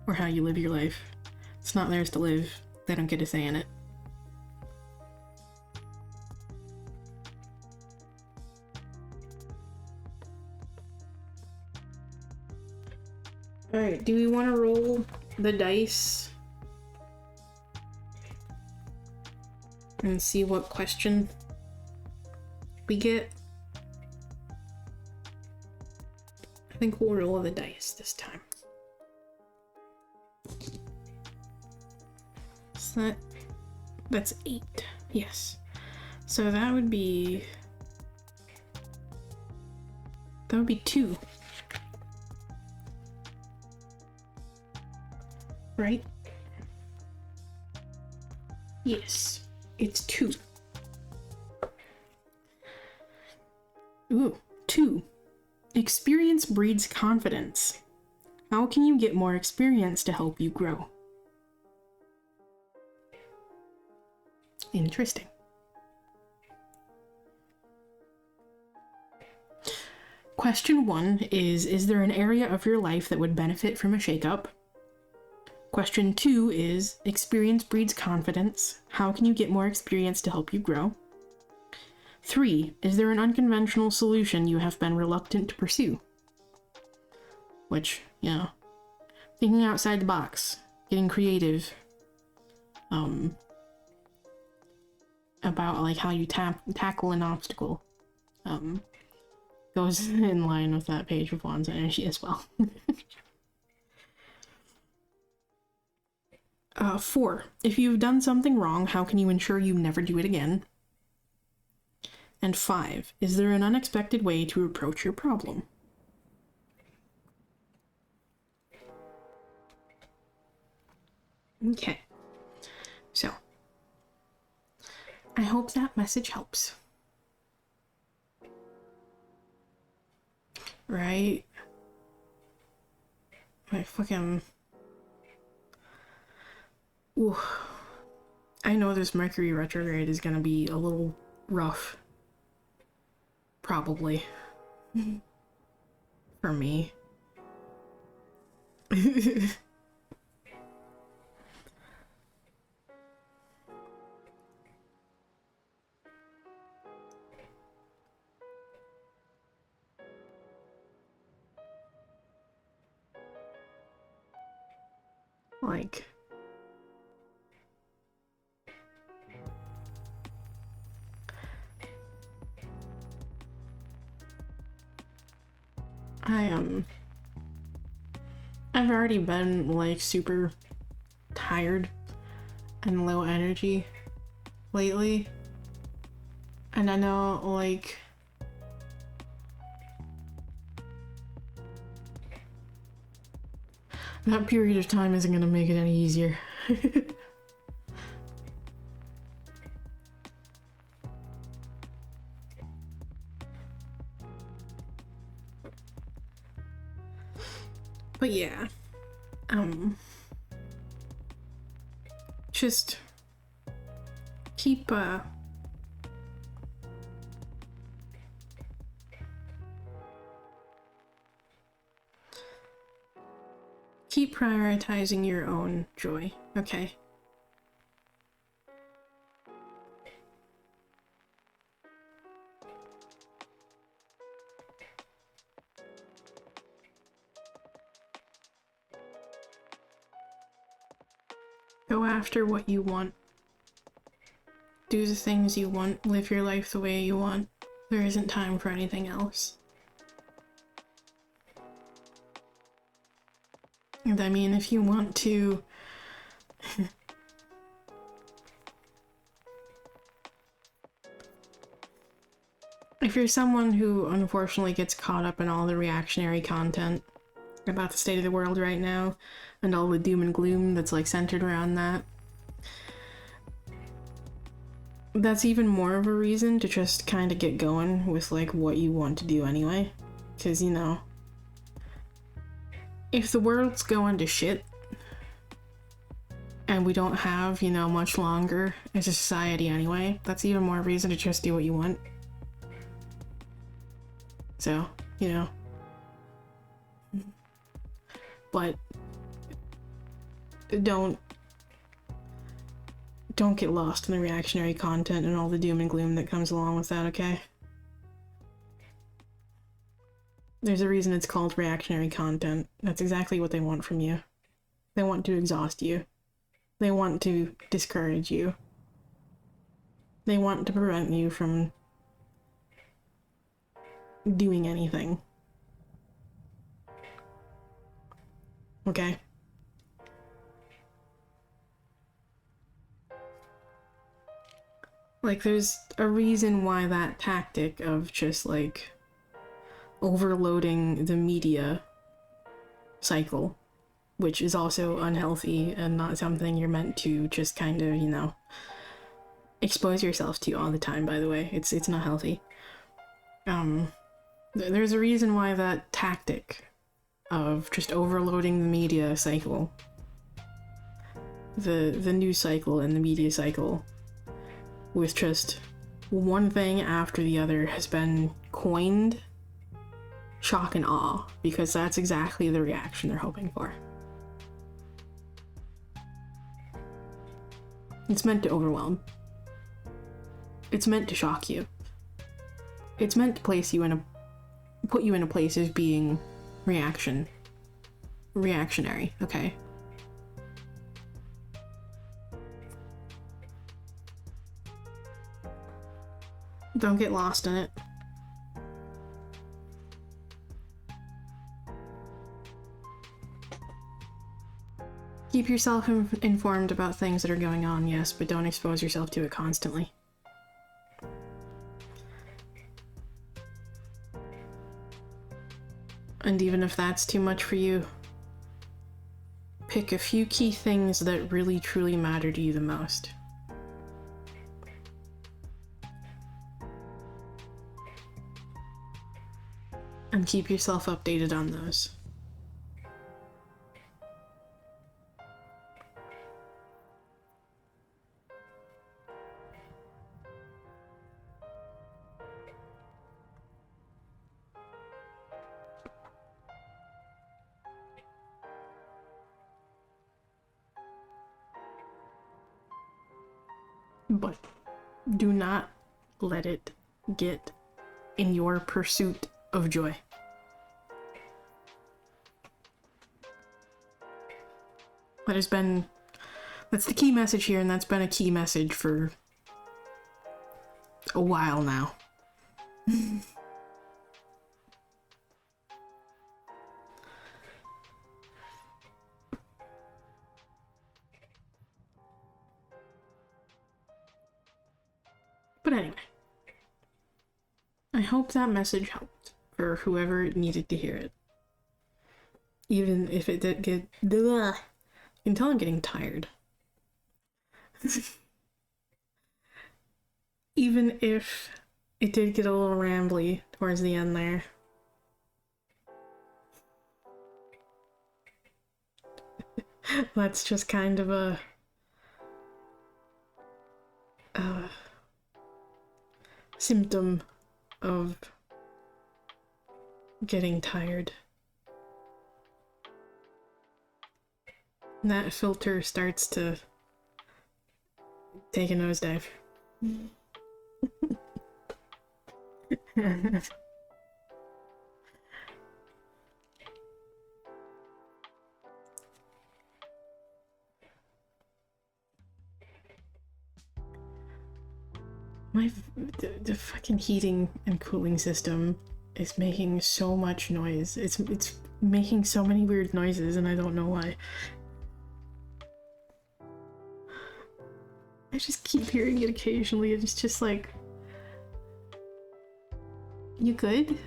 or how you live your life. It's not theirs to live. They don't get a say in it. Alright, do we want to roll the dice and see what question we get? I think we'll roll the dice this time. So that's 8. Yes. So that would be 2. Right? Yes, it's 2. Ooh, 2. Experience breeds confidence. How can you get more experience to help you grow? Interesting. Question 1 is there an area of your life that would benefit from a shakeup? Question 2 is, experience breeds confidence. How can you get more experience to help you grow? 3, is there an unconventional solution you have been reluctant to pursue? Which, you know, thinking outside the box, getting creative, about like how you tackle an obstacle, goes in line with that page of Wands energy as well. 4. If you've done something wrong, how can you ensure you never do it again? And 5. Is there an unexpected way to approach your problem? Okay. So, I hope that message helps. Right? I fucking... Ooh. I know this Mercury retrograde is gonna be a little rough. Probably. For me. Like... I've already been, like, super tired and low energy lately. And I know, like... that period of time isn't gonna make it any easier. But yeah, just keep, keep prioritizing your own joy, okay? Go after what you want. Do the things you want. Live your life the way you want. There isn't time for anything else. And I mean, if you want to... if you're someone who unfortunately gets caught up in all the reactionary content about the state of the world right now, and all the doom and gloom that's like centered around that, that's even more of a reason to just kind of get going with like what you want to do anyway. Because, you know, if the world's going to shit and we don't have, you know, much longer as a society anyway, that's even more reason to just do what you want. So, you know. But don't get lost in the reactionary content and all the doom and gloom that comes along with that, okay? There's a reason it's called reactionary content. That's exactly what they want from you. They want to exhaust you. They want to discourage you. They want to prevent you from doing anything. Okay? Like, there's a reason why that tactic of just, like, overloading the media cycle, which is also unhealthy and not something you're meant to just kind of, you know, expose yourself to all the time, by the way. It's not healthy. There's a reason why that tactic of just overloading the media cycle, the news cycle and the media cycle, with just one thing after the other, has been coined shock and awe, because that's exactly the reaction they're hoping for. It's meant to overwhelm. It's meant to shock you. It's meant to put you in a place of being reactionary, okay? Don't get lost in it. Keep yourself informed about things that are going on, yes, but don't expose yourself to it constantly. And even if that's too much for you, pick a few key things that really truly matter to you the most. And keep yourself updated on those. But do not let it get in your pursuit of joy. That's the key message here, and that's been a key message for a while now. But anyway, I hope that message helped for whoever needed to hear it. Even if it did get... You can tell I'm getting tired. Even if it did get a little rambly towards the end there. That's just kind of a... symptom of getting tired. And that filter starts to take a nosedive. The fucking heating and cooling system is making so much noise. It's making so many weird noises, and I don't know why. I just keep hearing it occasionally, and it's just like, you good?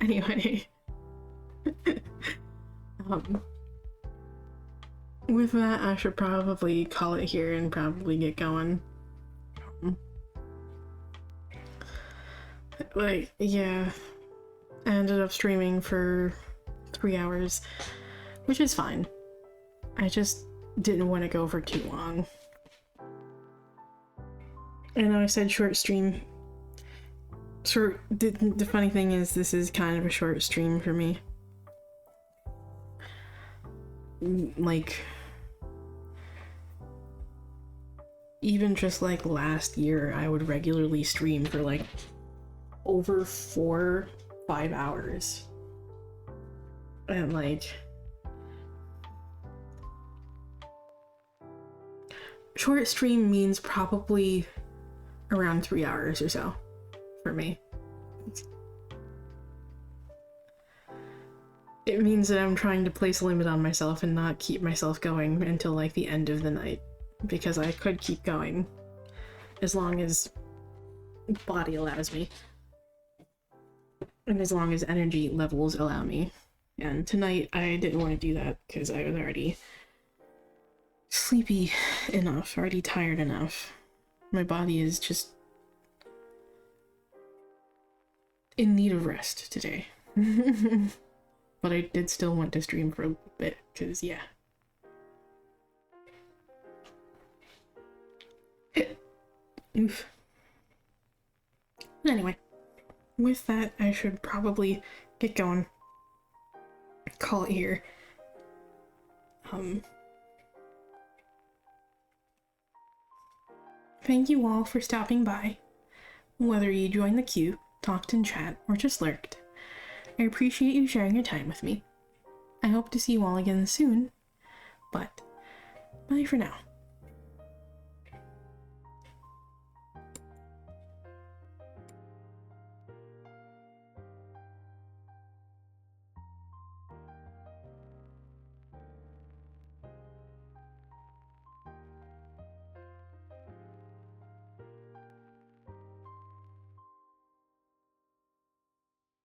Anyway. With that, I should probably call it here and probably get going. Like, yeah. I ended up streaming for 3 hours, which is fine. I just didn't want to go for too long. I know I said short stream. The funny thing is, this is kind of a short stream for me. Like, even just like last year, I would regularly stream for like over 4-5 hours. And like, short stream means probably around 3 hours or so for me. It means that I'm trying to place a limit on myself and not keep myself going until like the end of the night, because I could keep going as long as body allows me and as long as energy levels allow me. And tonight I didn't want to do that because I was already sleepy enough, already tired enough. My body is just in need of rest today. But I did still want to stream for a bit, because, yeah. Oof. But anyway, with that, I should probably get going. Call it here. Thank you all for stopping by. Whether you joined the queue, talked in chat, or just lurked, I appreciate you sharing your time with me. I hope to see you all again soon, but bye for now.